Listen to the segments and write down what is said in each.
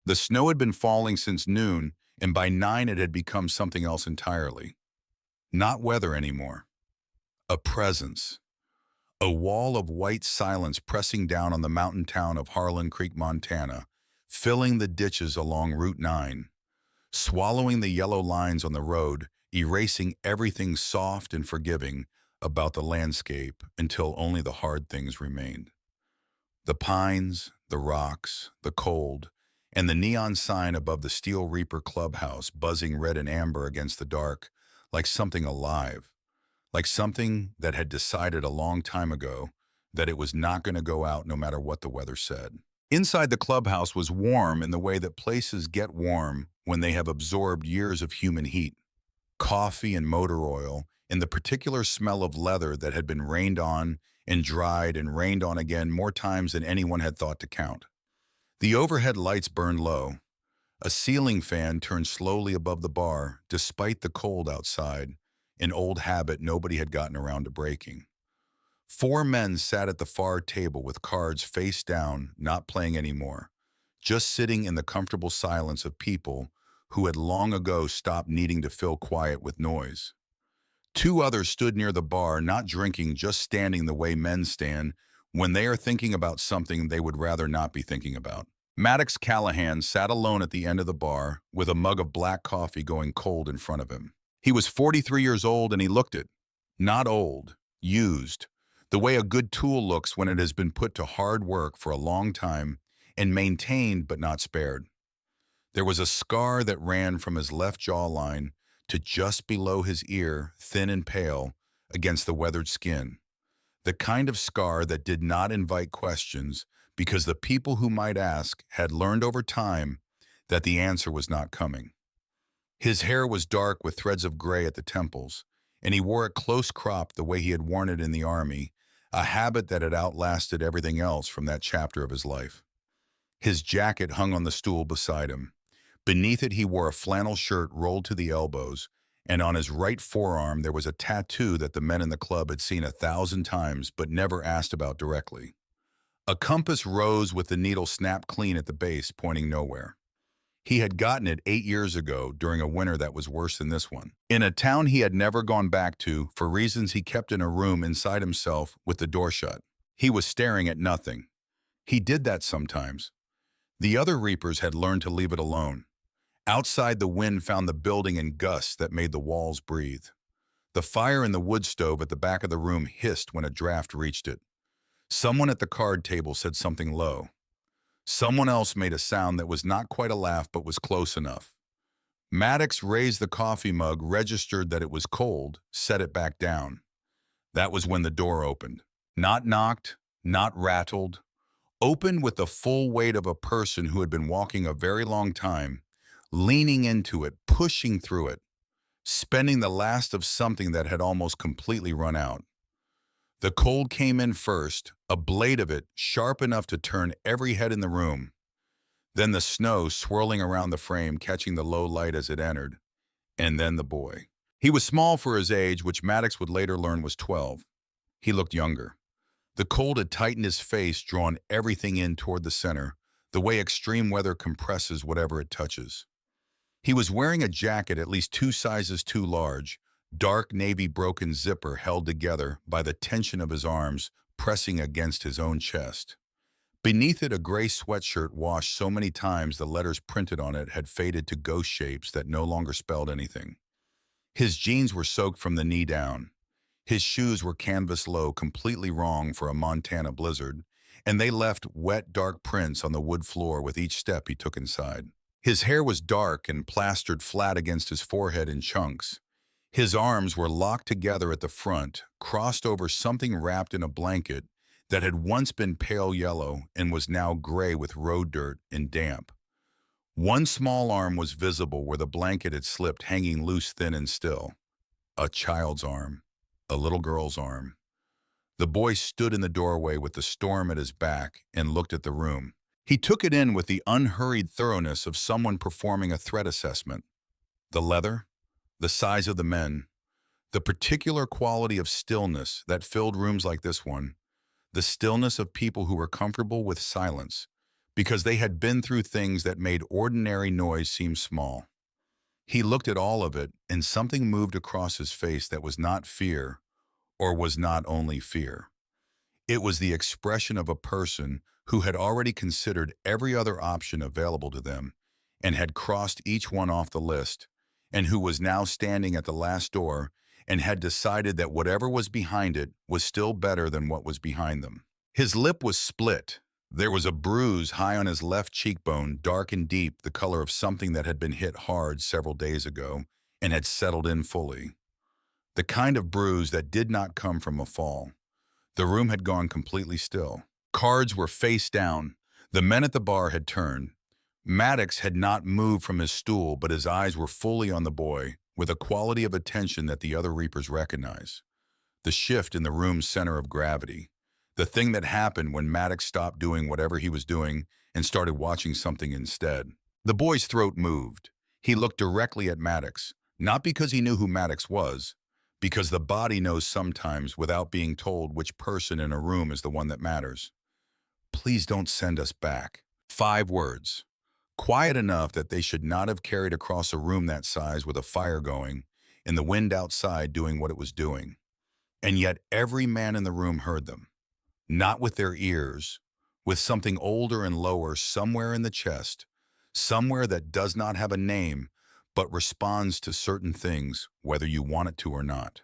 The snow had been falling since noon, and by 9 it had become something else entirely. Not weather anymore. A presence. A wall of white silence pressing down on the mountain town of Harlan Creek, Montana, filling the ditches along Route 9, swallowing the yellow lines on the road, erasing everything soft and forgiving about the landscape until only the hard things remained. The pines, the rocks, the cold, and the neon sign above the Steel Reaper Clubhouse buzzing red and amber against the dark, like something alive, like something that had decided a long time ago that it was not going to go out no matter what the weather said. Inside the clubhouse was warm in the way that places get warm when they have absorbed years of human heat. Coffee and motor oil, and the particular smell of leather that had been rained on and dried and rained on again more times than anyone had thought to count. The overhead lights burned low. A ceiling fan turned slowly above the bar, despite the cold outside, an old habit nobody had gotten around to breaking. 4 men sat at the far table with cards face down, not playing anymore, just sitting in the comfortable silence of people who had long ago stopped needing to fill quiet with noise. 2 others stood near the bar, not drinking, just standing the way men stand when they are thinking about something they would rather not be thinking about. Maddox Callahan sat alone at the end of the bar with a mug of black coffee going cold in front of him. He was 43 years old and he looked it. Not old, used, the way a good tool looks when it has been put to hard work for a long time and maintained but not spared. There was a scar that ran from his left jawline to just below his ear, thin and pale, against the weathered skin. The kind of scar that did not invite questions because the people who might ask had learned over time that the answer was not coming. His hair was dark with threads of gray at the temples, and he wore it close cropped the way he had worn it in the army, a habit that had outlasted everything else from that chapter of his life. His jacket hung on the stool beside him. Beneath it he wore a flannel shirt rolled to the elbows, and on his right forearm there was a tattoo that the men in the club had seen 1,000 times but never asked about directly. A compass rose with the needle snapped clean at the base, pointing nowhere. He had gotten it 8 years ago during a winter that was worse than this one, in a town he had never gone back to for reasons he kept in a room inside himself with the door shut. He was staring at nothing. He did that sometimes. The other Reapers had learned to leave it alone. Outside, the wind found the building in gusts that made the walls breathe. The fire in the wood stove at the back of the room hissed when a draft reached it. Someone at the card table said something low. Someone else made a sound that was not quite a laugh but was close enough. Maddox raised the coffee mug, registered that it was cold, set it back down. That was when the door opened. Not knocked, not rattled. Opened with the full weight of a person who had been walking a very long time, leaning into it, pushing through it, spending the last of something that had almost completely run out. The cold came in first, a blade of it sharp enough to turn every head in the room. Then the snow swirling around the frame, catching the low light as it entered. And then the boy. He was small for his age, which Maddox would later learn was 12. He looked younger. The cold had tightened his face, drawn everything in toward the center, the way extreme weather compresses whatever it touches. He was wearing a jacket at least 2 sizes too large, dark navy broken zipper held together by the tension of his arms pressing against his own chest. Beneath it, a gray sweatshirt washed so many times the letters printed on it had faded to ghost shapes that no longer spelled anything. His jeans were soaked from the knee down. His shoes were canvas low, completely wrong for a Montana blizzard, and they left wet, dark prints on the wood floor with each step he took inside. His hair was dark and plastered flat against his forehead in chunks. His arms were locked together at the front, crossed over something wrapped in a blanket that had once been pale yellow and was now gray with road dirt and damp. One small arm was visible where the blanket had slipped, hanging loose, thin and still. A child's arm. A little girl's arm. The boy stood in the doorway with the storm at his back and looked at the room. He took it in with the unhurried thoroughness of someone performing a threat assessment. The leather, the size of the men, the particular quality of stillness that filled rooms like this one, the stillness of people who were comfortable with silence, because they had been through things that made ordinary noise seem small. He looked at all of it, and something moved across his face that was not fear, or was not only fear. It was the expression of a person who had already considered every other option available to them and had crossed each one off the list, and who was now standing at the last door and had decided that whatever was behind it was still better than what was behind them. His lip was split. There was a bruise high on his left cheekbone, dark and deep, the color of something that had been hit hard several days ago and had settled in fully. The kind of bruise that did not come from a fall. The room had gone completely still. Cards were face down. The men at the bar had turned. Maddox had not moved from his stool, but his eyes were fully on the boy, with a quality of attention that the other reapers recognized. The shift in the room's center of gravity. The thing that happened when Maddox stopped doing whatever he was doing and started watching something instead. The boy's throat moved. He looked directly at Maddox, not because he knew who Maddox was, because the body knows sometimes without being told which person in a room is the one that matters. Please don't send us back. 5 words. Quiet enough that they should not have carried across a room that size with a fire going and the wind outside doing what it was doing. And yet every man in the room heard them. Not with their ears, with something older and lower somewhere in the chest, somewhere that does not have a name, but responds to certain things, whether you want it to or not.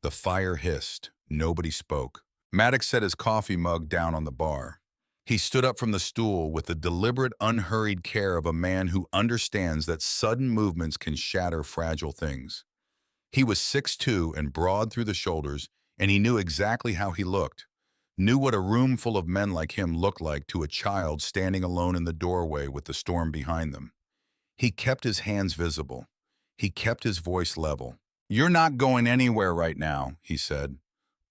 The fire hissed. Nobody spoke. Maddox set his coffee mug down on the bar. He stood up from the stool with the deliberate, unhurried care of a man who understands that sudden movements can shatter fragile things. He was 6'2" and broad through the shoulders, and he knew exactly how he looked. Knew what a room full of men like him looked like to a child standing alone in the doorway with the storm behind them. He kept his hands visible. He kept his voice level. "You're not going anywhere right now," he said.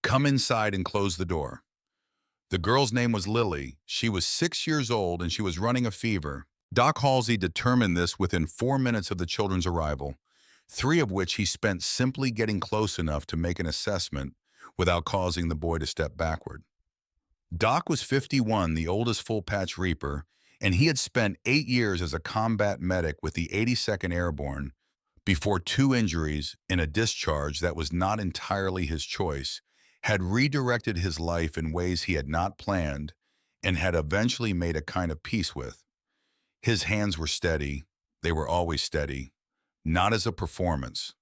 "Come inside and close the door." The girl's name was Lily. She was 6 years old and she was running a fever. Doc Halsey determined this within 4 minutes of the children's arrival, 3 of which he spent simply getting close enough to make an assessment without causing the boy to step backward. Doc was 51, the oldest full-patch Reaper, and he had spent 8 years as a combat medic with the 82nd Airborne before 2 injuries and a discharge that was not entirely his choice had redirected his life in ways he had not planned and had eventually made a kind of peace with. His hands were steady. They were always steady, not as a performance,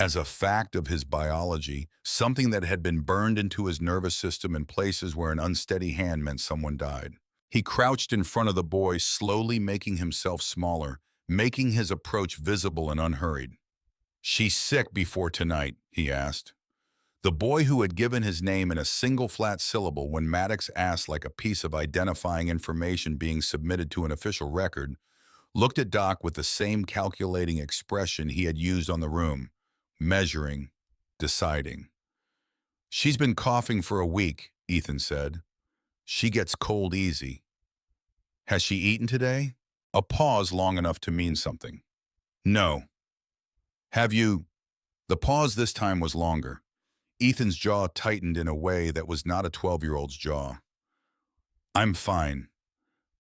as a fact of his biology, something that had been burned into his nervous system in places where an unsteady hand meant someone died. He crouched in front of the boy, slowly making himself smaller, making his approach visible and unhurried. "She's sick before tonight?" he asked. The boy, who had given his name in a single flat syllable when Maddox asked like a piece of identifying information being submitted to an official record, looked at Doc with the same calculating expression he had used on the room, measuring, deciding. "She's been coughing for a week," Ethan said. "She gets cold easy." "Has she eaten today?" A pause long enough to mean something. "No." "Have you—" The pause this time was longer. Ethan's jaw tightened in a way that was not a 12-year-old's jaw. "I'm fine."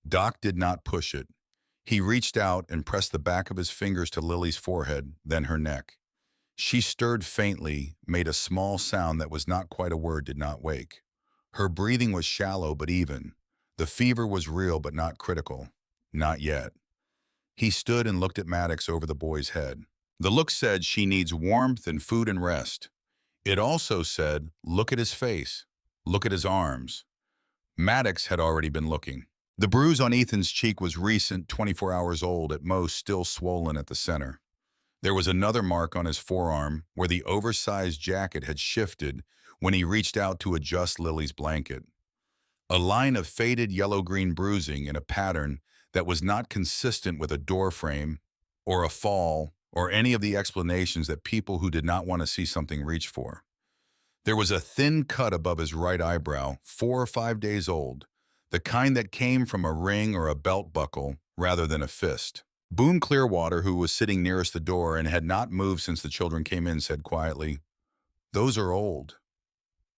Doc did not push it. He reached out and pressed the back of his fingers to Lily's forehead, then her neck. She stirred faintly, made a small sound that was not quite a word, did not wake. Her breathing was shallow but even. The fever was real but not critical. Not yet. He stood and looked at Maddox over the boy's head. The look said she needs warmth and food and rest. It also said, look at his face. Look at his arms. Maddox had already been looking. The bruise on Ethan's cheek was recent, 24 hours old at most, still swollen at the center. There was another mark on his forearm where the oversized jacket had shifted when he reached out to adjust Lily's blanket. A line of faded yellow-green bruising in a pattern that was not consistent with a door frame or a fall or any of the explanations that people who did not want to see something reach for. There was a thin cut above his right eyebrow, 4 or 5 days old, the kind that came from a ring or a belt buckle rather than a fist. Boone Clearwater, who was sitting nearest the door and had not moved since the children came in, said quietly, "Those are old."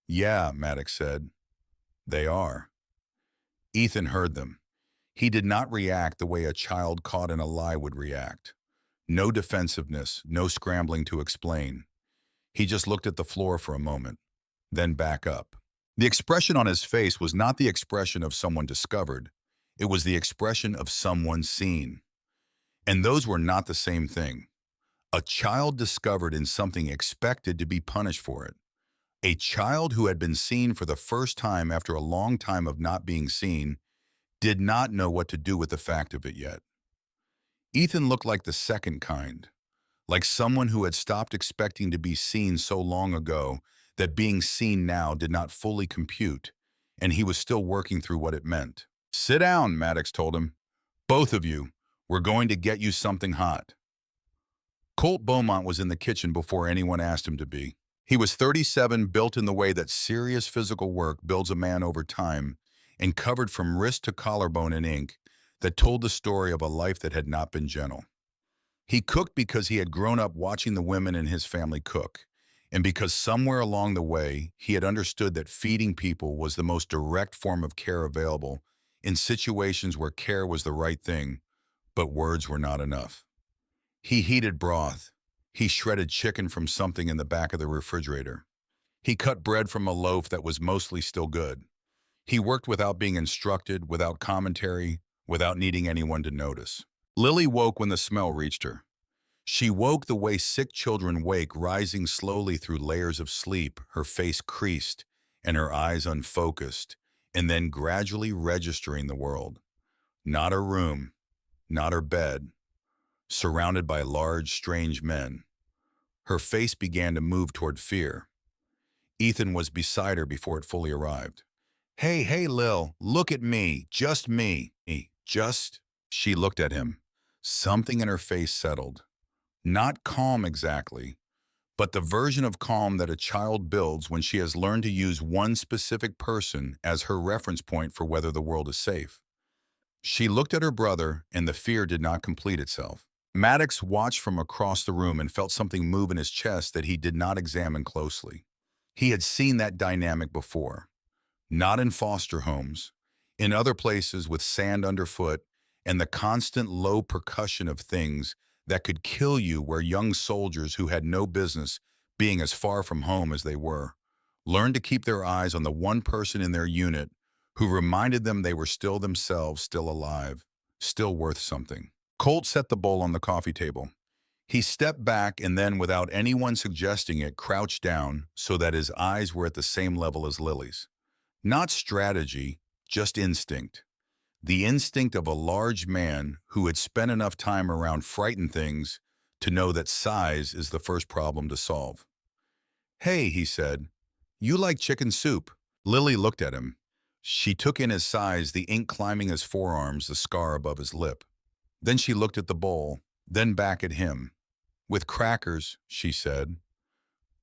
"Yeah," Maddox said. "They are." Ethan heard them. He did not react the way a child caught in a lie would react. No defensiveness, no scrambling to explain. He just looked at the floor for a moment, then back up. The expression on his face was not the expression of someone discovered. It was the expression of someone seen. And those were not the same thing. A child discovered in something expected to be punished for it. A child who had been seen for the first time after a long time of not being seen did not know what to do with the fact of it yet. Ethan looked like the second kind, like someone who had stopped expecting to be seen so long ago that being seen now did not fully compute, and he was still working through what it meant. "Sit down," Maddox told him. "Both of you. We're going to get you something hot." Colt Beaumont was in the kitchen before anyone asked him to be. He was 37, built in the way that serious physical work builds a man over time, and covered from wrist to collarbone in ink that told the story of a life that had not been gentle. He cooked because he had grown up watching the women in his family cook, and because somewhere along the way he had understood that feeding people was the most direct form of care available in situations where care was the right thing, but words were not enough. He heated broth. He shredded chicken from something in the back of the refrigerator. He cut bread from a loaf that was mostly still good. He worked without being instructed, without commentary, without needing anyone to notice. Lily woke when the smell reached her. She woke the way sick children wake, rising slowly through layers of sleep, her face creased and her eyes unfocused, and then gradually registering the world. Not her room, not her bed, surrounded by large, strange men. Her face began to move toward fear. Ethan was beside her before it fully arrived. Hey, Lil, look at me, just me. Just, she looked at him. Something in her face settled. Not calm exactly, but the version of calm that a child builds when she has learned to use one specific person as her reference point for whether the world is safe. She looked at her brother, and the fear did not complete itself. Maddox watched from across the room and felt something move in his chest that he did not examine closely. He had seen that dynamic before. Not in foster homes, in other places with sand underfoot and the constant low percussion of things that could kill you, where young soldiers who had no business being as far from home as they were learned to keep their eyes on the one person in their unit who reminded them they were still themselves, still alive, still worth something. Colt set the bowl on the coffee table. He stepped back and then, without anyone suggesting it, crouched down so that his eyes were at the same level as Lily's. Not strategy, just instinct. The instinct of a large man who had spent enough time around frightened things to know that size is the first problem to solve. "Hey," he said, "you like chicken soup?" Lily looked at him. She took in his size, the ink climbing his forearms, the scar above his lip. Then she looked at the bowl, then back at him. "With crackers," she said.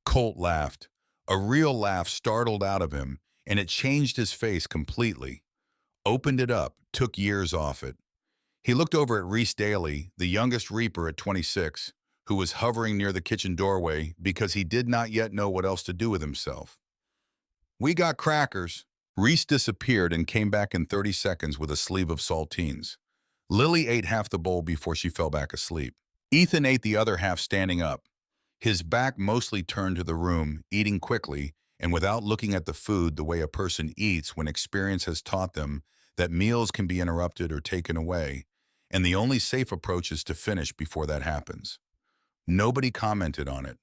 Colt laughed. A real laugh startled out of him, and it changed his face completely. Opened it up, took years off it. He looked over at Reese Daly, the youngest reaper at 26, who was hovering near the kitchen doorway because he did not yet know what else to do with himself. "We got crackers." Reese disappeared and came back in 30 seconds with a sleeve of saltines. Lily ate half the bowl before she fell back asleep. Ethan ate the other half standing up, his back mostly turned to the room, eating quickly and without looking at the food the way a person eats when experience has taught them that meals can be interrupted or taken away, and the only safe approach is to finish before that happens. Nobody commented on it.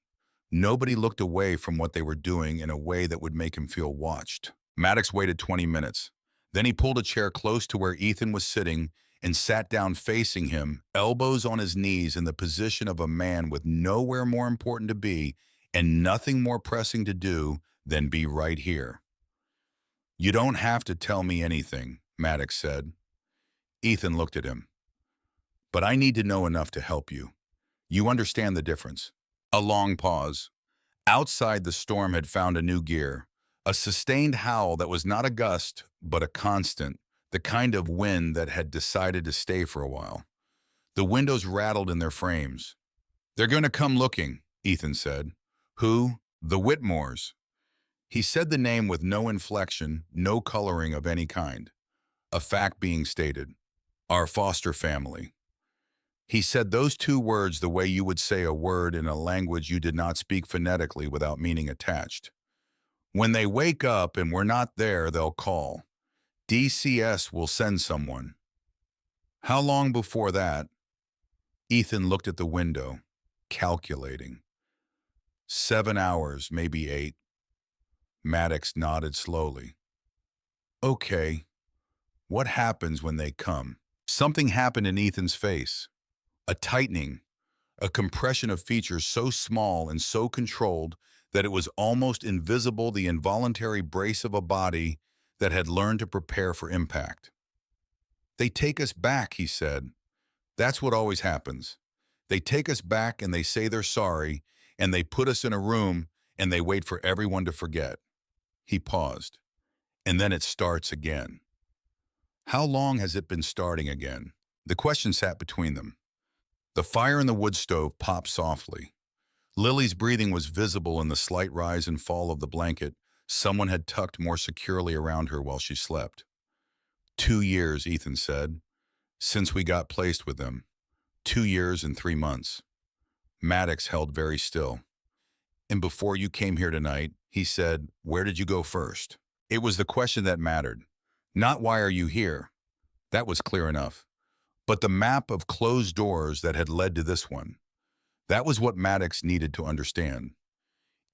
Nobody looked away from what they were doing in a way that would make him feel watched. Maddox waited 20 minutes. Then he pulled a chair close to where Ethan was sitting and sat down facing him, elbows on his knees, in the position of a man with nowhere more important to be and nothing more pressing to do than be right here. "You don't have to tell me anything," Maddox said. Ethan looked at him. "But I need to know enough to help you. You understand the difference." A long pause. Outside, the storm had found a new gear. A sustained howl that was not a gust, but a constant, the kind of wind that had decided to stay for a while. The windows rattled in their frames. "They're going to come looking," Ethan said. "Who?" "The Whitmores." He said the name with no inflection, no coloring of any kind. A fact being stated. Our foster family. He said those two words the way you would say a word in a language you did not speak phonetically without meaning attached. When they wake up and we're not there, they'll call. DCS will send someone. How long before that? Ethan looked at the window, calculating. 7 hours, maybe 8. Maddox nodded slowly. Okay, what happens when they come? Something happened in Ethan's face. A tightening, a compression of features so small and so controlled that it was almost invisible, the involuntary brace of a body that had learned to prepare for impact. They take us back, he said. That's what always happens. They take us back and they say they're sorry, and they put us in a room and they wait for everyone to forget. He paused. And then it starts again. How long has it been starting again? The question sat between them. The fire in the wood stove popped softly. Lily's breathing was visible in the slight rise and fall of the blanket someone had tucked more securely around her while she slept. 2 years, Ethan said, since we got placed with them. 2 years and 3 months. Maddox held very still. And before you came here tonight, he said, where did you go first? It was the question that mattered. Not why are you here? That was clear enough. But the map of closed doors that had led to this one. That was what Maddox needed to understand.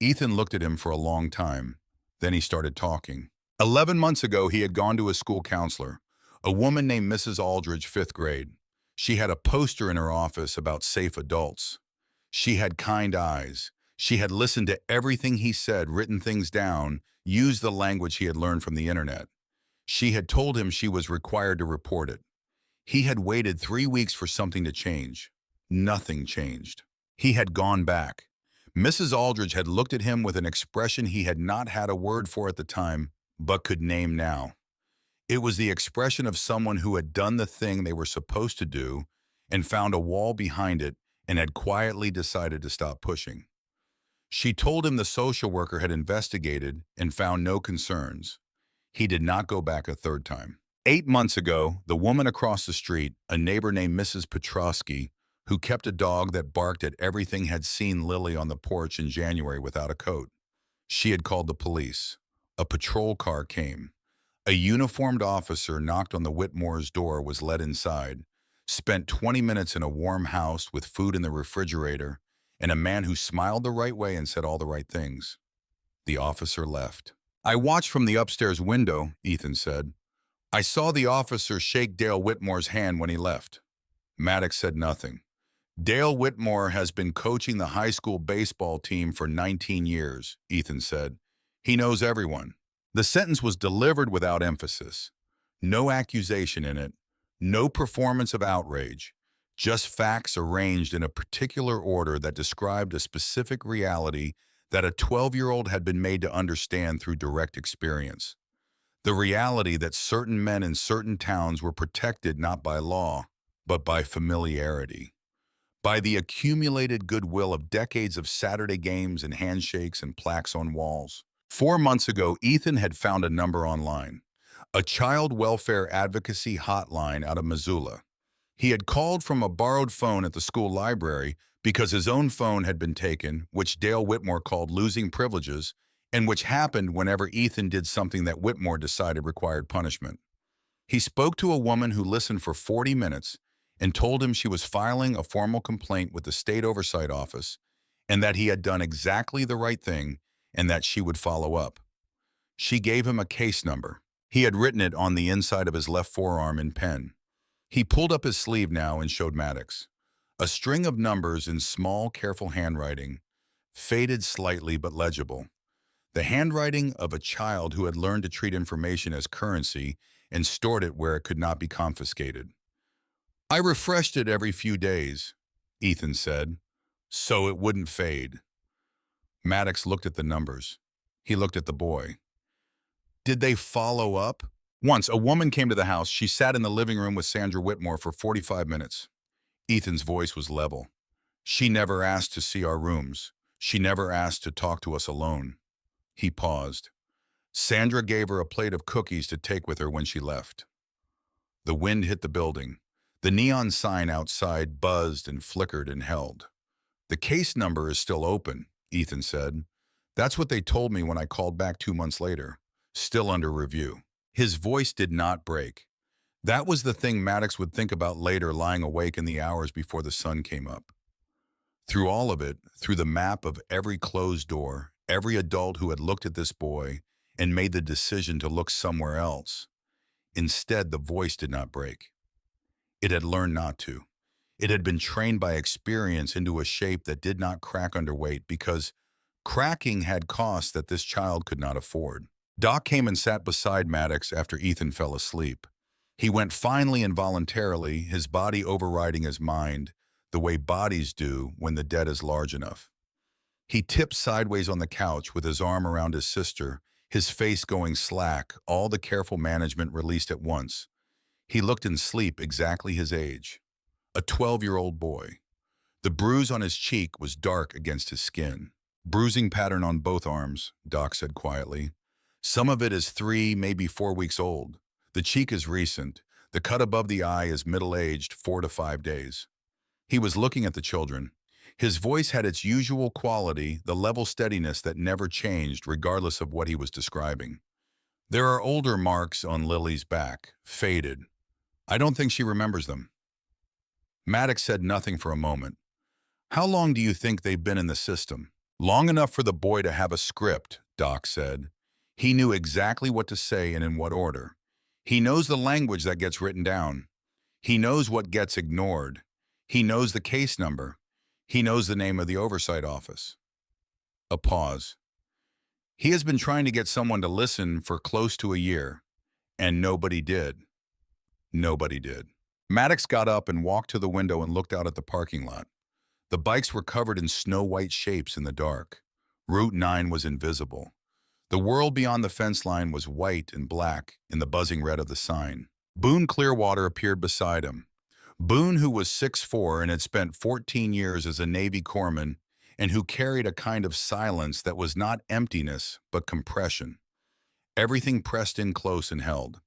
Ethan looked at him for a long time. Then he started talking. 11 months ago, he had gone to a school counselor, a woman named Mrs. Aldridge, 5th grade. She had a poster in her office about safe adults. She had kind eyes. She had listened to everything he said, written things down, used the language he had learned from the internet. She had told him she was required to report it. He had waited 3 weeks for something to change. Nothing changed. He had gone back. Mrs. Aldridge had looked at him with an expression he had not had a word for at the time, but could name now. It was the expression of someone who had done the thing they were supposed to do and found a wall behind it and had quietly decided to stop pushing. She told him the social worker had investigated and found no concerns. He did not go back a third time. 8 months ago, the woman across the street, a neighbor named Mrs. Petrosky, who kept a dog that barked at everything, had seen Lily on the porch in January without a coat. She had called the police. A patrol car came. A uniformed officer knocked on the Whitmore's door, was led inside, spent 20 minutes in a warm house with food in the refrigerator, and a man who smiled the right way and said all the right things. The officer left. I watched from the upstairs window, Ethan said. I saw the officer shake Dale Whitmore's hand when he left. Maddox said nothing. Dale Whitmore has been coaching the high school baseball team for 19 years, Ethan said. He knows everyone. The sentence was delivered without emphasis. No accusation in it, no performance of outrage, just facts arranged in a particular order that described a specific reality that a 12-year-old had been made to understand through direct experience. The reality that certain men in certain towns were protected not by law, but by familiarity. By the accumulated goodwill of decades of Saturday games and handshakes and plaques on walls. 4 months ago, Ethan had found a number online, a child welfare advocacy hotline out of Missoula. He had called from a borrowed phone at the school library because his own phone had been taken, which Dale Whitmore called losing privileges, and which happened whenever Ethan did something that Whitmore decided required punishment. He spoke to a woman who listened for 40 minutes and told him she was filing a formal complaint with the state oversight office and that he had done exactly the right thing and that she would follow up. She gave him a case number. He had written it on the inside of his left forearm in pen. He pulled up his sleeve now and showed Maddox. A string of numbers in small, careful handwriting, faded slightly but legible. The handwriting of a child who had learned to treat information as currency and stored it where it could not be confiscated. I refreshed it every few days, Ethan said, so it wouldn't fade. Maddox looked at the numbers. He looked at the boy. Did they follow up? Once, a woman came to the house. She sat in the living room with Sandra Whitmore for 45 minutes. Ethan's voice was level. She never asked to see our rooms. She never asked to talk to us alone. He paused. Sandra gave her a plate of cookies to take with her when she left. The wind hit the building. The neon sign outside buzzed and flickered and held. "The case number is still open," Ethan said. "That's what they told me when I called back 2 months later. Still under review." His voice did not break. That was the thing Maddox would think about later, lying awake in the hours before the sun came up. Through all of it, through the map of every closed door, every adult who had looked at this boy and made the decision to look somewhere else, instead the voice did not break. It had learned not to. It had been trained by experience into a shape that did not crack under weight because cracking had costs that this child could not afford. Doc came and sat beside Maddox after Ethan fell asleep. He went finally and voluntarily, his body overriding his mind, the way bodies do when the debt is large enough. He tipped sideways on the couch with his arm around his sister, his face going slack, all the careful management released at once. He looked in sleep exactly his age. A 12-year-old boy. The bruise on his cheek was dark against his skin. "Bruising pattern on both arms," Doc said quietly. "Some of it is 3, maybe 4 weeks old. The cheek is recent. The cut above the eye is middle-aged, 4 to 5 days." He was looking at the children. His voice had its usual quality, the level steadiness that never changed regardless of what he was describing. "There are older marks on Lily's back, faded. I don't think she remembers them." Maddox said nothing for a moment. "How long do you think they've been in the system?" "Long enough for the boy to have a script," Doc said. "He knew exactly what to say and in what order. He knows the language that gets written down. He knows what gets ignored. He knows the case number. He knows the name of the oversight office." A pause. "He has been trying to get someone to listen for close to a year, and nobody did." Nobody did. Maddox got up and walked to the window and looked out at the parking lot. The bikes were covered in snow-white shapes in the dark. Route 9 was invisible. The world beyond the fence line was white and black in the buzzing red of the sign. Boone Clearwater appeared beside him. Boone, who was 6'4" and had spent 14 years as a Navy corpsman and who carried a kind of silence that was not emptiness but compression. Everything pressed in close and held.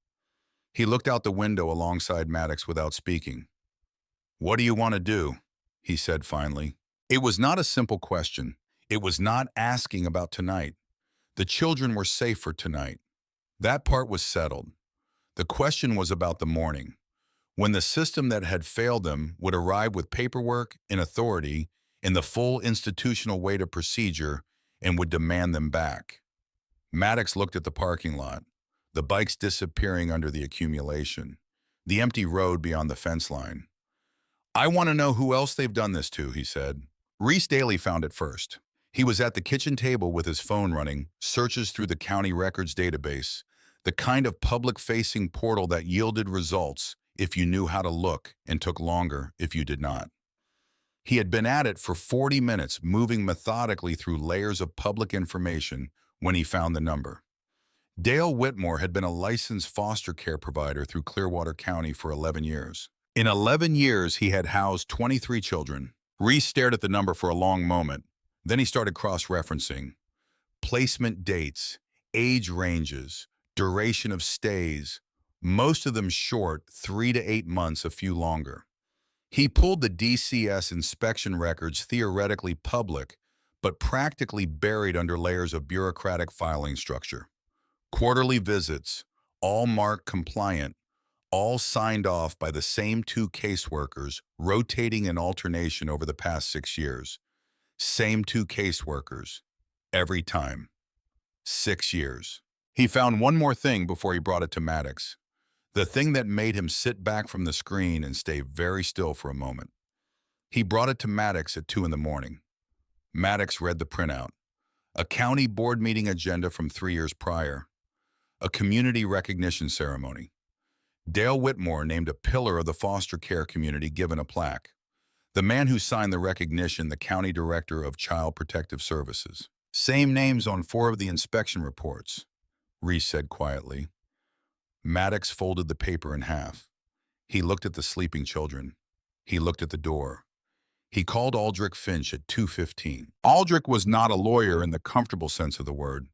He looked out the window alongside Maddox without speaking. "What do you want to do?" he said finally. It was not a simple question. It was not asking about tonight. The children were safe for tonight. That part was settled. The question was about the morning, when the system that had failed them would arrive with paperwork and authority in the full institutional weight of procedure and would demand them back. Maddox looked at the parking lot, the bikes disappearing under the accumulation, the empty road beyond the fence line. "I want to know who else they've done this to," he said. Reese Daly found it first. He was at the kitchen table with his phone running, searches through the county records database, the kind of public-facing portal that yielded results if you knew how to look and took longer if you did not. He had been at it for 40 minutes, moving methodically through layers of public information when he found the number. Dale Whitmore had been a licensed foster care provider through Clearwater County for 11 years. In 11 years, he had housed 23 children. Reese stared at the number for a long moment. Then he started cross-referencing. Placement dates, age ranges, duration of stays, most of them short, 3 to 8 months, a few longer. He pulled the DCS inspection records theoretically public, but practically buried under layers of bureaucratic filing structure. Quarterly visits, all marked compliant, all signed off by the same 2 caseworkers, rotating in alternation over the past 6 years. Same 2 caseworkers, every time. 6 years. He found one more thing before he brought it to Maddox. The thing that made him sit back from the screen and stay very still for a moment. He brought it to Maddox at 2 in the morning. Maddox read the printout. A county board meeting agenda from 3 years prior. A community recognition ceremony. Dale Whitmore named a pillar of the foster care community given a plaque. The man who signed the recognition, the county director of Child Protective Services. Same names on 4 of the inspection reports, Reese said quietly. Maddox folded the paper in half. He looked at the sleeping children. He looked at the door. He called Aldrich Finch at 2:15. Aldrich was not a lawyer in the comfortable sense of the word.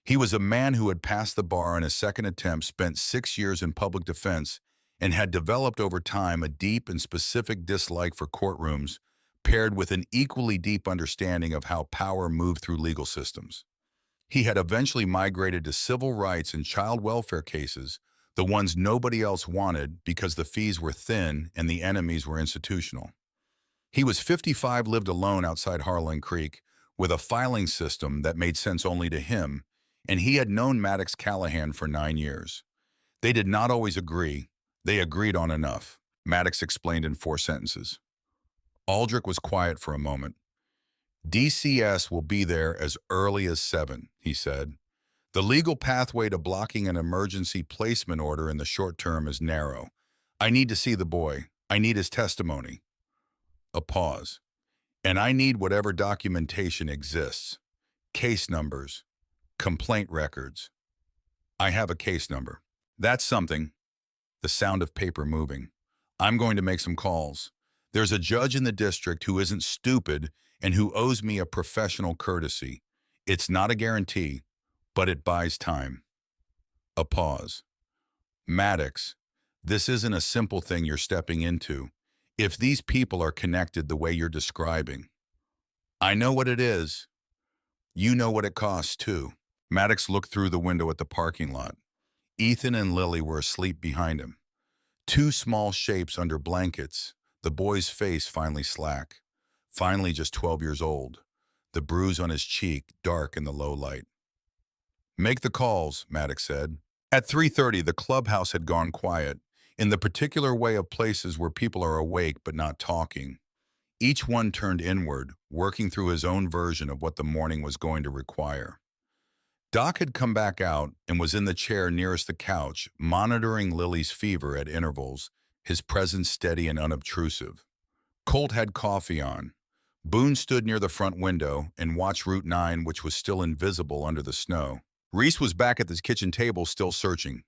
He was a man who had passed the bar in his second attempt, spent 6 years in public defense, and had developed over time a deep and specific dislike for courtrooms, paired with an equally deep understanding of how power moved through legal systems. He had eventually migrated to civil rights and child welfare cases, the ones nobody else wanted because the fees were thin and the enemies were institutional. He was 55, lived alone outside Harlan Creek, with a filing system that made sense only to him, and he had known Maddox Callahan for 9 years. They did not always agree. They agreed on enough, Maddox explained in 4 sentences. Aldrich was quiet for a moment. DCS will be there as early as 7, he said. The legal pathway to blocking an emergency placement order in the short term is narrow. I need to see the boy. I need his testimony. A pause. And I need whatever documentation exists. Case numbers. Complaint records. I have a case number. That's something. The sound of paper moving. I'm going to make some calls. There's a judge in the district who isn't stupid and who owes me a professional courtesy. It's not a guarantee, but it buys time. A pause. Maddox, this isn't a simple thing you're stepping into. If these people are connected the way you're describing. I know what it is. You know what it costs, too. Maddox looked through the window at the parking lot. Ethan and Lily were asleep behind him. Two small shapes under blankets, the boy's face finally slack. Finally just 12 years old, the bruise on his cheek dark in the low light. Make the calls, Maddox said. At 3:30, the clubhouse had gone quiet, in the particular way of places where people are awake but not talking. Each one turned inward, working through his own version of what the morning was going to require. Doc had come back out and was in the chair nearest the couch, monitoring Lily's fever at intervals, his presence steady and unobtrusive. Colt had coffee on. Boone stood near the front window and watched Route 9, which was still invisible under the snow. Reese was back at the kitchen table still searching,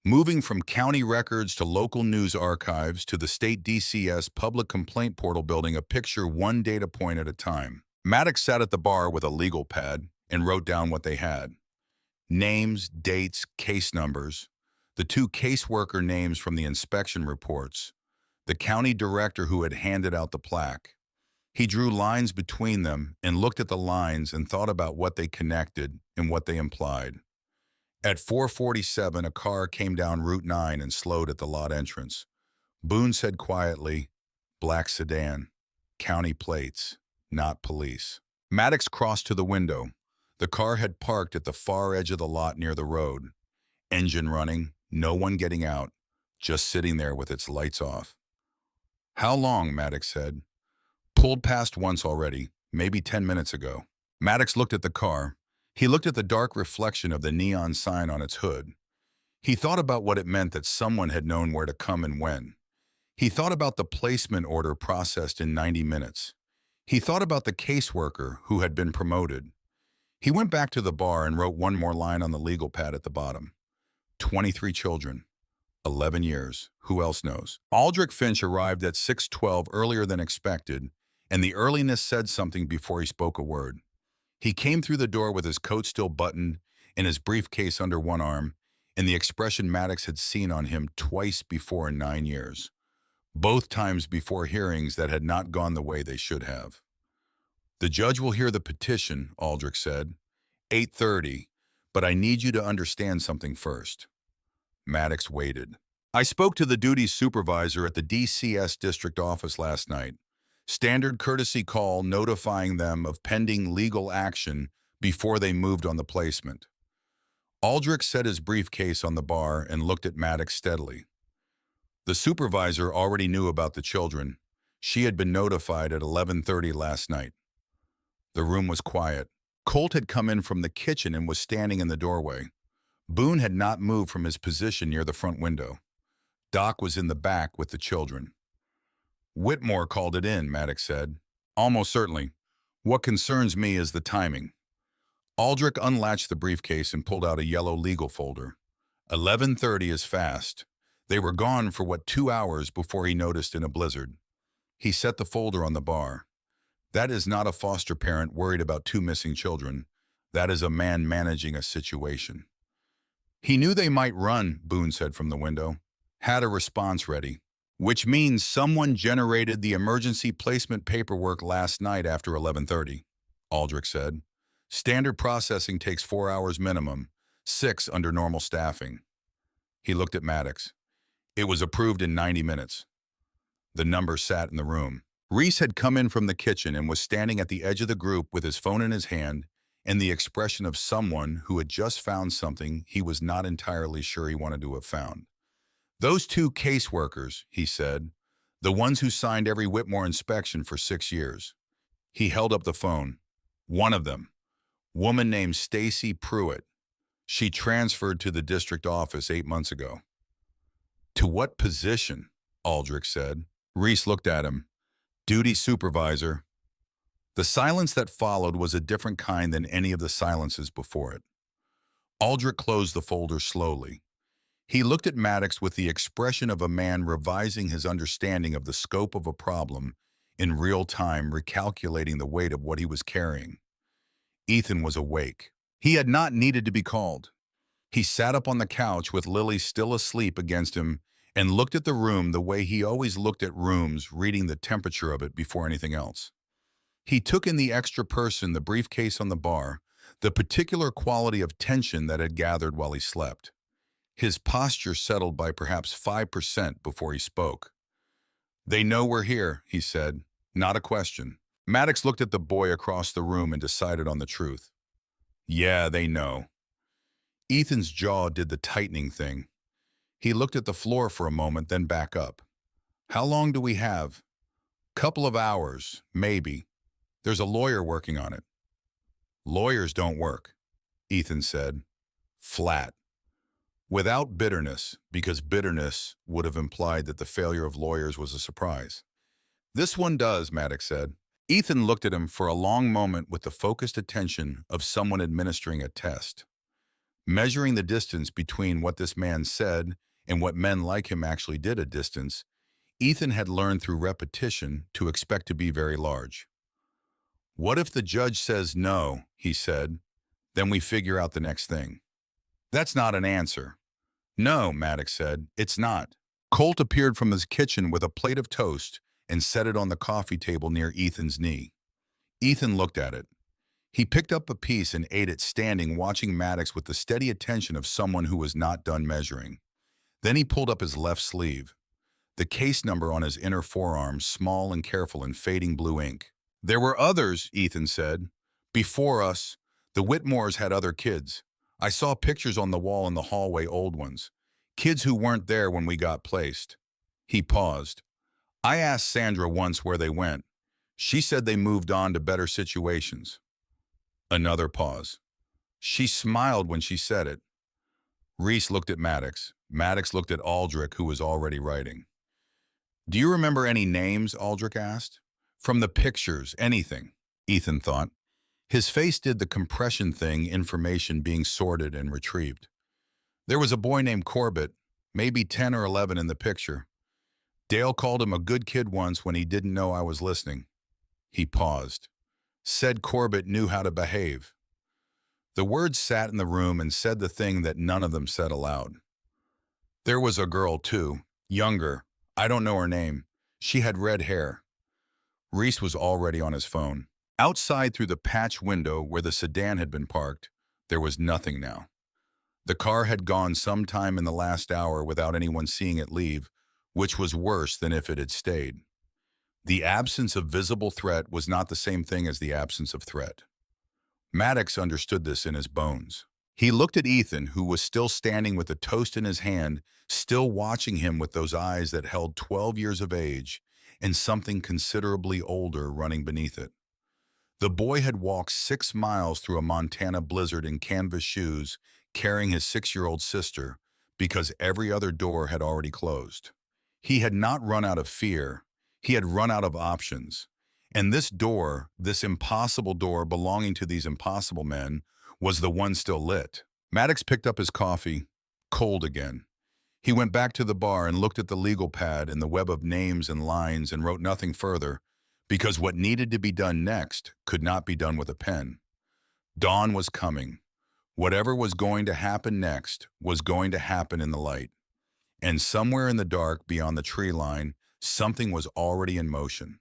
moving from county records to local news archives to the state DCS public complaint portal, building a picture one data point at a time. Maddox sat at the bar with a legal pad and wrote down what they had. Names, dates, case numbers, the two caseworker names from the inspection reports, the county director who had handed out the plaque. He drew lines between them and looked at the lines and thought about what they connected and what they implied. At 4:47, a car came down Route 9 and slowed at the lot entrance. Boone said quietly, "Black sedan, county plates, not police." Maddox crossed to the window. The car had parked at the far edge of the lot near the road. Engine running, no one getting out, just sitting there with its lights off. How long, Maddox said. Pulled past once already, maybe 10 minutes ago. Maddox looked at the car. He looked at the dark reflection of the neon sign on its hood. He thought about what it meant that someone had known where to come and when. He thought about the placement order processed in 90 minutes. He thought about the caseworker who had been promoted. He went back to the bar and wrote one more line on the legal pad at the bottom. 23 children. 11 years. Who else knows? Aldrich Finch arrived at 6:12 earlier than expected, and the earliness said something before he spoke a word. He came through the door with his coat still buttoned and his briefcase under one arm, and the expression Maddox had seen on him twice before in 9 years. Both times before hearings that had not gone the way they should have. The judge will hear the petition, Aldrich said. 8:30, but I need you to understand something first. Maddox waited. I spoke to the duty supervisor at the DCS district office last night. Standard courtesy call notifying them of pending legal action before they moved on the placement. Aldrich set his briefcase on the bar and looked at Maddox steadily. The supervisor already knew about the children. She had been notified at 11:30 last night. The room was quiet. Colt had come in from the kitchen and was standing in the doorway. Boone had not moved from his position near the front window. Doc was in the back with the children. Whitmore called it in, Maddox said. Almost certainly. What concerns me is the timing. Aldrich unlatched the briefcase and pulled out a yellow legal folder. 11:30 is fast. They were gone for 2 hours before he noticed in a blizzard. He set the folder on the bar. That is not a foster parent worried about 2 missing children. That is a man managing a situation. He knew they might run, Boone said from the window. Had a response ready, which means someone generated the emergency placement paperwork last night after 11:30, Aldrich said. Standard processing takes 4 hours minimum, 6 under normal staffing. He looked at Maddox. It was approved in 90 minutes. The number sat in the room. Reese had come in from the kitchen and was standing at the edge of the group with his phone in his hand and the expression of someone who had just found something he was not entirely sure he wanted to have found. Those 2 caseworkers, he said, the ones who signed every Whitmore inspection for 6 years. He held up the phone. One of them, woman named Stacy Pruitt. She transferred to the district office 8 months ago. To what position? Aldrich said. Reese looked at him. Duty supervisor. The silence that followed was a different kind than any of the silences before it. Aldrich closed the folder slowly. He looked at Maddox with the expression of a man revising his understanding of the scope of a problem, in real time recalculating the weight of what he was carrying. Ethan was awake. He had not needed to be called. He sat up on the couch with Lily still asleep against him and looked at the room the way he always looked at rooms, reading the temperature of it before anything else. He took in the extra person, the briefcase on the bar, the particular quality of tension that had gathered while he slept. His posture settled by perhaps 5% before he spoke. They know we're here, he said. Not a question. Maddox looked at the boy across the room and decided on the truth. Yeah, they know. Ethan's jaw did the tightening thing. He looked at the floor for a moment, then back up. How long do we have? Couple of hours, maybe. There's a lawyer working on it. Lawyers don't work, Ethan said. Flat. Without bitterness, because bitterness would have implied that the failure of lawyers was a surprise. This one does, Maddox said. Ethan looked at him for a long moment with the focused attention of someone administering a test. Measuring the distance between what this man said and what men like him actually did at distance, Ethan had learned through repetition to expect to be very large. What if the judge says no, he said, then we figure out the next thing. That's not an answer. No, Maddox said, it's not. Colt appeared from his kitchen with a plate of toast and set it on the coffee table near Ethan's knee. Ethan looked at it. He picked up a piece and ate it standing, watching Maddox with the steady attention of someone who was not done measuring. Then he pulled up his left sleeve. The case number on his inner forearm, small and careful in fading blue ink. There were others, Ethan said. Before us, the Whitmores had other kids. I saw pictures on the wall in the hallway, old ones. Kids who weren't there when we got placed. He paused. I asked Sandra once where they went. She said they moved on to better situations. Another pause. She smiled when she said it. Reese looked at Maddox. Maddox looked at Aldrich, who was already writing. Do you remember any names? Aldrich asked. From the pictures, anything, Ethan thought. His face did the compression thing, information being sorted and retrieved. There was a boy named Corbett, maybe 10 or 11 in the picture. Dale called him a good kid once when he didn't know I was listening. He paused. Said Corbett knew how to behave. The words sat in the room and said the thing that none of them said aloud. There was a girl, too, younger. I don't know her name. She had red hair. Reese was already on his phone. Outside through the patch window where the sedan had been parked, there was nothing now. The car had gone some time in the last hour without anyone seeing it leave, which was worse than if it had stayed. The absence of visible threat was not the same thing as the absence of threat. Maddox understood this in his bones. He looked at Ethan, who was still standing with the toast in his hand, still watching him with those eyes that held 12 years of age and something considerably older running beneath it. The boy had walked 6 miles through a Montana blizzard in canvas shoes, carrying his 6-year-old sister, because every other door had already closed. He had not run out of fear. He had run out of options. And this door, this impossible door belonging to these impossible men, was the one still lit. Maddox picked up his coffee, cold again. He went back to the bar and looked at the legal pad and the web of names and lines and wrote nothing further, because what needed to be done next could not be done with a pen. Dawn was coming. Whatever was going to happen next was going to happen in the light. And somewhere in the dark beyond the tree line, something was already in motion.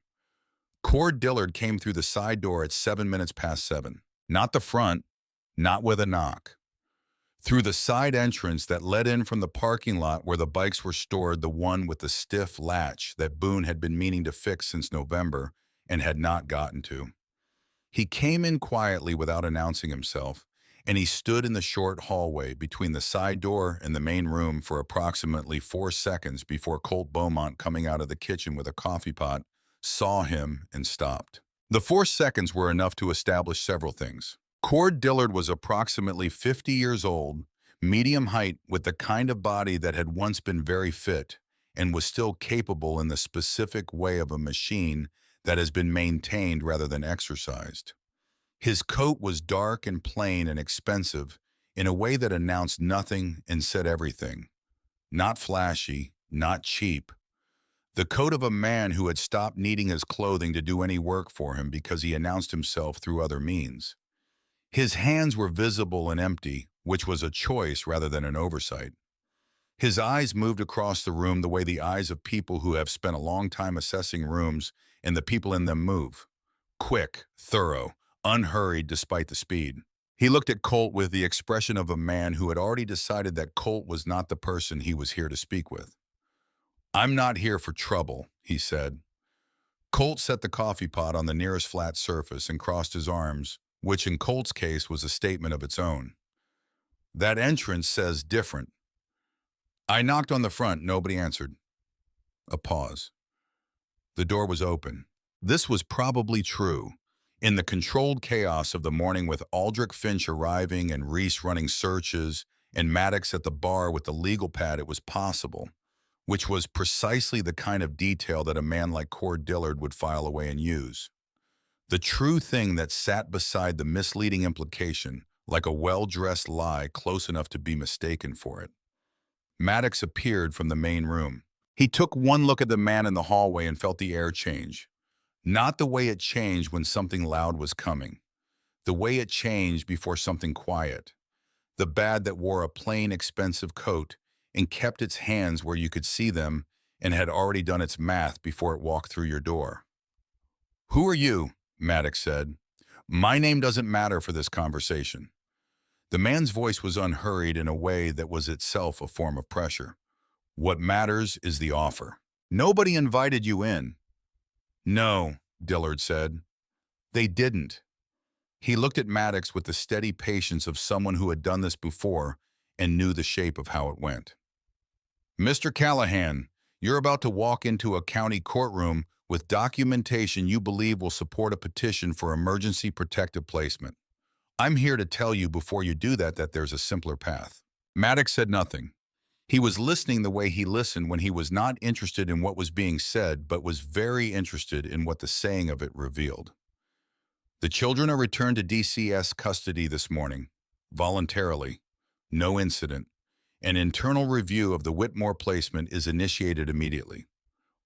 Cord Dillard came through the side door at 7 minutes past 7. Not the front, not with a knock. Through the side entrance that led in from the parking lot where the bikes were stored, the one with the stiff latch that Boone had been meaning to fix since November and had not gotten to. He came in quietly without announcing himself, and he stood in the short hallway between the side door and the main room for approximately 4 seconds before Colt Beaumont, coming out of the kitchen with a coffee pot, saw him and stopped. The 4 seconds were enough to establish several things. Cord Dillard was approximately 50 years old, medium height, with the kind of body that had once been very fit and was still capable in the specific way of a machine that has been maintained rather than exercised. His coat was dark and plain and expensive in a way that announced nothing and said everything. Not flashy, not cheap. The coat of a man who had stopped needing his clothing to do any work for him because he announced himself through other means. His hands were visible and empty, which was a choice rather than an oversight. His eyes moved across the room the way the eyes of people who have spent a long time assessing rooms and the people in them move. Quick, thorough, unhurried despite the speed. He looked at Colt with the expression of a man who had already decided that Colt was not the person he was here to speak with. "I'm not here for trouble," he said. Colt set the coffee pot on the nearest flat surface and crossed his arms, which in Colt's case was a statement of its own. "That entrance says different." "I knocked on the front, nobody answered." A pause. The door was open. This was probably true. In the controlled chaos of the morning, with Aldrich Finch arriving and Reese running searches and Maddox at the bar with the legal pad, it was possible, which was precisely the kind of detail that a man like Cord Dillard would file away and use. The true thing that sat beside the misleading implication, like a well-dressed lie close enough to be mistaken for it. Maddox appeared from the main room. He took one look at the man in the hallway and felt the air change. Not the way it changed when something loud was coming. The way it changed before something quiet. The bad that wore a plain, expensive coat and kept its hands where you could see them and had already done its math before it walked through your door. "Who are you?" Maddox said. "My name doesn't matter for this conversation." The man's voice was unhurried in a way that was itself a form of pressure. "What matters is the offer. Nobody invited you in." "No," Dillard said. "They didn't." He looked at Maddox with the steady patience of someone who had done this before and knew the shape of how it went. "Mr. Callahan, you're about to walk into a county courtroom with documentation you believe will support a petition for emergency protective placement. I'm here to tell you before you do that there's a simpler path." Maddox said nothing. He was listening the way he listened when he was not interested in what was being said, but was very interested in what the saying of it revealed. "The children are returned to DCS custody this morning, voluntarily. No incident. An internal review of the Whitmore placement is initiated immediately.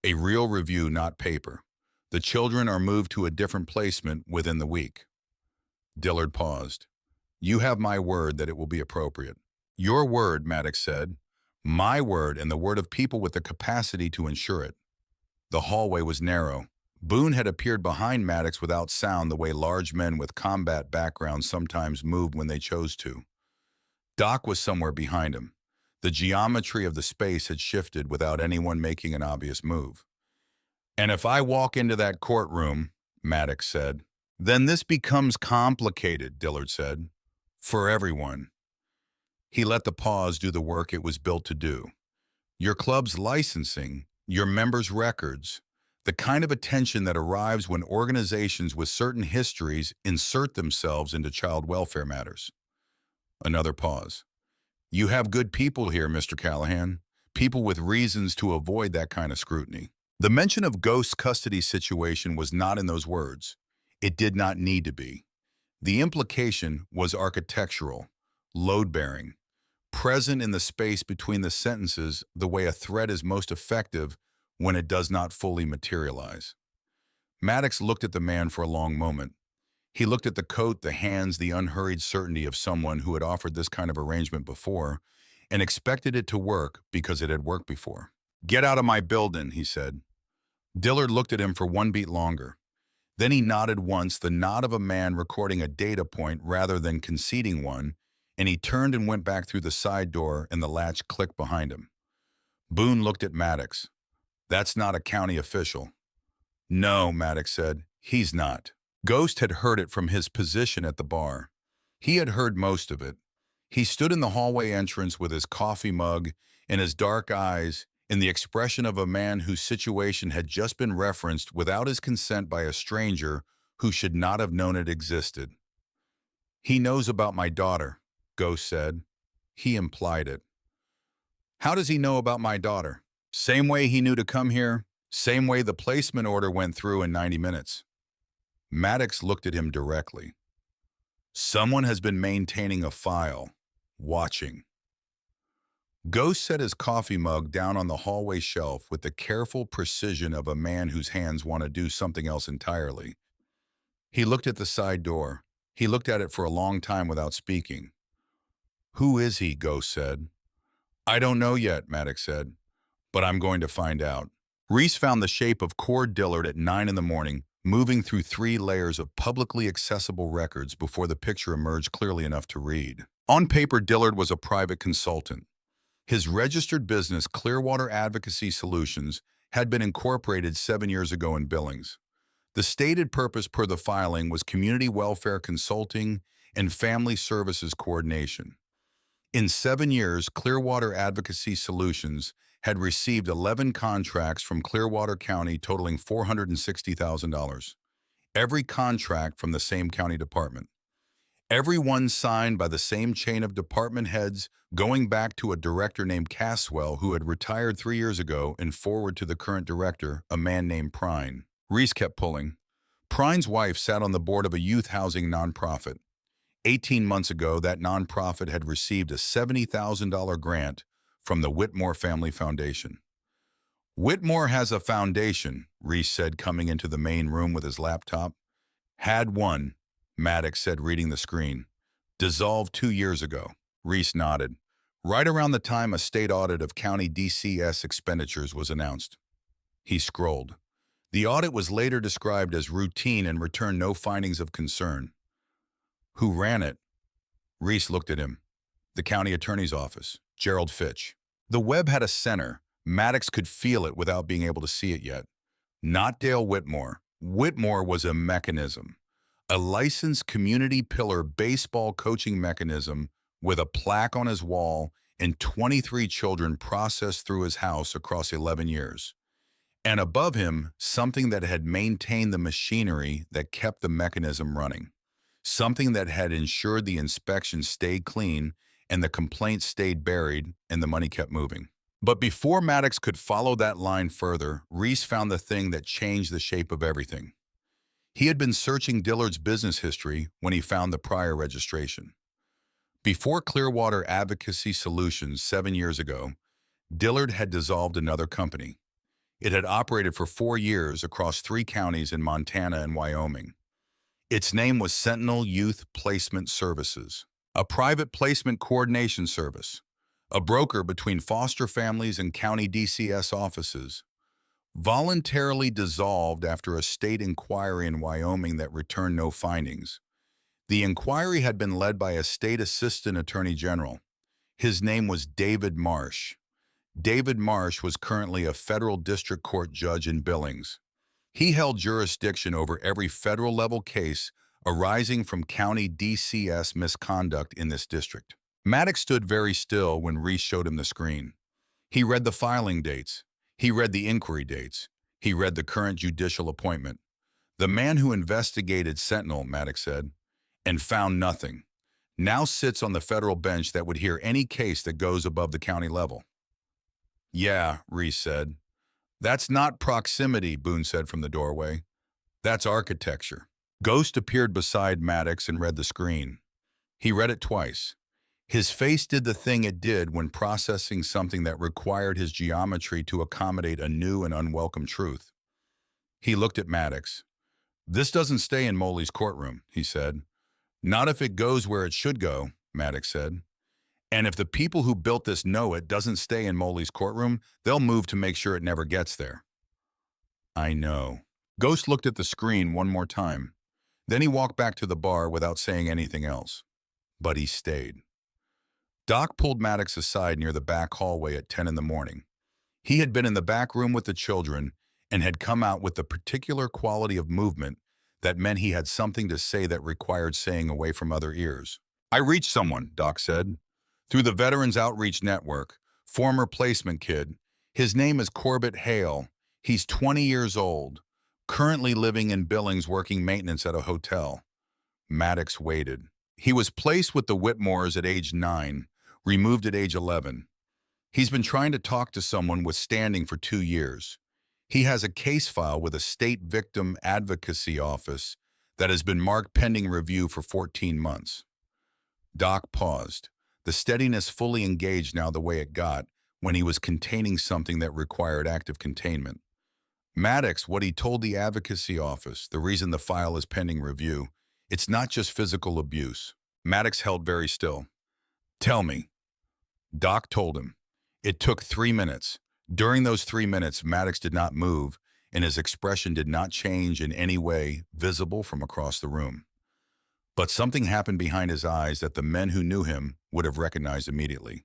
A real review, not paper. The children are moved to a different placement within the week." Dillard paused. "You have my word that it will be appropriate." "Your word," Maddox said. "My word and the word of people with the capacity to ensure it." The hallway was narrow. Boone had appeared behind Maddox without sound, the way large men with combat backgrounds sometimes moved when they chose to. Doc was somewhere behind him. The geometry of the space had shifted without anyone making an obvious move. "And if I walk into that courtroom," Maddox said. "Then this becomes complicated," Dillard said. "For everyone." He let the pause do the work it was built to do. Your club's licensing, your members' records, the kind of attention that arrives when organizations with certain histories insert themselves into child welfare matters. Another pause. "You have good people here, Mr. Callahan. People with reasons to avoid that kind of scrutiny." The mention of Ghost's custody situation was not in those words. It did not need to be. The implication was architectural, load-bearing, present in the space between the sentences the way a threat is most effective when it does not fully materialize. Maddox looked at the man for a long moment. He looked at the coat, the hands, the unhurried certainty of someone who had offered this kind of arrangement before, and expected it to work because it had worked before. "Get out of my building," he said. Dillard looked at him for one beat longer. Then he nodded once, the nod of a man recording a data point rather than conceding one, and he turned and went back through the side door, and the latch clicked behind him. Boone looked at Maddox. "That's not a county official." "No," Maddox said. "He's not." Ghost had heard it from his position at the bar. He had heard most of it. He stood in the hallway entrance with his coffee mug and his dark eyes in the expression of a man whose situation had just been referenced without his consent by a stranger who should not have known it existed. "He knows about my daughter," Ghost said. He implied it. "How does he know about my daughter?" "Same way he knew to come here, same way the placement order went through in 90 minutes. Maddox looked at him directly. "Someone has been maintaining a file, watching." Ghost set his coffee mug down on the hallway shelf with the careful precision of a man whose hands want to do something else entirely. He looked at the side door. He looked at it for a long time without speaking. "Who is he?" Ghost said. "I don't know yet," Maddox said, "but I'm going to find out." Reese found the shape of Cord Dillard at 9 in the morning, moving through 3 layers of publicly accessible records before the picture emerged clearly enough to read. On paper, Dillard was a private consultant. His registered business, Clearwater Advocacy Solutions, had been incorporated 7 years ago in Billings. The stated purpose per the filing was community welfare consulting and family services coordination. In 7 years, Clearwater Advocacy Solutions had received 11 contracts from Clearwater County totaling $460,000. Every contract from the same county department. Every one signed by the same chain of department heads, going back to a director named Caswell who had retired 3 years ago and forward to the current director, a man named Prine. Reese kept pulling. Prine's wife sat on the board of a youth housing nonprofit. 18 months ago, that nonprofit had received a $70,000 grant from the Whitmore Family Foundation. "Whitmore has a foundation," Reese said, coming into the main room with his laptop. "Had one," Maddox said, reading the screen. "Dissolved 2 years ago." Reese nodded. "Right around the time a state audit of county DCS expenditures was announced." He scrolled. The audit was later described as routine and returned no findings of concern. "Who ran it?" Reese looked at him. "The county attorney's office, Gerald Fitch." The web had a center. Maddox could feel it without being able to see it yet. Not Dale Whitmore. Whitmore was a mechanism. A licensed community pillar baseball coaching mechanism with a plaque on his wall and 23 children processed through his house across 11 years. And above him, something that had maintained the machinery that kept the mechanism running. Something that had ensured the inspection stayed clean and the complaints stayed buried and the money kept moving. But before Maddox could follow that line further, Reese found the thing that changed the shape of everything. He had been searching Dillard's business history when he found the prior registration. Before Clearwater Advocacy Solutions 7 years ago, Dillard had dissolved another company. It had operated for 4 years across 3 counties in Montana and Wyoming. Its name was Sentinel Youth Placement Services, a private placement coordination service, a broker between foster families and county DCS offices. Voluntarily dissolved after a state inquiry in Wyoming that returned no findings. The inquiry had been led by a state assistant attorney general. His name was David Marsh. David Marsh was currently a federal district court judge in Billings. He held jurisdiction over every federal-level case arising from county DCS misconduct in this district. Maddox stood very still when Reese showed him the screen. He read the filing dates. He read the inquiry dates. He read the current judicial appointment. "The man who investigated Sentinel," Maddox said, "and found nothing, now sits on the federal bench that would hear any case that goes above the county level." "Yeah," Reese said. "That's not proximity," Boone said from the doorway. "That's architecture." Ghost appeared beside Maddox and read the screen. He read it twice. His face did the thing it did when processing something that required his geometry to accommodate a new and unwelcome truth. He looked at Maddox. "This doesn't stay in Moley's courtroom," he said. "Not if it goes where it should go," Maddox said. And if the people who built this know it doesn't stay in Moley's courtroom, they'll move to make sure it never gets there. I know. Ghost looked at the screen one more time. Then he walked back to the bar without saying anything else. But he stayed. Doc pulled Maddox aside near the back hallway at 10 in the morning. He had been in the back room with the children and had come out with the particular quality of movement that meant he had something to say that required saying away from other ears. I reached someone, Doc said, through the Veterans Outreach Network, former placement kid. His name is Corbett Hale. He's 20 years old, currently living in Billings working maintenance at a hotel. Maddox waited. He was placed with the Whitmores at age 9, removed at age 11. He's been trying to talk to someone with standing for 2 years. He has a case file with a state victim advocacy office that has been marked pending review for 14 months. Doc paused, the steadiness fully engaged now the way it got when he was containing something that required active containment. Maddox, what he told the advocacy office, the reason the file is pending review, it's not just physical abuse. Maddox held very still. Tell me. Doc told him. It took 3 minutes. During those 3 minutes, Maddox did not move, and his expression did not change in any way visible from across the room. But something happened behind his eyes that the men who knew him would have recognized immediately.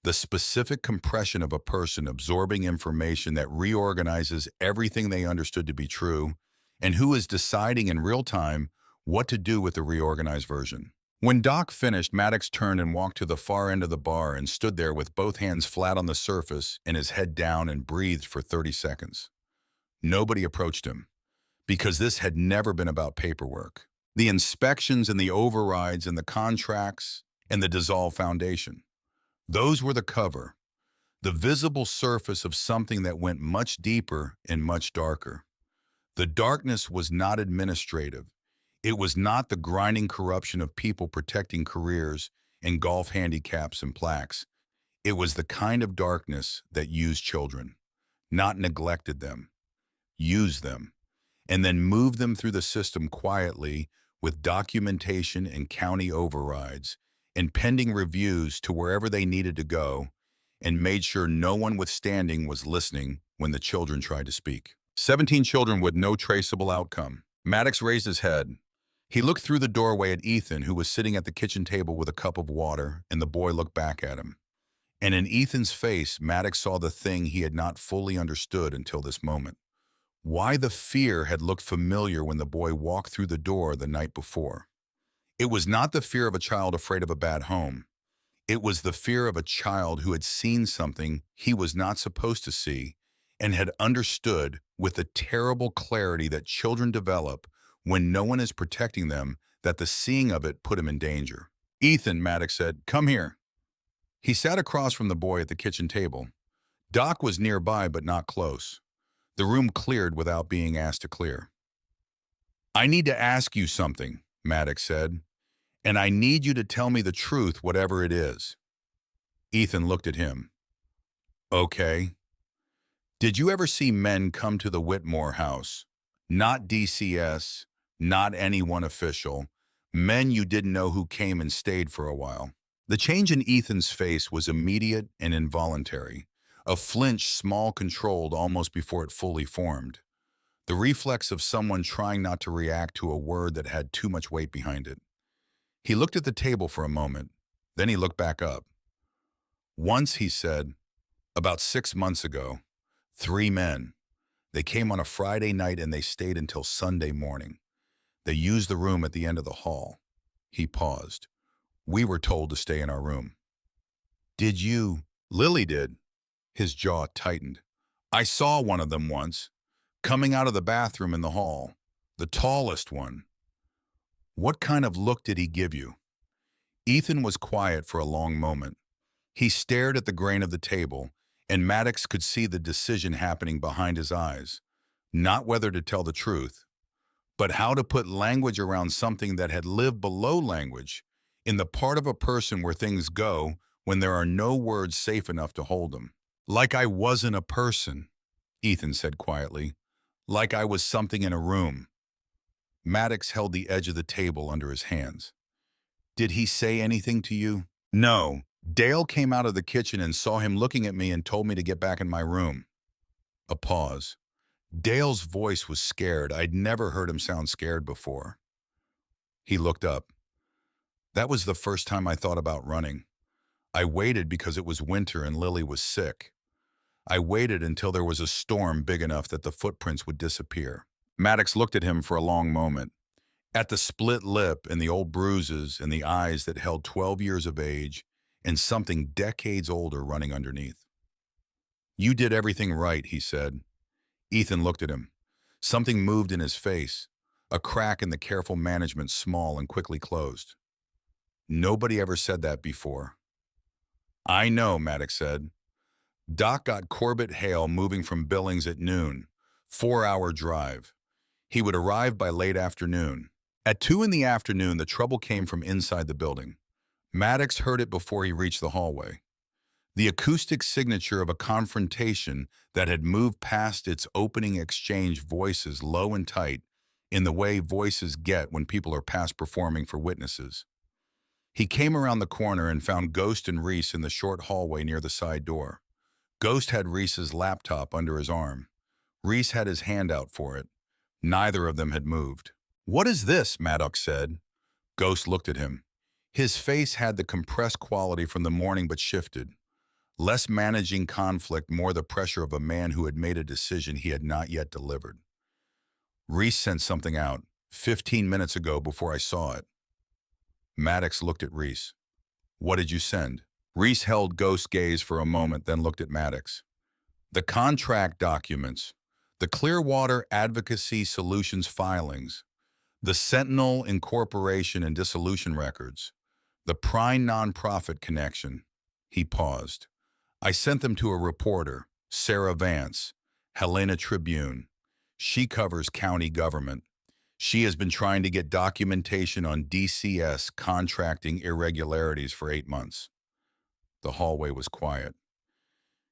The specific compression of a person absorbing information that reorganizes everything they understood to be true, and who is deciding in real time what to do with the reorganized version. When Doc finished, Maddox turned and walked to the far end of the bar and stood there with both hands flat on the surface and his head down and breathed for 30 seconds. Nobody approached him, because this had never been about paperwork. The inspections and the overrides and the contracts and the dissolved foundation. Those were the cover, the visible surface of something that went much deeper and much darker. The darkness was not administrative. It was not the grinding corruption of people protecting careers and golf handicaps and plaques. It was the kind of darkness that used children, not neglected them, used them, and then moved them through the system quietly with documentation and county overrides and pending reviews to wherever they needed to go, and made sure no one with standing was listening when the children tried to speak. 17 children with no traceable outcome. Maddox raised his head. He looked through the doorway at Ethan, who was sitting at the kitchen table with a cup of water, and the boy looked back at him. And in Ethan's face, Maddox saw the thing he had not fully understood until this moment. Why the fear had looked familiar when the boy walked through the door the night before. It was not the fear of a child afraid of a bad home. It was the fear of a child who had seen something he was not supposed to see and had understood with the terrible clarity that children develop when no one is protecting them, that the seeing of it put him in danger. Ethan, Maddox said, come here. He sat across from the boy at the kitchen table. Doc was nearby but not close. The room cleared without being asked to clear. I need to ask you something, Maddox said, and I need you to tell me the truth, whatever it is. Ethan looked at him. Okay. Did you ever see men come to the Whitmore house? Not DCS, not anyone official, men you didn't know who came and stayed for a while. The change in Ethan's face was immediate and involuntary, a flinch small controlled almost before it fully formed, the reflex of someone trying not to react to a word that had too much weight behind it. He looked at the table for a moment, then he looked back up. Once, he said, about 6 months ago, 3 men. They came on a Friday night and they stayed until Sunday morning. They used the room at the end of the hall. He paused. We were told to stay in our room. Did you? Lily did. His jaw tightened. I saw one of them once, coming out of the bathroom in the hall, the tallest one. What kind of look did he give you? Ethan was quiet for a long moment. He stared at the grain of the table, and Maddox could see the decision happening behind his eyes. Not whether to tell the truth, but how to put language around something that had lived below language, in the part of a person where things go when there are no words safe enough to hold them. Like I wasn't a person, Ethan said quietly. Like I was something in a room. Maddox held the edge of the table under his hands. Did he say anything to you? No. Dale came out of the kitchen and saw him looking at me and told me to get back in my room. A pause. Dale's voice was scared. I'd never heard him sound scared before. He looked up. That was the first time I thought about running. I waited because it was winter and Lily was sick. I waited until there was a storm big enough that the footprints would disappear. Maddox looked at him for a long moment. At the split lip and the old bruises and the eyes that held 12 years of age and something decades older running underneath. You did everything right, he said. Ethan looked at him. Something moved in his face, a crack in the careful management small and quickly closed. Nobody ever said that before. I know, Maddox said. Doc got Corbett Hale moving from Billings at noon, 4-hour drive. He would arrive by late afternoon. At 2 in the afternoon, the trouble came from inside the building. Maddox heard it before he reached the hallway. The acoustic signature of a confrontation that had moved past its opening exchange voices low and tight in the way voices get when people are past performing for witnesses. He came around the corner and found Ghost and Reese in the short hallway near the side door. Ghost had Reese's laptop under his arm. Reese had his hand out for it. Neither of them had moved. What is this? Maddox said. Ghost looked at him. His face had the compressed quality from the morning but shifted. Less managing conflict, more the pressure of a man who had made a decision he had not yet delivered. Reese sent something out 15 minutes ago before I saw it. Maddox looked at Reese. What did you send? Reese held Ghost's gaze for a moment, then looked at Maddox. The contract documents, the Clearwater Advocacy Solutions filings, the Sentinel Incorporation and Dissolution records, the Prime nonprofit connection. He paused. I sent them to a reporter, Sarah Vance, Helena Tribune. She covers county government. She has been trying to get documentation on DCS contracting irregularities for 8 months. The hallway was quiet.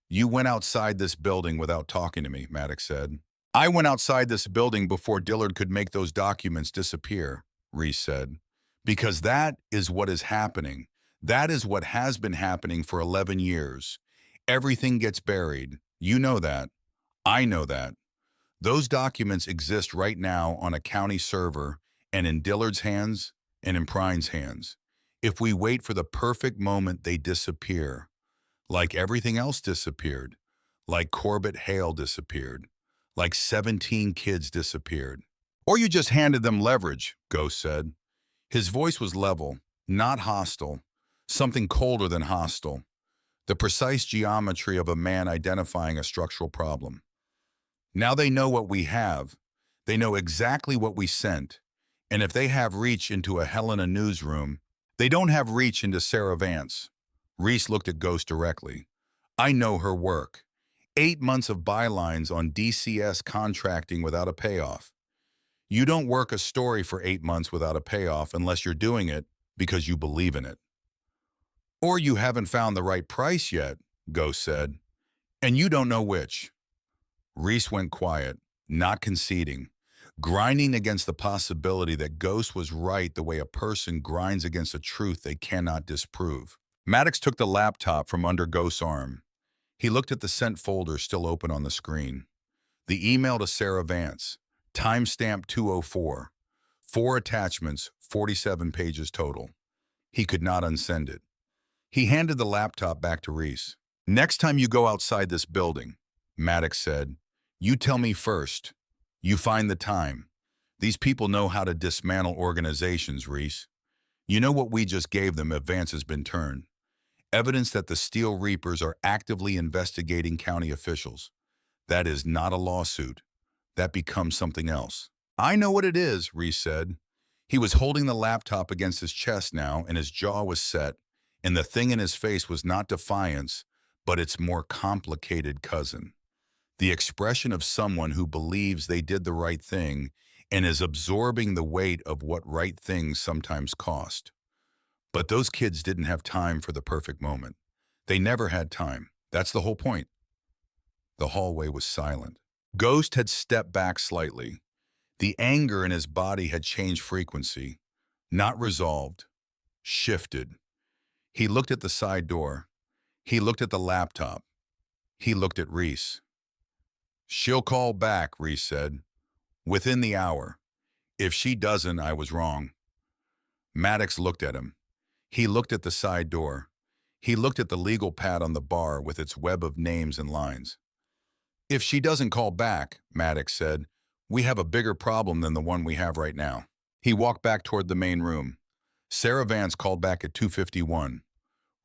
You went outside this building without talking to me, Maddox said. I went outside this building before Dillard could make those documents disappear, Reese said. Because that is what is happening. That is what has been happening for 11 years. Everything gets buried. You know that. I know that. Those documents exist right now on a county server and in Dillard's hands and in Prine's hands. If we wait for the perfect moment, they disappear. Like everything else disappeared. Like Corbett Hale disappeared. Like 17 kids disappeared. Or you just handed them leverage, Ghost said. His voice was level, not hostile, something colder than hostile. The precise geometry of a man identifying a structural problem. Now they know what we have. They know exactly what we sent. And if they have reach into a Helena newsroom, they don't have reach into Sarah Vance. Reese looked at Ghost directly. I know her work. 8 months of bylines on DCS contracting without a payoff. You don't work a story for 8 months without a payoff unless you're doing it because you believe in it. Or you haven't found the right price yet, Ghost said. And you don't know which. Reese went quiet, not conceding, grinding against the possibility that Ghost was right the way a person grinds against a truth they cannot disprove. Maddox took the laptop from under Ghost's arm. He looked at the sent folder still open on the screen. The email to Sarah Vance, timestamp 204, 4 attachments, 47 pages total. He could not unsend it. He handed the laptop back to Reese. Next time you go outside this building, Maddox said, you tell me first. You find the time. These people know how to dismantle organizations, Reese. You know what we just gave them if Vance has been turned. Evidence that the Steel Reapers are actively investigating county officials. That is not a lawsuit. That becomes something else. I know what it is, Reese said. He was holding the laptop against his chest now, and his jaw was set, and the thing in his face was not defiance, but its more complicated cousin. The expression of someone who believes they did the right thing and is absorbing the weight of what right things sometimes cost. But those kids didn't have time for the perfect moment. They never had time. That's the whole point. The hallway was silent. Ghost had stepped back slightly. The anger in his body had changed frequency, not resolved, shifted. He looked at the side door. He looked at the laptop. He looked at Reese. "She'll call back," Reese said. "Within the hour. If she doesn't, I was wrong." Maddox looked at him. He looked at the side door. He looked at the legal pad on the bar with its web of names and lines. "If she doesn't call back," Maddox said, "we have a bigger problem than the one we have right now." He walked back toward the main room. Sarah Vance called back at 2:51.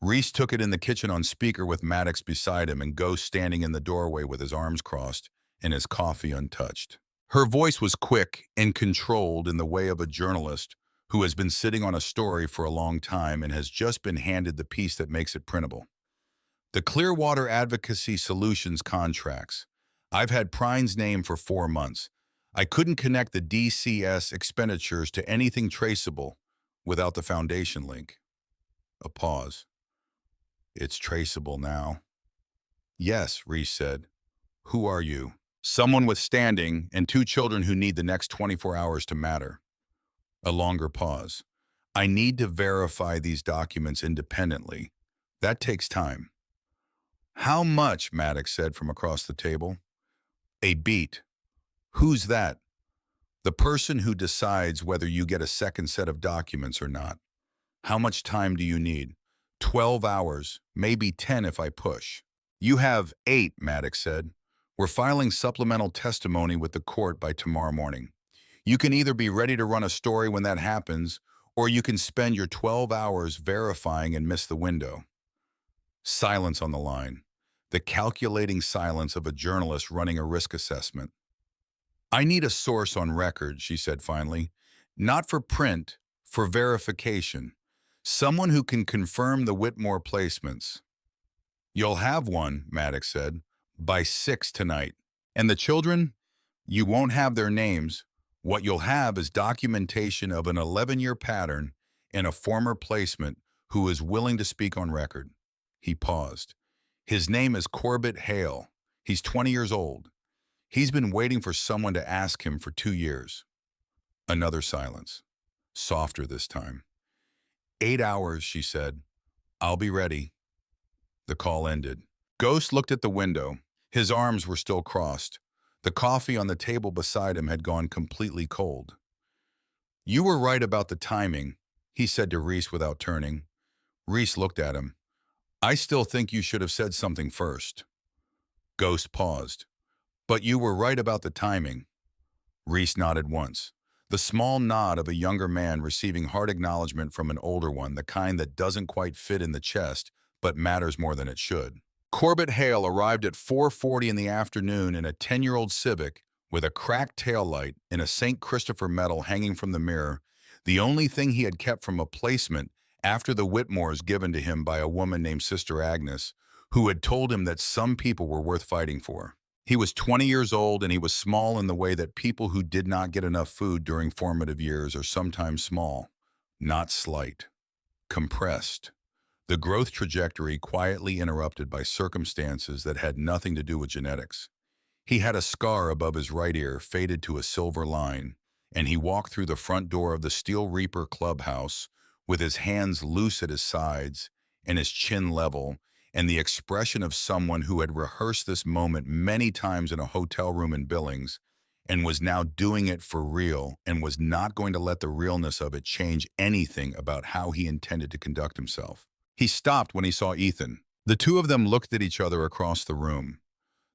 Reese took it in the kitchen on speaker with Maddox beside him and Ghost standing in the doorway with his arms crossed and his coffee untouched. Her voice was quick and controlled in the way of a journalist who has been sitting on a story for a long time and has just been handed the piece that makes it printable. "The Clearwater Advocacy Solutions contracts. I've had Prine's name for 4 months. I couldn't connect the DCS expenditures to anything traceable without the foundation link." A pause. "It's traceable now." "Yes," Reese said. "Who are you?" "Someone with standing and 2 children who need the next 24 hours to matter." A longer pause. "I need to verify these documents independently. That takes time." "How much?" Maddox said from across the table. "A beat." "Who's that?" "The person who decides whether you get a second set of documents or not." "How much time do you need?" 12 hours, maybe 10 if I push." "You have 8, Maddox said. "We're filing supplemental testimony with the court by tomorrow morning. You can either be ready to run a story when that happens, or you can spend your 12 hours verifying and miss the window." Silence on the line. The calculating silence of a journalist running a risk assessment. "I need a source on record," she said finally. "Not for print, for verification. Someone who can confirm the Whitmore placements." "You'll have one," Maddox said, "by 6 tonight. And the children? You won't have their names. What you'll have is documentation of an 11-year pattern and a former placement who is willing to speak on record." He paused. "His name is Corbett Hale. He's 20 years old. He's been waiting for someone to ask him for 2 years." Another silence. Softer this time. 8 hours, she said. "I'll be ready." The call ended. Ghost looked at the window. His arms were still crossed. The coffee on the table beside him had gone completely cold. "You were right about the timing," he said to Reese without turning. Reese looked at him. "I still think you should have said something first." Ghost paused. "But you were right about the timing." Reese nodded once. The small nod of a younger man receiving hard acknowledgement from an older one, the kind that doesn't quite fit in the chest, but matters more than it should. Corbett Hale arrived at 4:40 in the afternoon in a 10-year-old Civic with a cracked taillight and a St. Christopher medal hanging from the mirror, the only thing he had kept from a placement after the Whitmores given to him by a woman named Sister Agnes, who had told him that some people were worth fighting for. He was 20 years old, and he was small in the way that people who did not get enough food during formative years are sometimes small, not slight, compressed. The growth trajectory quietly interrupted by circumstances that had nothing to do with genetics. He had a scar above his right ear faded to a silver line, and he walked through the front door of the Steel Reaper Clubhouse with his hands loose at his sides and his chin level, and the expression of someone who had rehearsed this moment many times in a hotel room in Billings and was now doing it for real and was not going to let the realness of it change anything about how he intended to conduct himself. He stopped when he saw Ethan. The two of them looked at each other across the room,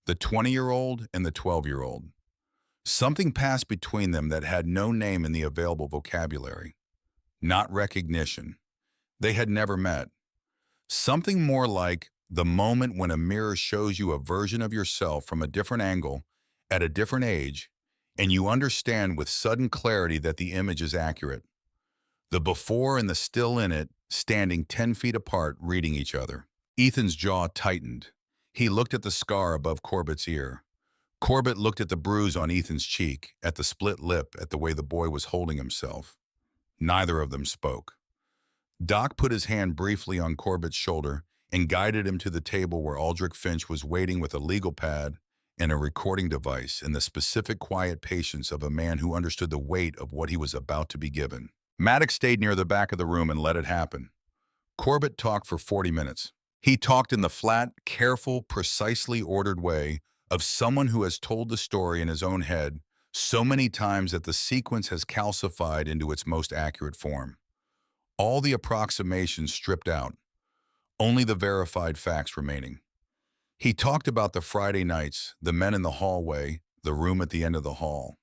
the 20-year-old and the 12-year-old. Something passed between them that had no name in the available vocabulary. Not recognition. They had never met. Something more like the moment when a mirror shows you a version of yourself from a different angle, at a different age, and you understand with sudden clarity that the image is accurate. The before and the still in it, standing 10 feet apart, reading each other. Ethan's jaw tightened. He looked at the scar above Corbett's ear. Corbett looked at the bruise on Ethan's cheek, at the split lip, at the way the boy was holding himself. Neither of them spoke. Doc put his hand briefly on Corbett's shoulder and guided him to the table where Aldrich Finch was waiting with a legal pad and a recording device in the specific quiet patience of a man who understood the weight of what he was about to be given. Maddox stayed near the back of the room and let it happen. Corbett talked for 40 minutes. He talked in the flat, careful, precisely ordered way of someone who has told the story in his own head so many times that the sequence has calcified into its most accurate form. All the approximations stripped out, only the verified facts remaining. He talked about the Friday nights, the men in the hallway, the room at the end of the hall.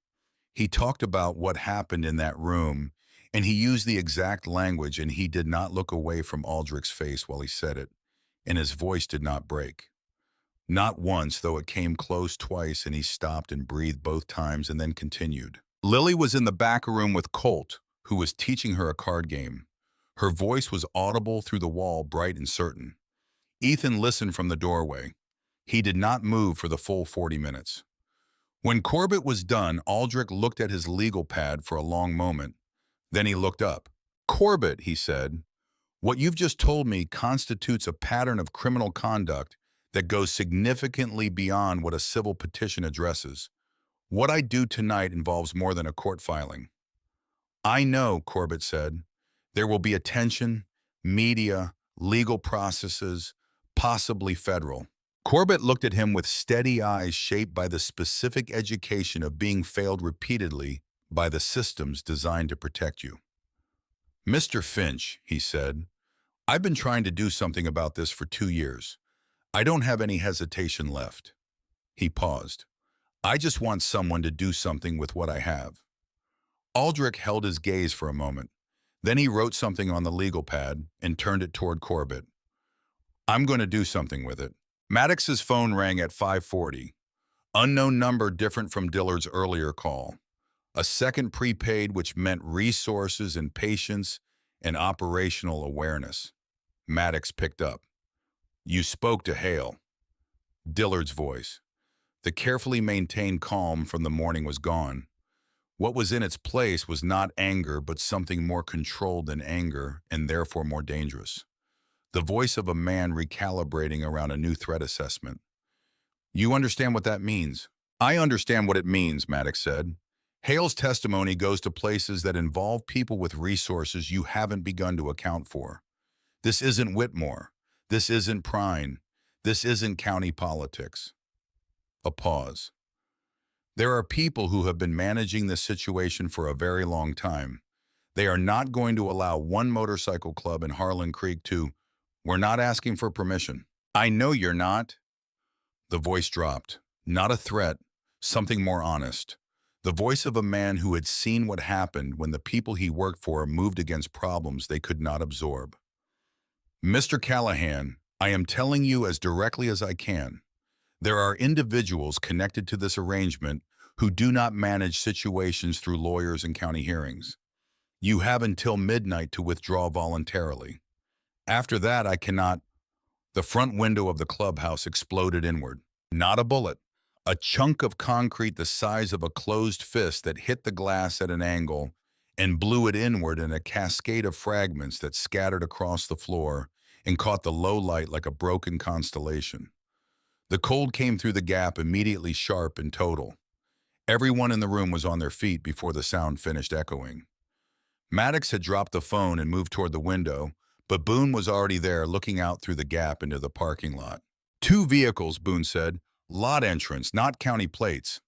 He talked about what happened in that room, and he used the exact language, and he did not look away from Aldrich's face while he said it, and his voice did not break. Not once, though it came close twice, and he stopped and breathed both times and then continued. Lily was in the back room with Colt, who was teaching her a card game. Her voice was audible through the wall, bright and certain. Ethan listened from the doorway. He did not move for the full 40 minutes. When Corbett was done, Aldrich looked at his legal pad for a long moment. Then he looked up. "Corbett," he said, "what you've just told me constitutes a pattern of criminal conduct that goes significantly beyond what a civil petition addresses. What I do tonight involves more than a court filing." "I know," Corbett said. "There will be attention, media, legal processes, possibly federal." Corbett looked at him with steady eyes shaped by the specific education of being failed repeatedly by the systems designed to protect you. "Mr. Finch," he said, "I've been trying to do something about this for 2 years. I don't have any hesitation left." He paused. "I just want someone to do something with what I have." Aldrich held his gaze for a moment. Then he wrote something on the legal pad and turned it toward Corbett. "I'm going to do something with it." Maddox's phone rang at 5:40. Unknown number different from Dillard's earlier call. A second prepaid, which meant resources and patience and operational awareness. Maddox picked up. "You spoke to Hale." Dillard's voice. The carefully maintained calm from the morning was gone. What was in its place was not anger, but something more controlled than anger, and therefore more dangerous. The voice of a man recalibrating around a new threat assessment. "You understand what that means?" "I understand what it means," Maddox said. "Hale's testimony goes to places that involve people with resources you haven't begun to account for. This isn't Whitmore. This isn't Prine. This isn't county politics." A pause. "There are people who have been managing this situation for a very long time. They are not going to allow one motorcycle club in Harlan Creek to... We're not asking for permission." "I know you're not." The voice dropped. Not a threat, something more honest. The voice of a man who had seen what happened when the people he worked for moved against problems they could not absorb. "Mr. Callahan, I am telling you as directly as I can. There are individuals connected to this arrangement who do not manage situations through lawyers and county hearings. You have until midnight to withdraw voluntarily. After that, I cannot..." The front window of the clubhouse exploded inward. Not a bullet. A chunk of concrete the size of a closed fist that hit the glass at an angle and blew it inward in a cascade of fragments that scattered across the floor and caught the low light like a broken constellation. The cold came through the gap immediately, sharp and total. Everyone in the room was on their feet before the sound finished echoing. Maddox had dropped the phone and moved toward the window, but Boone was already there, looking out through the gap into the parking lot. "2 vehicles," Boone said. "Lot entrance, not county plates."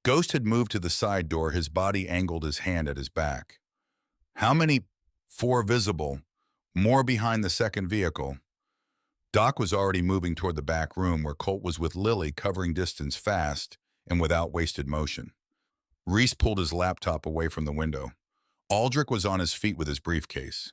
Ghost had moved to the side door, his body angled, his hand at his back. "How many?" "4 visible. More behind the second vehicle." Doc was already moving toward the back room where Colt was with Lily, covering distance fast and without wasted motion. Reese pulled his laptop away from the window. Aldrich was on his feet with his briefcase.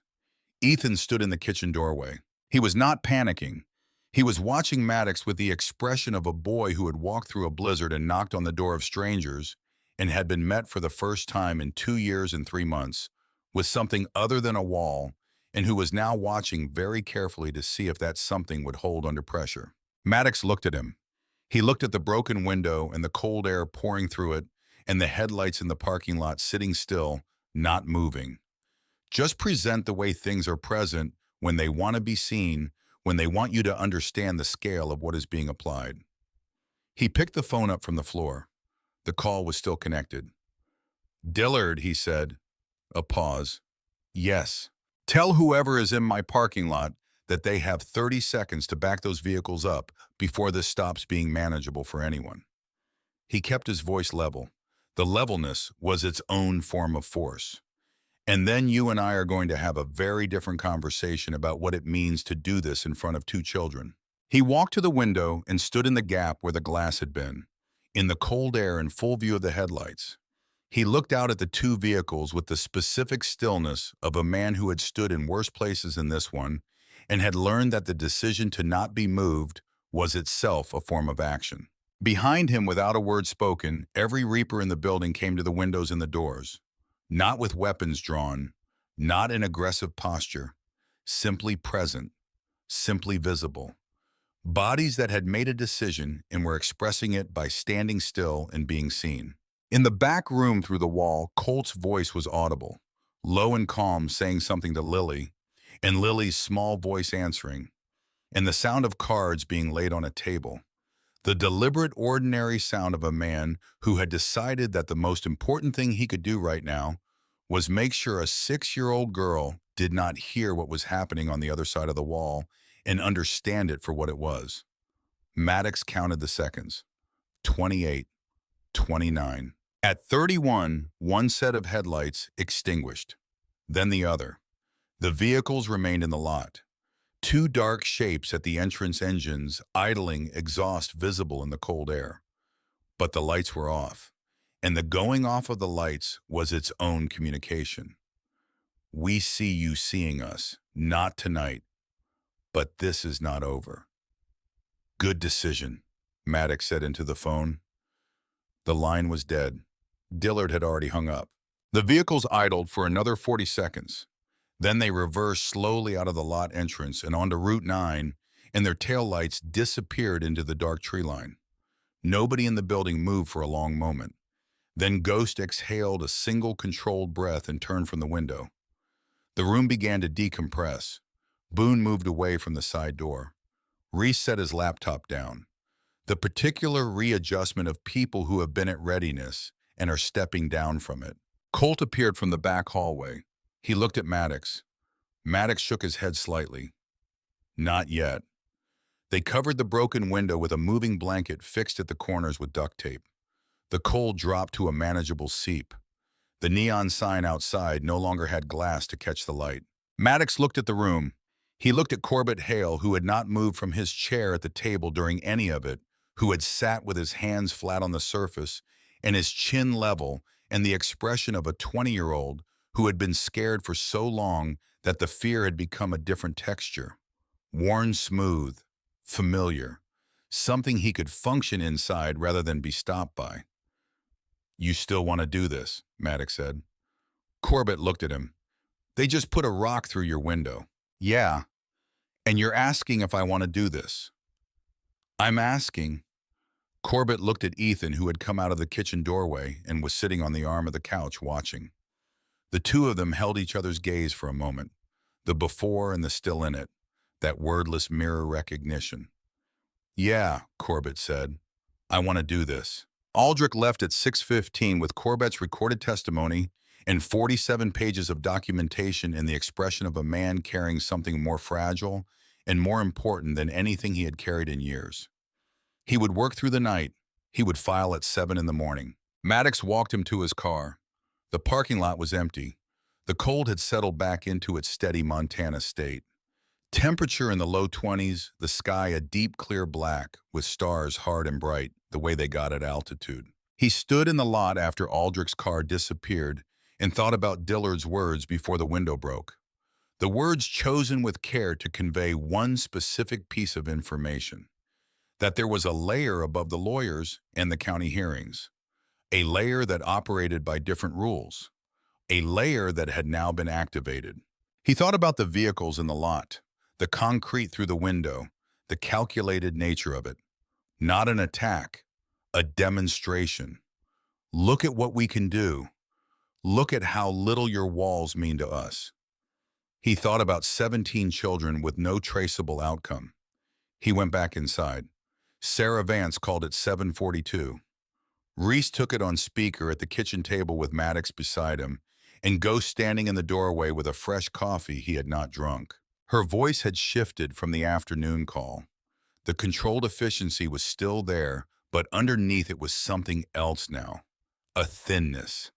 Ethan stood in the kitchen doorway. He was not panicking. He was watching Maddox with the expression of a boy who had walked through a blizzard and knocked on the door of strangers and had been met for the first time in 2 years and 3 months with something other than a wall, and who was now watching very carefully to see if that something would hold under pressure. Maddox looked at him. He looked at the broken window and the cold air pouring through it and the headlights in the parking lot sitting still, not moving. Just present the way things are present when they want to be seen, when they want you to understand the scale of what is being applied. He picked the phone up from the floor. The call was still connected. "Dillard," he said. A pause. "Yes." Tell whoever is in my parking lot that they have 30 seconds to back those vehicles up before this stops being manageable for anyone. He kept his voice level. The levelness was its own form of force. And then you and I are going to have a very different conversation about what it means to do this in front of two children. He walked to the window and stood in the gap where the glass had been, in the cold air and full view of the headlights. He looked out at the two vehicles with the specific stillness of a man who had stood in worse places than this one and had learned that the decision to not be moved was itself a form of action. Behind him, without a word spoken, every reaper in the building came to the windows and the doors, not with weapons drawn, not in aggressive posture, simply present, simply visible. Bodies that had made a decision and were expressing it by standing still and being seen. In the back room through the wall, Colt's voice was audible, low and calm, saying something to Lily, and Lily's small voice answering, and the sound of cards being laid on a table. The deliberate, ordinary sound of a man who had decided that the most important thing he could do right now was make sure a 6-year-old girl did not hear what was happening on the other side of the wall and understand it for what it was. Maddox counted the seconds. 28, 29. At 31, one set of headlights extinguished, then the other. The vehicles remained in the lot. Two dark shapes at the entrance engines, idling, exhaust visible in the cold air. But the lights were off, and the going off of the lights was its own communication. We see you seeing us, not tonight, but this is not over. Good decision, Maddox said into the phone. The line was dead. Dillard had already hung up. The vehicles idled for another 40 seconds. Then they reversed slowly out of the lot entrance and onto Route 9, and their taillights disappeared into the dark tree line. Nobody in the building moved for a long moment. Then Ghost exhaled a single controlled breath and turned from the window. The room began to decompress. Boone moved away from the side door. Reese set his laptop down. The particular readjustment of people who have been at readiness and are stepping down from it. Colt appeared from the back hallway. He looked at Maddox. Maddox shook his head slightly. Not yet. They covered the broken window with a moving blanket fixed at the corners with duct tape. The cold dropped to a manageable seep. The neon sign outside no longer had glass to catch the light. Maddox looked at the room. He looked at Corbett Hale, who had not moved from his chair at the table during any of it, who had sat with his hands flat on the surface and his chin level, and the expression of a 20-year-old who had been scared for so long that the fear had become a different texture. Worn smooth, familiar, something he could function inside rather than be stopped by. You still want to do this, Maddox said. Corbett looked at him. They just put a rock through your window. Yeah, and you're asking if I want to do this. I'm asking. Corbett looked at Ethan, who had come out of the kitchen doorway and was sitting on the arm of the couch watching. The two of them held each other's gaze for a moment, the before and the still in it, that wordless mirror recognition. Yeah, Corbett said. I want to do this. Aldrich left at 6:15 with Corbett's recorded testimony and 47 pages of documentation in the expression of a man carrying something more fragile and more important than anything he had carried in years. He would work through the night. He would file at 7 in the morning. Maddox walked him to his car. The parking lot was empty. The cold had settled back into its steady Montana state. Temperature in the low 20s, the sky a deep clear black, with stars hard and bright, the way they got at altitude. He stood in the lot after Aldrich's car disappeared and thought about Dillard's words before the window broke. The words chosen with care to convey one specific piece of information: that there was a layer above the lawyers and the county hearings, a layer that operated by different rules, a layer that had now been activated. He thought about the vehicles in the lot, the concrete through the window, the calculated nature of it. Not an attack, a demonstration. Look at what we can do. Look at how little your walls mean to us. He thought about 17 children with no traceable outcome. He went back inside. Sarah Vance called it 7:42. Reese took it on speaker at the kitchen table with Maddox beside him, and Ghost standing in the doorway with a fresh coffee he had not drunk. Her voice had shifted from the afternoon call. The controlled efficiency was still there, but underneath it was something else now. A thinness.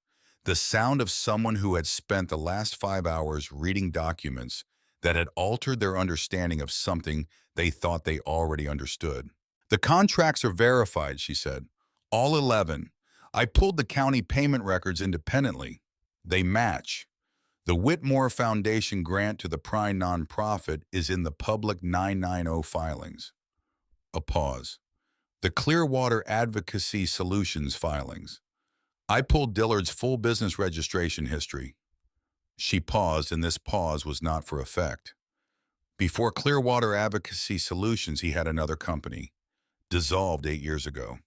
The sound of someone who had spent the last 5 hours reading documents that had altered their understanding of something they thought they already understood. The contracts are verified, she said. All 11. I pulled the county payment records independently. They match. The Whitmore Foundation grant to the Prime nonprofit is in the public 990 filings. A pause. The Clearwater Advocacy Solutions filings. I pulled Dillard's full business registration history. She paused, and this pause was not for effect. Before Clearwater Advocacy Solutions, he had another company, dissolved 8 years ago.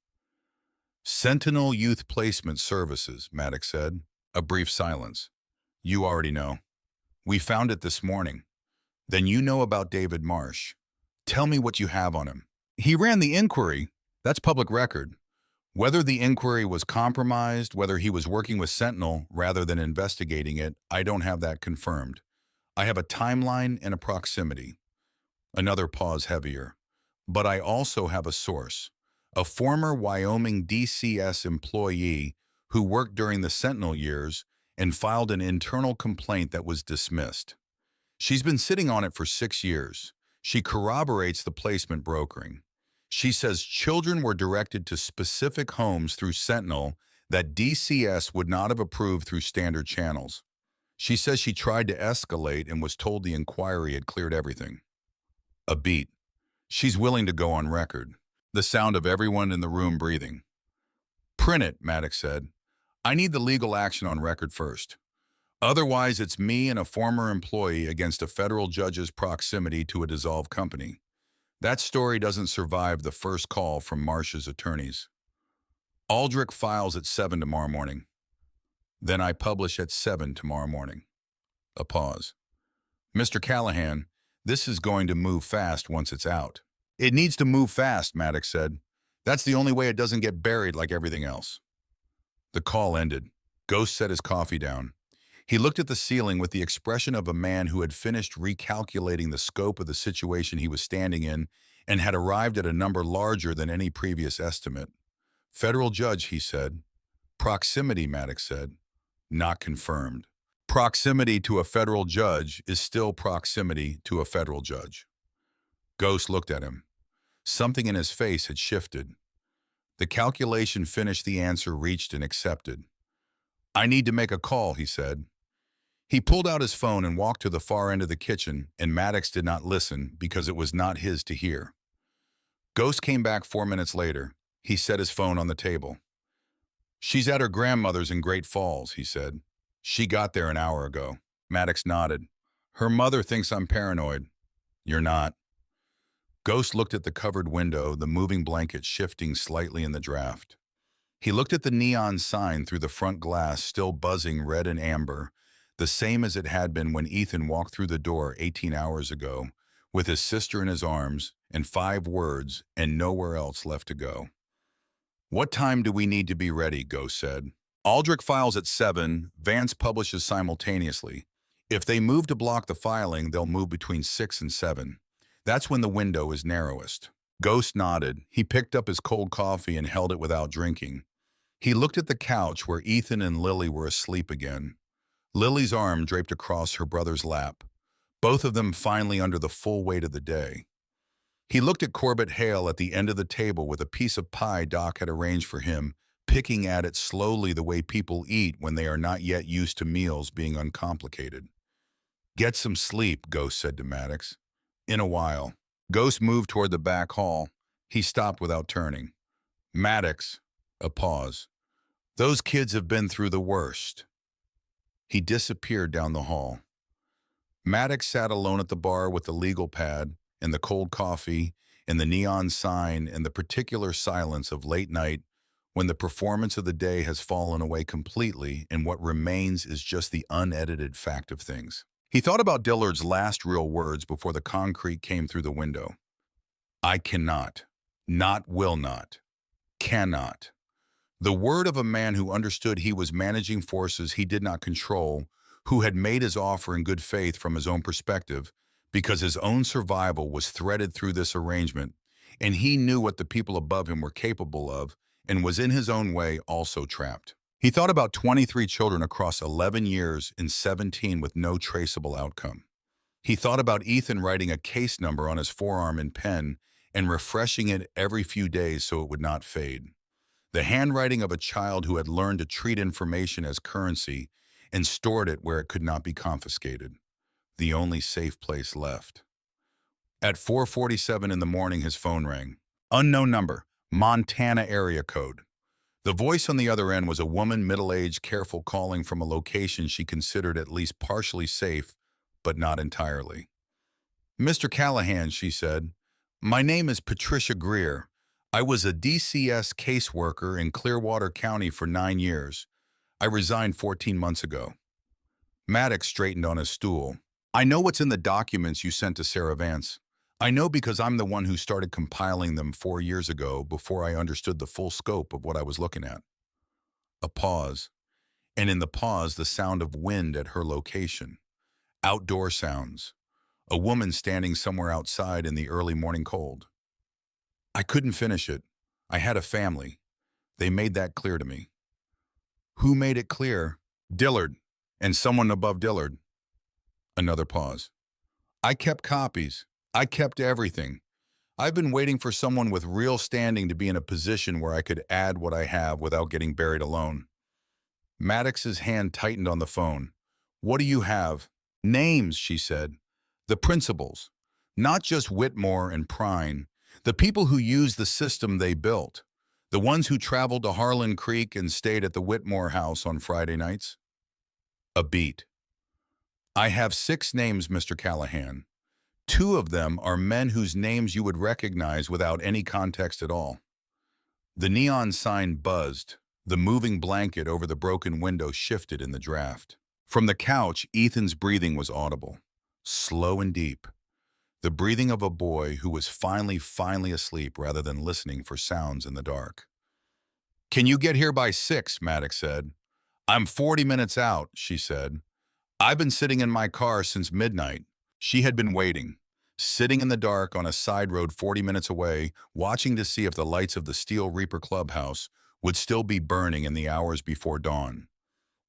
Sentinel Youth Placement Services, Maddox said. A brief silence. You already know. We found it this morning. Then you know about David Marsh. Tell me what you have on him. He ran the inquiry. That's public record. Whether the inquiry was compromised, whether he was working with Sentinel rather than investigating it, I don't have that confirmed. I have a timeline and a proximity. Another pause, heavier. But I also have a source, a former Wyoming DCS employee who worked during the Sentinel years and filed an internal complaint that was dismissed. She's been sitting on it for 6 years. She corroborates the placement brokering. She says children were directed to specific homes through Sentinel that DCS would not have approved through standard channels. She says she tried to escalate and was told the inquiry had cleared everything. A beat. She's willing to go on record. The sound of everyone in the room breathing. Print it, Maddox said. I need the legal action on record first. Otherwise, it's me and a former employee against a federal judge's proximity to a dissolved company. That story doesn't survive the first call from Marsh's attorneys. Aldrich files at 7 tomorrow morning. Then I publish at 7 tomorrow morning. A pause. Mr. Callahan, this is going to move fast once it's out. It needs to move fast, Maddox said. That's the only way it doesn't get buried like everything else. The call ended. Ghost set his coffee down. He looked at the ceiling with the expression of a man who had finished recalculating the scope of the situation he was standing in and had arrived at a number larger than any previous estimate. Federal judge, he said. Proximity, Maddox said. Not confirmed. Proximity to a federal judge is still proximity to a federal judge. Ghost looked at him. Something in his face had shifted. The calculation finished, the answer reached and accepted. I need to make a call, he said. He pulled out his phone and walked to the far end of the kitchen, and Maddox did not listen because it was not his to hear. Ghost came back 4 minutes later. He set his phone on the table. She's at her grandmother's in Great Falls, he said. She got there an hour ago. Maddox nodded. Her mother thinks I'm paranoid. You're not. Ghost looked at the covered window, the moving blanket shifting slightly in the draft. He looked at the neon sign through the front glass, still buzzing red and amber, the same as it had been when Ethan walked through the door 18 hours ago, with his sister in his arms and 5 words and nowhere else left to go. What time do we need to be ready? Ghost said. Aldrich files at 7, Vance publishes simultaneously. If they move to block the filing, they'll move between 6 and 7. That's when the window is narrowest. Ghost nodded. He picked up his cold coffee and held it without drinking. He looked at the couch where Ethan and Lily were asleep again. Lily's arm draped across her brother's lap, both of them finally under the full weight of the day. He looked at Corbett Hale at the end of the table with a piece of pie Doc had arranged for him, picking at it slowly the way people eat when they are not yet used to meals being uncomplicated. Get some sleep, Ghost said to Maddox. In a while. Ghost moved toward the back hall. He stopped without turning. Maddox. A pause. Those kids have been through the worst. He disappeared down the hall. Maddox sat alone at the bar with the legal pad and the cold coffee and the neon sign and the particular silence of late night when the performance of the day has fallen away completely and what remains is just the unedited fact of things. He thought about Dillard's last real words before the concrete came through the window. I cannot, not will not, cannot. The word of a man who understood he was managing forces he did not control, who had made his offer in good faith from his own perspective, because his own survival was threaded through this arrangement, and he knew what the people above him were capable of, and was in his own way also trapped. He thought about 23 children across 11 years in 17 with no traceable outcome. He thought about Ethan writing a case number on his forearm in pen and refreshing it every few days so it would not fade. The handwriting of a child who had learned to treat information as currency and stored it where it could not be confiscated. The only safe place left. At 4:47 in the morning, his phone rang. Unknown number, Montana area code. The voice on the other end was a woman, middle-aged, careful, calling from a location she considered at least partially safe, but not entirely. Mr. Callahan, she said, my name is Patricia Greer. I was a DCS caseworker in Clearwater County for 9 years. I resigned 14 months ago. Maddox straightened on his stool. I know what's in the documents you sent to Sarah Vance. I know because I'm the one who started compiling them 4 years ago before I understood the full scope of what I was looking at. A pause, and in the pause the sound of wind at her location. Outdoor sounds. A woman standing somewhere outside in the early morning cold. I couldn't finish it. I had a family. They made that clear to me. Who made it clear? Dillard, and someone above Dillard. Another pause. I kept copies. I kept everything. I've been waiting for someone with real standing to be in a position where I could add what I have without getting buried alone. Maddox's hand tightened on the phone. What do you have? Names, she said. The principals. Not just Whitmore and Prine. The people who used the system they built. The ones who traveled to Harlan Creek and stayed at the Whitmore house on Friday nights. A beat. I have 6 names, Mr. Callahan. 2 of them are men whose names you would recognize without any context at all. The neon sign buzzed. The moving blanket over the broken window shifted in the draft. From the couch, Ethan's breathing was audible, slow and deep. The breathing of a boy who was finally asleep rather than listening for sounds in the dark. Can you get here by 6, Maddox said. I'm 40 minutes out, she said. I've been sitting in my car since midnight. She had been waiting, sitting in the dark on a side road 40 minutes away, watching to see if the lights of the Steel Reaper Clubhouse would still be burning in the hours before dawn,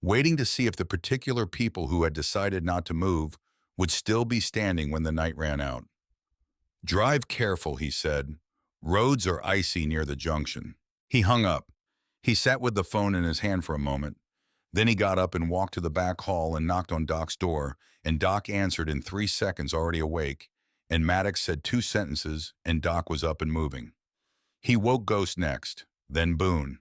waiting to see if the particular people who had decided not to move would still be standing when the night ran out. Drive careful, he said. Roads are icy near the junction. He hung up. He sat with the phone in his hand for a moment. Then he got up and walked to the back hall and knocked on Doc's door, and Doc answered in 3 seconds, already awake, and Maddox said 2 sentences, and Doc was up and moving. He woke Ghost next, then Boone.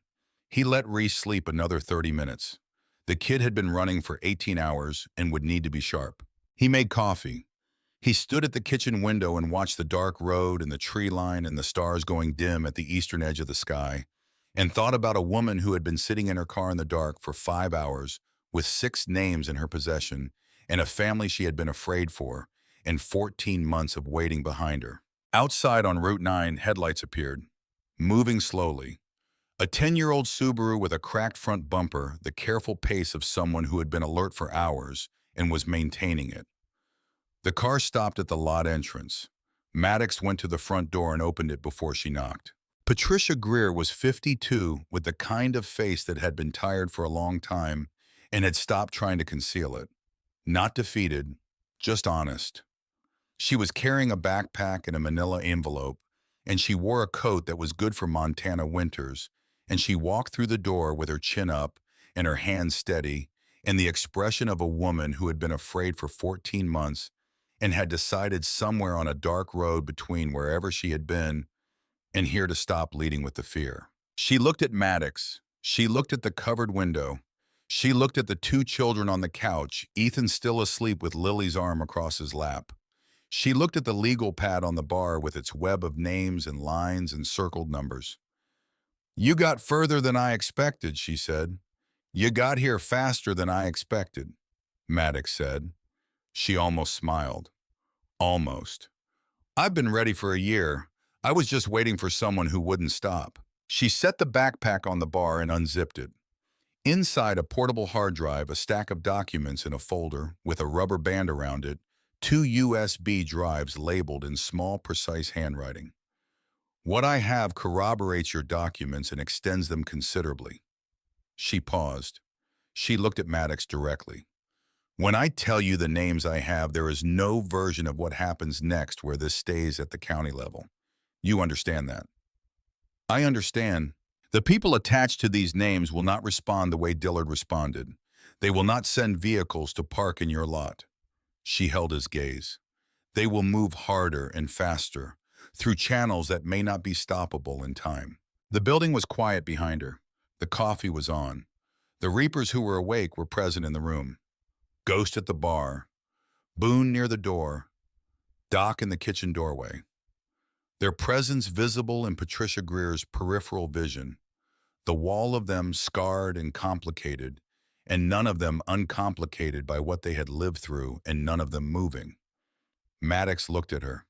He let Reese sleep another 30 minutes. The kid had been running for 18 hours and would need to be sharp. He made coffee. He stood at the kitchen window and watched the dark road and the tree line and the stars going dim at the eastern edge of the sky, and thought about a woman who had been sitting in her car in the dark for 5 hours with 6 names in her possession and a family she had been afraid for and 14 months of waiting behind her. Outside on Route 9, headlights appeared, moving slowly. A 10-year-old Subaru with a cracked front bumper, the careful pace of someone who had been alert for hours and was maintaining it. The car stopped at the lot entrance. Maddox went to the front door and opened it before she knocked. Patricia Greer was 52, with the kind of face that had been tired for a long time and had stopped trying to conceal it. Not defeated, just honest. She was carrying a backpack and a manila envelope, and she wore a coat that was good for Montana winters, and she walked through the door with her chin up and her hands steady and the expression of a woman who had been afraid for 14 months and had decided somewhere on a dark road between wherever she had been and here to stop leading with the fear. She looked at Maddox. She looked at the covered window. She looked at the 2 children on the couch, Ethan still asleep with Lily's arm across his lap. She looked at the legal pad on the bar with its web of names and lines and circled numbers. You got further than I expected, she said. You got here faster than I expected, Maddox said. She almost smiled. Almost. I've been ready for a year. I was just waiting for someone who wouldn't stop. She set the backpack on the bar and unzipped it. Inside a portable hard drive, a stack of documents in a folder with a rubber band around it, two USB drives labeled in small, precise handwriting. What I have corroborates your documents and extends them considerably. She paused. She looked at Maddox directly. When I tell you the names I have, there is no version of what happens next where this stays at the county level. You understand that? I understand. The people attached to these names will not respond the way Dillard responded. They will not send vehicles to park in your lot. She held his gaze. They will move harder and faster, through channels that may not be stoppable in time. The building was quiet behind her. The coffee was on. The reapers who were awake were present in the room. Ghost at the bar, Boone near the door, Doc in the kitchen doorway. Their presence visible in Patricia Greer's peripheral vision, the wall of them scarred and complicated, and none of them uncomplicated by what they had lived through, and none of them moving. Maddox looked at her.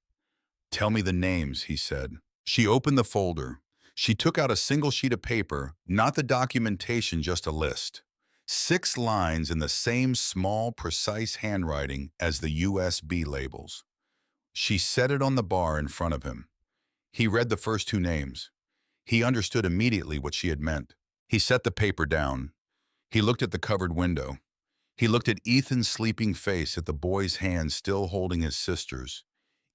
"Tell me the names," he said. She opened the folder. She took out a single sheet of paper, not the documentation, just a list. 6 lines in the same small, precise handwriting as the USB labels. She set it on the bar in front of him. He read the first 2 names. He understood immediately what she had meant. He set the paper down. He looked at the covered window. He looked at Ethan's sleeping face, at the boy's hand still holding his sister's.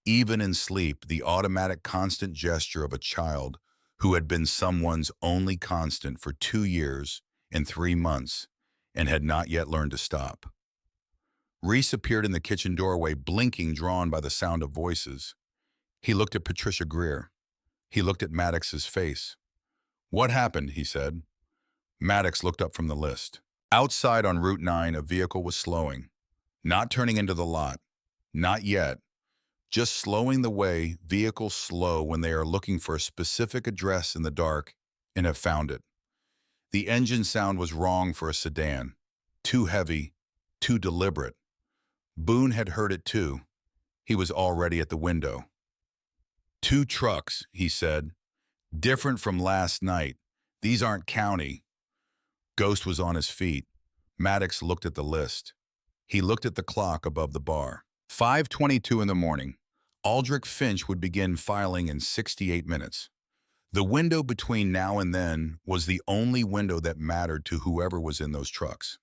Even in sleep, the automatic constant gesture of a child who had been someone's only constant for 2 years and 3 months and had not yet learned to stop. Reese appeared in the kitchen doorway, blinking, drawn by the sound of voices. He looked at Patricia Greer. He looked at Maddox's face. "What happened?" he said. Maddox looked up from the list. Outside on Route 9, a vehicle was slowing. Not turning into the lot. Not yet. Just slowing the way vehicles slow when they are looking for a specific address in the dark and have found it. The engine sound was wrong for a sedan. Too heavy, too deliberate. Boone had heard it too. He was already at the window. "2 trucks," he said. "Different from last night. These aren't county." Ghost was on his feet. Maddox looked at the list. He looked at the clock above the bar. 5:22 in the morning. Aldrich Finch would begin filing in 68 minutes. The window between now and then was the only window that mattered to whoever was in those trucks.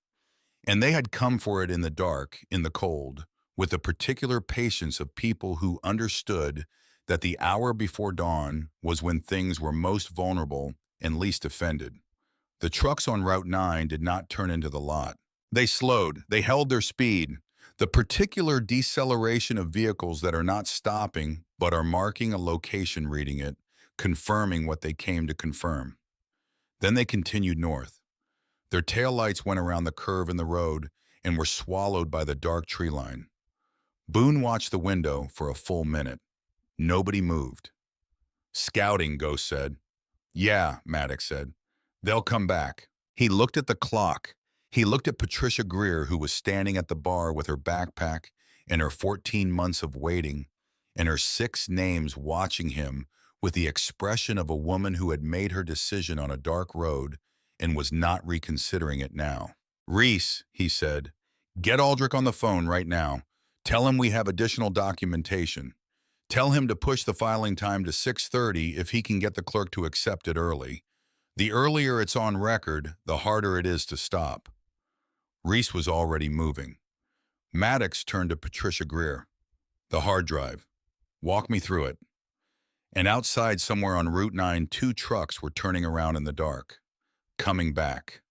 And they had come for it in the dark, in the cold, with the particular patience of people who understood that the hour before dawn was when things were most vulnerable and least offended. The trucks on Route 9 did not turn into the lot. They slowed. They held their speed. The particular deceleration of vehicles that are not stopping but are marking a location, reading it, confirming what they came to confirm. Then they continued north. Their taillights went around the curve in the road and were swallowed by the dark tree line. Boone watched the window for a full minute. Nobody moved. "Scouting," Ghost said. "Yeah," Maddox said. "They'll come back." He looked at the clock. He looked at Patricia Greer, who was standing at the bar with her backpack and her 14 months of waiting and her 6 names watching him with the expression of a woman who had made her decision on a dark road and was not reconsidering it now. "Reese," he said, "get Aldrich on the phone right now. Tell him we have additional documentation. Tell him to push the filing time to 6:30 if he can get the clerk to accept it early. The earlier it's on record, the harder it is to stop." Reese was already moving. Maddox turned to Patricia Greer. "The hard drive. Walk me through it." And outside, somewhere on Route 9, 2 trucks were turning around in the dark, coming back.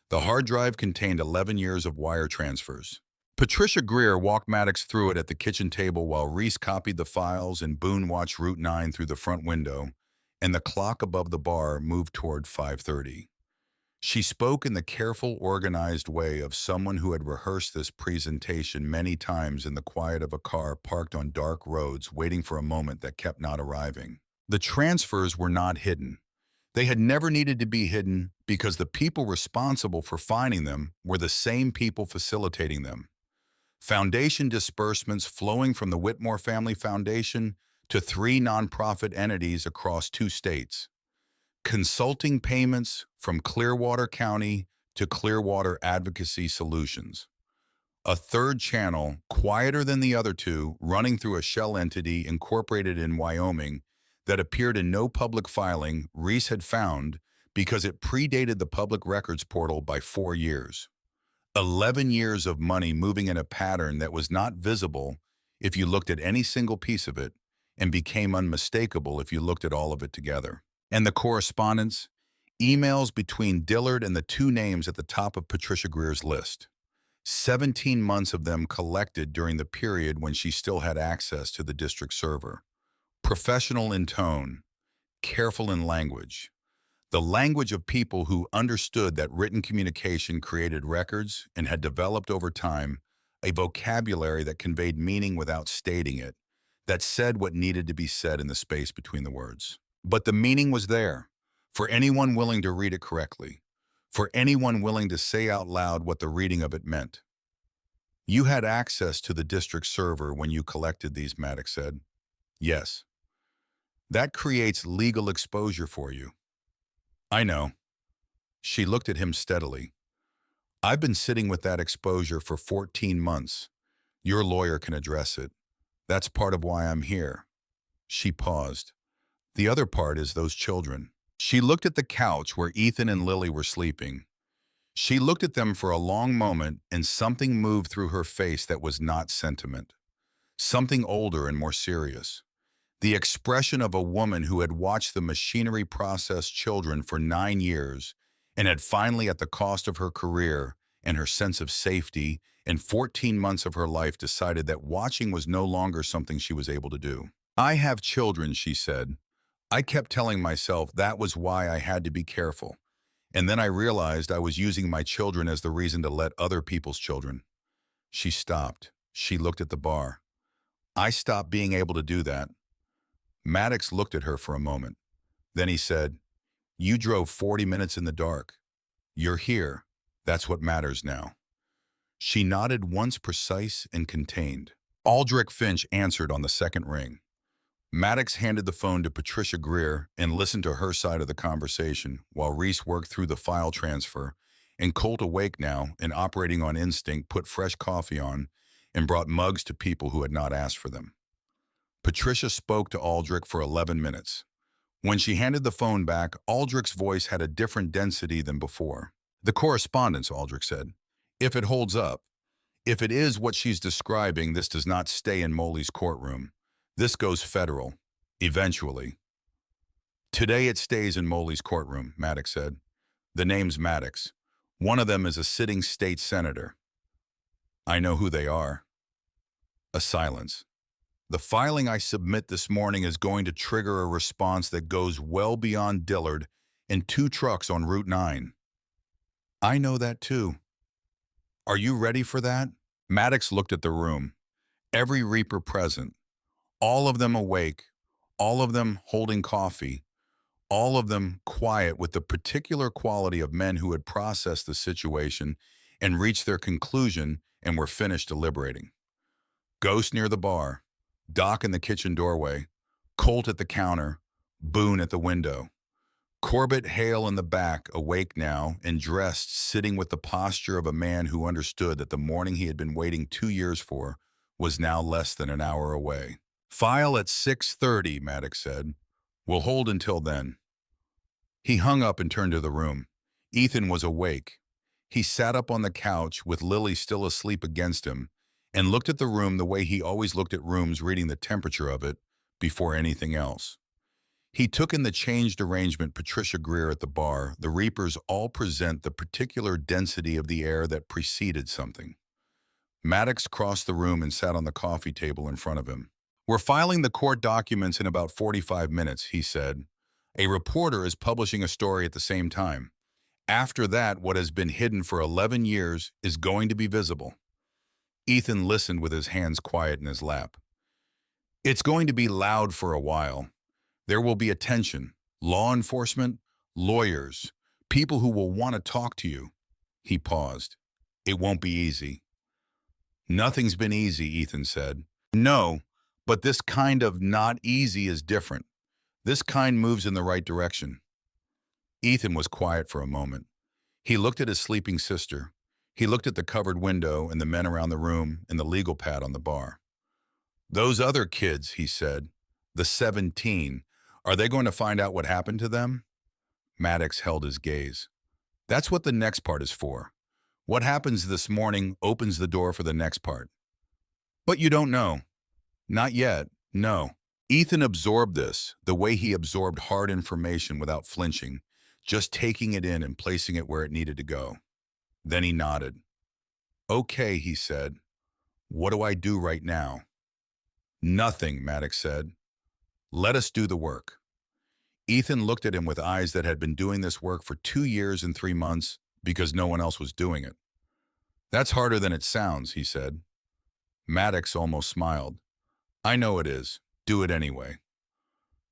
The hard drive contained 11 years of wire transfers. Patricia Greer walked Maddox through it at the kitchen table while Reese copied the files and Boone watched Route 9 through the front window, and the clock above the bar moved toward 5:30. She spoke in the careful, organized way of someone who had rehearsed this presentation many times in the quiet of a car parked on dark roads, waiting for a moment that kept not arriving. The transfers were not hidden. They had never needed to be hidden because the people responsible for finding them were the same people facilitating them. Foundation disbursements flowing from the Whitmore Family Foundation to 3 nonprofit entities across 2 states. Consulting payments from Clearwater County to Clearwater Advocacy Solutions. A third channel, quieter than the other two, running through a shell entity incorporated in Wyoming that appeared in no public filing Reese had found because it predated the public records portal by 4 years. 11 years of money moving in a pattern that was not visible if you looked at any single piece of it and became unmistakable if you looked at all of it together. And the correspondence? Emails between Dillard and the two names at the top of Patricia Greer's list. 17 months of them collected during the period when she still had access to the district server. Professional in tone, careful in language. The language of people who understood that written communication created records and had developed over time a vocabulary that conveyed meaning without stating it, that said what needed to be said in the space between the words. But the meaning was there, for anyone willing to read it correctly, for anyone willing to say out loud what the reading of it meant. You had access to the district server when you collected these, Maddox said. Yes. That creates legal exposure for you. I know. She looked at him steadily. I've been sitting with that exposure for 14 months. Your lawyer can address it. That's part of why I'm here. She paused. The other part is those children. She looked at the couch where Ethan and Lily were sleeping. She looked at them for a long moment, and something moved through her face that was not sentiment. Something older and more serious. The expression of a woman who had watched the machinery process children for 9 years and had finally, at the cost of her career and her sense of safety and 14 months of her life, decided that watching was no longer something she was able to do. I have children, she said. I kept telling myself that was why I had to be careful. And then I realized I was using my children as the reason to let other people's children. She stopped. She looked at the bar. I stopped being able to do that. Maddox looked at her for a moment. Then he said, You drove 40 minutes in the dark. You're here. That's what matters now. She nodded once, precise and contained. Aldrich Finch answered on the second ring. Maddox handed the phone to Patricia Greer and listened to her side of the conversation while Reese worked through the file transfer, and Colt, awake now and operating on instinct, put fresh coffee on and brought mugs to people who had not asked for them. Patricia spoke to Aldrich for 11 minutes. When she handed the phone back, Aldrich's voice had a different density than before. The correspondence, Aldrich said. If it holds up, if it is what she's describing, this does not stay in Moley's courtroom. This goes federal, eventually. Today it stays in Moley's courtroom, Maddox said. The name's Maddox. One of them is a sitting state senator. I know who they are. A silence. The filing I submit this morning is going to trigger a response that goes well beyond Dillard and 2 trucks on Route 9. I know that too. Are you ready for that? Maddox looked at the room. Every Reaper present. All of them awake, all of them holding coffee, all of them quiet with the particular quality of men who had processed the situation and reached their conclusion and were finished deliberating. Ghost near the bar, Doc in the kitchen doorway, Colt at the counter, Boone at the window. Corbett Hale in the back, awake now and dressed, sitting with the posture of a man who understood that the morning he had been waiting 2 years for was now less than an hour away. File at 6:30, Maddox said. We'll hold until then. He hung up and turned to the room. Ethan was awake. He sat up on the couch with Lily still asleep against him and looked at the room the way he always looked at rooms, reading the temperature of it before anything else. He took in the changed arrangement. Patricia Greer at the bar. The Reapers all present the particular density of the air that preceded something. Maddox crossed the room and sat on the coffee table in front of him. We're filing the court documents in about 45 minutes, he said. A reporter is publishing a story at the same time. After that, what has been hidden for 11 years is going to be visible. Ethan listened with his hands quiet in his lap. It's going to be loud for a while. There will be attention, law enforcement, lawyers, people who will want to talk to you. He paused. It won't be easy. Nothing's been easy, Ethan said. No, but this kind of not easy is different. This kind moves in the right direction. Ethan was quiet for a moment. He looked at his sleeping sister. He looked at the covered window and the men around the room and the legal pad on the bar. Those other kids, he said, the 17, are they going to find out what happened to them? Maddox held his gaze. That's what the next part is for. What happens this morning opens the door for the next part. But you don't know. Not yet, no. Ethan absorbed this, the way he absorbed hard information without flinching, just taking it in and placing it where it needed to go. Then he nodded. Okay, he said. What do I do right now? Nothing, Maddox said. Let us do the work. Ethan looked at him with eyes that had been doing this work for 2 years and 3 months because no one else was doing it. That's harder than it sounds, he said. Maddox almost smiled. I know it is. Do it anyway.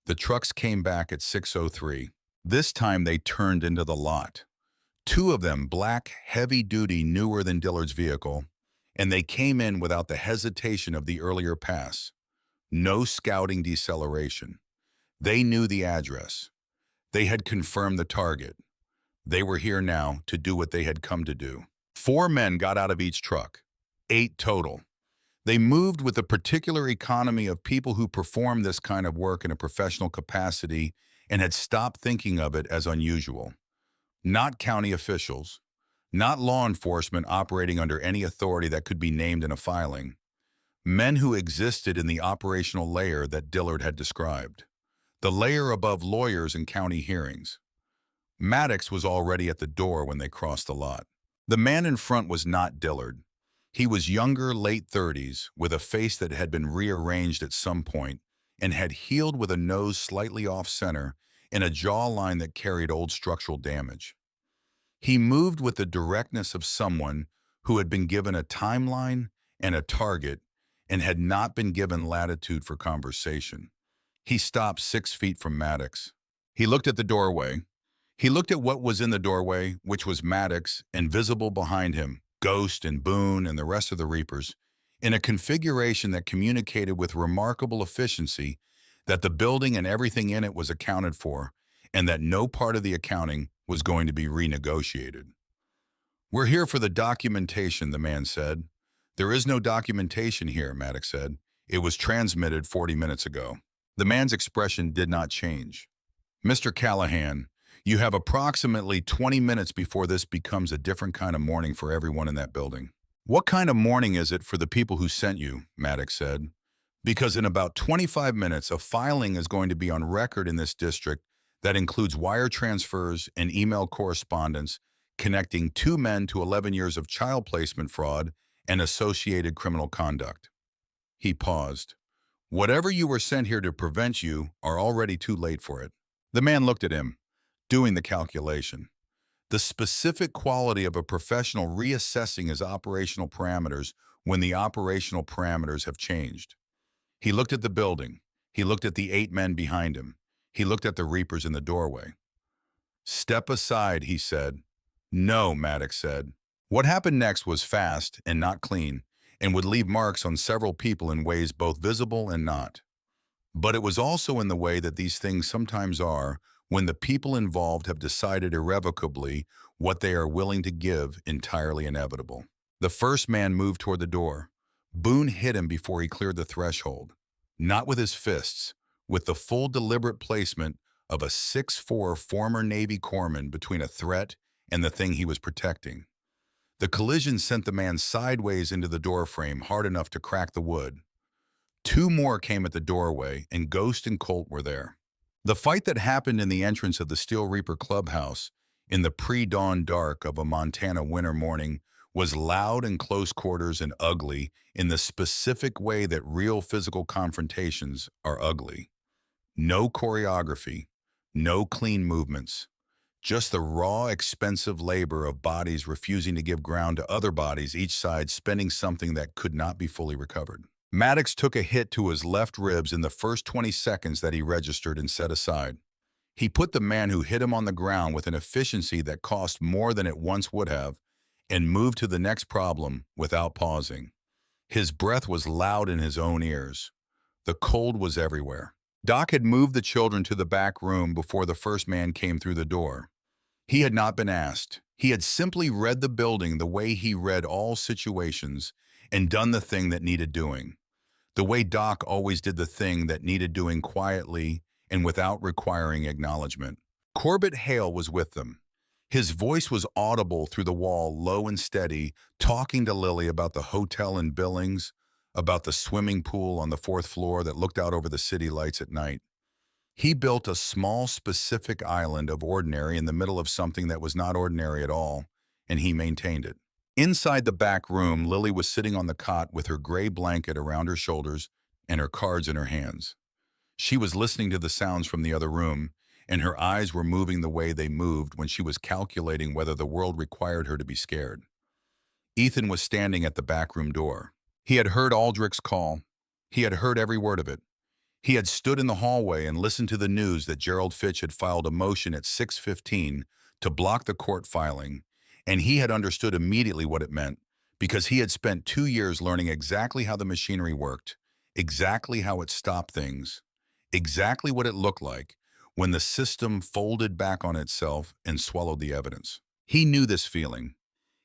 The trucks came back at 6:03. This time they turned into the lot. 2 of them black, heavy-duty, newer than Dillard's vehicle, and they came in without the hesitation of the earlier pass. No scouting deceleration. They knew the address. They had confirmed the target. They were here now to do what they had come to do. 4 men got out of each truck. 8 total. They moved with the particular economy of people who perform this kind of work in a professional capacity and had stopped thinking of it as unusual. Not county officials, not law enforcement operating under any authority that could be named in a filing. Men who existed in the operational layer that Dillard had described. The layer above lawyers and county hearings. Maddox was already at the door when they crossed the lot. The man in front was not Dillard. He was younger, late 30s, with a face that had been rearranged at some point and had healed with a nose slightly off-center and a jawline that carried old structural damage. He moved with the directness of someone who had been given a timeline and a target and had not been given latitude for conversation. He stopped 6 feet from Maddox. He looked at the doorway. He looked at what was in the doorway, which was Maddox, and visible behind him, Ghost and Boone and the rest of the Reapers, in a configuration that communicated with remarkable efficiency that the building and everything in it was accounted for, and that no part of the accounting was going to be renegotiated. We're here for the documentation, the man said. There is no documentation here, Maddox said. It was transmitted 40 minutes ago. The man's expression did not change. Mr. Callahan, you have approximately 20 minutes before this becomes a different kind of morning for everyone in that building. What kind of morning is it for the people who sent you? Maddox said. Because in about 25 minutes, a filing is going to be on record in this district that includes wire transfers and email correspondence connecting 2 men to 11 years of child placement fraud and associated criminal conduct. He paused. Whatever you were sent here to prevent you are already too late for it. The man looked at him, doing the calculation. The specific quality of a professional reassessing his operational parameters when the operational parameters have changed. He looked at the building. He looked at the 8 men behind him. He looked at the Reapers in the doorway. Step aside, he said. No, Maddox said. What happened next was fast and not clean, and would leave marks on several people in ways both visible and not. But it was also in the way that these things sometimes are when the people involved have decided irrevocably what they are willing to give entirely inevitable. The first man moved toward the door. Boone hit him before he cleared the threshold. Not with his fists, with the full deliberate placement of a 6'4" former Navy corpsman between a threat and the thing he was protecting. The collision sent the man sideways into the doorframe hard enough to crack the wood. 2 more came at the doorway, and Ghost and Colt were there. The fight that happened in the entrance of the Steel Reaper Clubhouse in the pre-dawn dark of a Montana winter morning was loud and close quarters and ugly in the specific way that real physical confrontations are ugly. No choreography, no clean movements, just the raw, expensive labor of bodies refusing to give ground to other bodies, each side spending something that could not be fully recovered. Maddox took a hit to his left ribs in the first 20 seconds that he registered and set aside. He put the man who hit him on the ground with an efficiency that cost more than it once would have, and moved to the next problem without pausing. His breath was loud in his own ears. The cold was everywhere. Doc had moved the children to the back room before the first man came through the door. He had not been asked. He had simply read the building the way he read all situations and done the thing that needed doing. The way Doc always did the thing that needed doing quietly and without requiring acknowledgement. Corbett Hale was with them. His voice was audible through the wall, low and steady, talking to Lily about the hotel in Billings, about the swimming pool on the fourth floor that looked out over the city lights at night. He built a small, specific island of ordinary in the middle of something that was not ordinary at all, and he maintained it. Inside the back room, Lily was sitting on the cot with her gray blanket around her shoulders and her cards in her hands. She was listening to the sounds from the other room, and her eyes were moving the way they moved when she was calculating whether the world required her to be scared. Ethan was standing at the back room door. He had heard Aldrich's call. He had heard every word of it. He had stood in the hallway and listened to the news that Gerald Fitch had filed a motion at 6:15 to block the court filing, and he had understood immediately what it meant because he had spent 2 years learning exactly how the machinery worked, exactly how it stopped things, exactly what it looked like when the system folded back on itself and swallowed the evidence. He knew this feeling.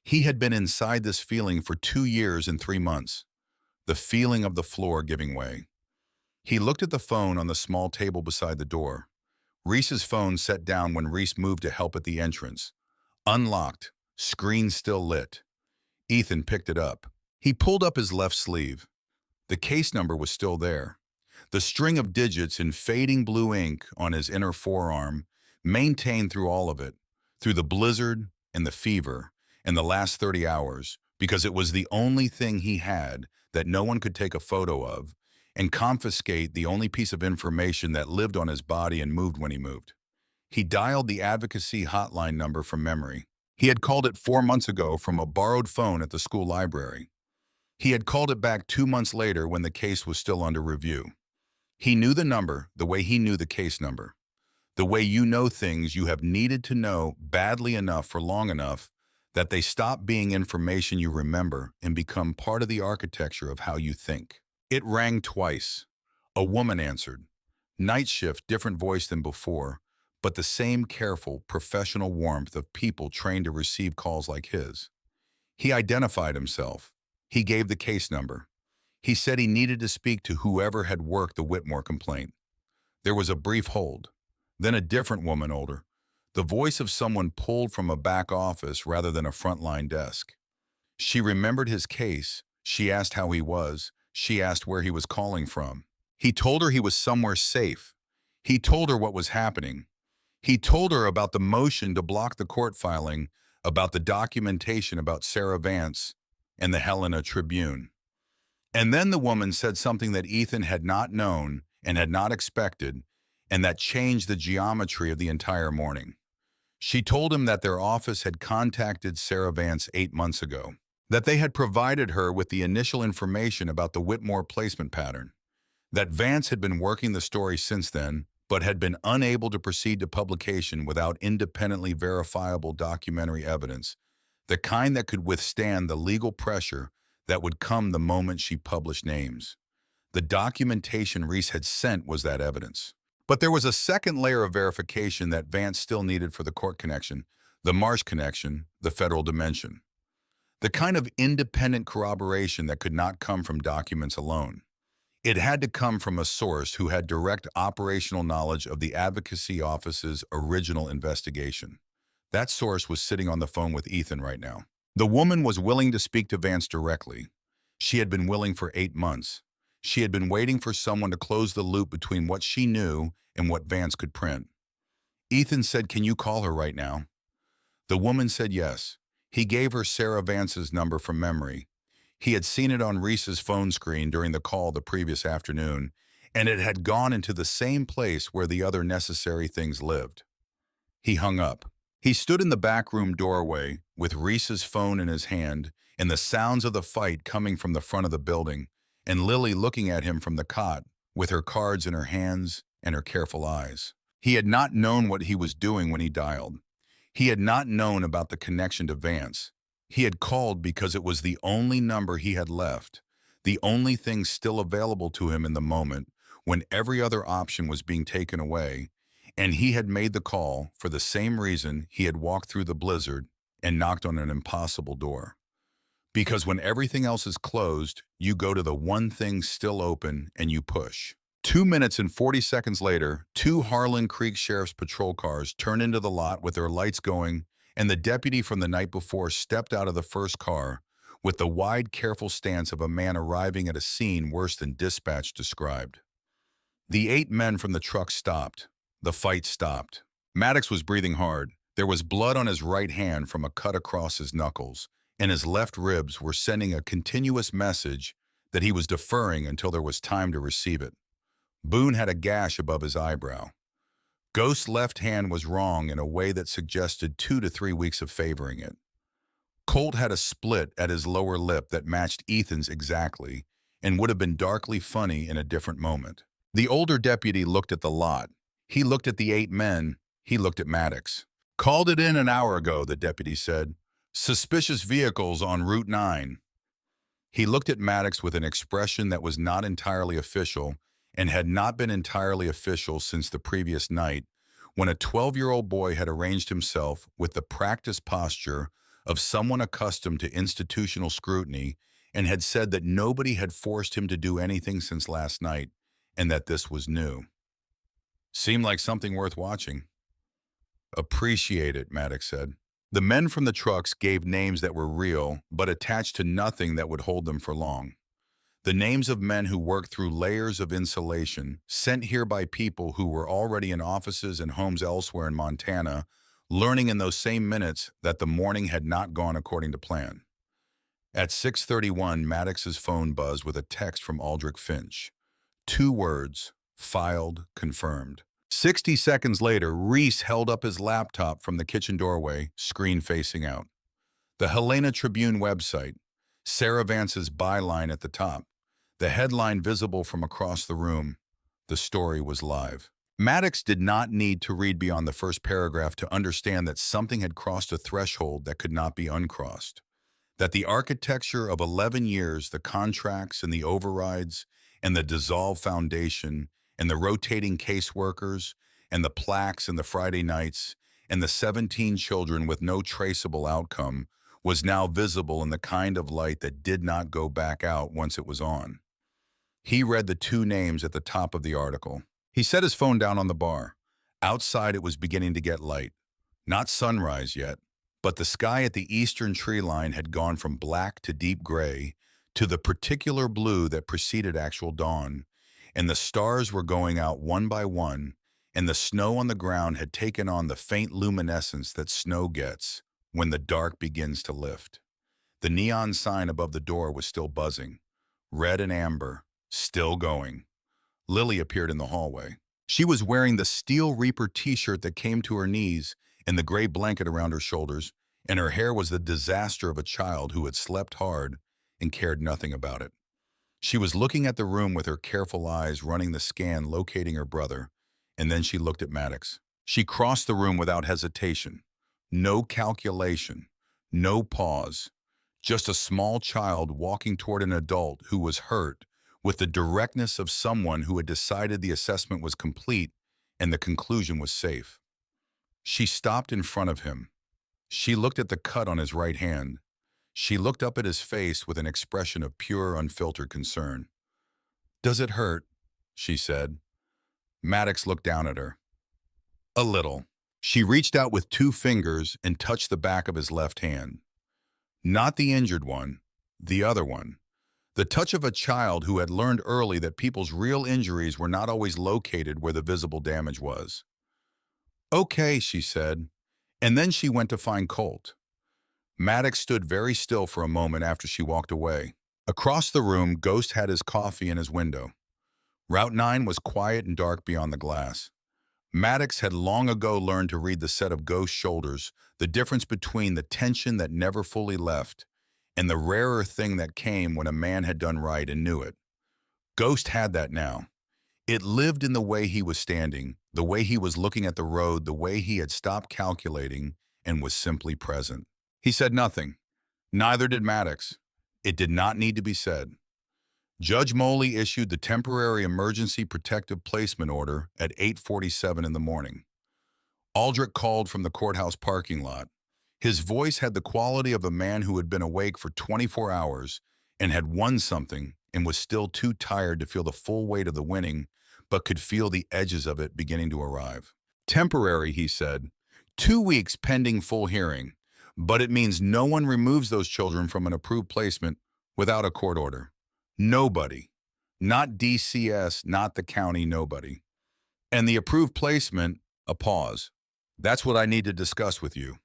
He had been inside this feeling for 2 years and 3 months, the feeling of the floor giving way. He looked at the phone on the small table beside the door. Reese's phone set down when Reese moved to help at the entrance. Unlocked, screen still lit. Ethan picked it up. He pulled up his left sleeve. The case number was still there. The string of digits in fading blue ink on his inner forearm maintained through all of it, through the blizzard and the fever and the last 30 hours, because it was the only thing he had that no one could take a photo of and confiscate the only piece of information that lived on his body and moved when he moved. He dialed the advocacy hotline number from memory. He had called it 4 months ago from a borrowed phone at the school library. He had called it back 2 months later when the case was still under review. He knew the number the way he knew the case number. The way you know things you have needed to know badly enough for long enough that they stop being information you remember and become part of the architecture of how you think. It rang twice. A woman answered. Night shift, different voice than before, but the same careful, professional warmth of people trained to receive calls like his. He identified himself. He gave the case number. He said he needed to speak to whoever had worked the Whitmore complaint. There was a brief hold. Then a different woman, older. The voice of someone pulled from a back office rather than a frontline desk. She remembered his case. She asked how he was. She asked where he was calling from. He told her he was somewhere safe. He told her what was happening. He told her about the motion to block the court filing, about the documentation about Sarah Vance and the Helena Tribune. And then the woman said something that Ethan had not known and had not expected, and that changed the geometry of the entire morning. She told him that their office had contacted Sarah Vance 8 months ago, that they had provided her with the initial information about the Whitmore placement pattern, that Vance had been working the story since then, but had been unable to proceed to publication without independently verifiable documentary evidence, the kind that could withstand the legal pressure that would come the moment she published names. The documentation Reese had sent was that evidence. But there was a second layer of verification that Vance still needed for the court connection, the Marsh connection, the federal dimension. The kind of independent corroboration that could not come from documents alone. It had to come from a source who had direct operational knowledge of the advocacy office's original investigation. That source was sitting on the phone with Ethan right now. The woman was willing to speak to Vance directly. She had been willing for 8 months. She had been waiting for someone to close the loop between what she knew and what Vance could print. Ethan said, "Can you call her right now?" The woman said yes. He gave her Sarah Vance's number from memory. He had seen it on Reese's phone screen during the call the previous afternoon, and it had gone into the same place where the other necessary things lived. He hung up. He stood in the back room doorway with Reese's phone in his hand and the sounds of the fight coming from the front of the building, and Lily looking at him from the cot with her cards in her hands and her careful eyes. He had not known what he was doing when he dialed. He had not known about the connection to Vance. He had called because it was the only number he had left, the only thing still available to him in the moment when every other option was being taken away, And he had made the call for the same reason he had walked through the blizzard and knocked on an impossible door. Because when everything else is closed, you go to the one thing still open and you push. 2 minutes and 40 seconds later, two Harlan Creek Sheriff's Patrol cars turned into the lot with their lights going, and the deputy from the night before stepped out of the first car with the wide, careful stance of a man arriving at a scene worse than dispatch described. The 8 men from the truck stopped. The fight stopped. Maddox was breathing hard. There was blood on his right hand from a cut across his knuckles, and his left ribs were sending a continuous message that he was deferring until there was time to receive it. Boone had a gash above his eyebrow. Ghost's left hand was wrong in a way that suggested 2 to 3 weeks of favoring it. Colt had a split at his lower lip that matched Ethan's exactly and would have been darkly funny in a different moment. The older deputy looked at the lot. He looked at the 8 men. He looked at Maddox. "Called it in an hour ago," the deputy said. "Suspicious vehicles on Route 9. He looked at Maddox with an expression that was not entirely official and had not been entirely official since the previous night, when a 12-year-old boy had arranged himself with the practiced posture of someone accustomed to institutional scrutiny and had said that nobody had forced him to do anything since last night and that this was new. "Seemed like something worth watching." "Appreciate it," Maddox said. The men from the trucks gave names that were real, but attached to nothing that would hold them for long. The names of men who worked through layers of insulation, sent here by people who were already in offices and homes elsewhere in Montana, learning in those same minutes that the morning had not gone according to plan. At 6:31, Maddox's phone buzzed with a text from Aldrich Finch. 2 words: filed, confirmed. 60 seconds later, Reese held up his laptop from the kitchen doorway, screen facing out. The Helena Tribune website, Sarah Vance's byline at the top, the headline visible from across the room. The story was live. Maddox did not need to read beyond the first paragraph to understand that something had crossed a threshold that could not be uncrossed. That the architecture of 11 years, the contracts and the overrides, and the dissolved foundation, and the rotating caseworkers, and the plaques and the Friday nights, and the 17 children with no traceable outcome was now visible in the kind of light that did not go back out once it was on. He read the 2 names at the top of the article. He set his phone down on the bar. Outside it was beginning to get light. Not sunrise yet, but the sky at the eastern tree line had gone from black to deep gray to the particular blue that preceded actual dawn, and the stars were going out one by one, and the snow on the ground had taken on the faint luminescence that snow gets when the dark begins to lift. The neon sign above the door was still buzzing, red and amber, still going. Lily appeared in the hallway. She was wearing the Steel Reaper t-shirt that came to her knees and the gray blanket around her shoulders, and her hair was the disaster of a child who had slept hard and cared nothing about it. She was looking at the room with her careful eyes running the scan, locating her brother, and then she looked at Maddox. She crossed the room without hesitation. No calculation, no pause. Just a small child walking toward an adult who was hurt with the directness of someone who had decided the assessment was complete and the conclusion was safe. She stopped in front of him. She looked at the cut on his right hand. She looked up at his face with an expression of pure, unfiltered concern. "Does it hurt?" she said. Maddox looked down at her. "A little." She reached out with 2 fingers and touched the back of his left hand. Not the injured one, the other one. The touch of a child who had learned early that people's real injuries were not always located where the visible damage was. "Okay," she said, and then she went to find Colt. Maddox stood very still for a moment after she walked away. Across the room, Ghost had his coffee in his window. Route 9 was quiet and dark beyond the glass. Maddox had long ago learned to read the set of Ghost's shoulders, the difference between the tension that never fully left and the rarer thing that came when a man had done right and knew it. Ghost had that now. It lived in the way he was standing, the way he was looking at the road, the way he had stopped calculating and was simply present. He said nothing. Neither did Maddox. It did not need to be said. Judge Moley issued the temporary emergency protective placement order at 8:47 in the morning. Aldrich called from the courthouse parking lot. His voice had the quality of a man who had been awake for 24 hours and had won something and was still too tired to feel the full weight of the winning, but could feel the edges of it beginning to arrive. Temporary, he said. 2 weeks pending full hearing. But it means no one removes those children from an approved placement without a court order. Nobody. Not DCS, not the county, nobody. And the approved placement, a pause. That's what I need to discuss with you.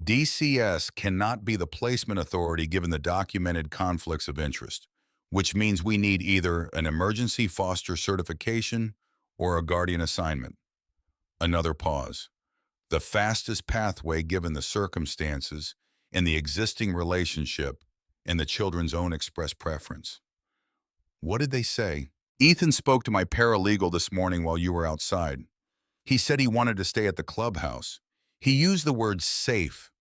DCS cannot be the placement authority given the documented conflicts of interest, which means we need either an emergency foster certification or a guardian assignment. Another pause. The fastest pathway given the circumstances and the existing relationship and the children's own express preference. What did they say? Ethan spoke to my paralegal this morning while you were outside. He said he wanted to stay at the clubhouse. He used the word safe.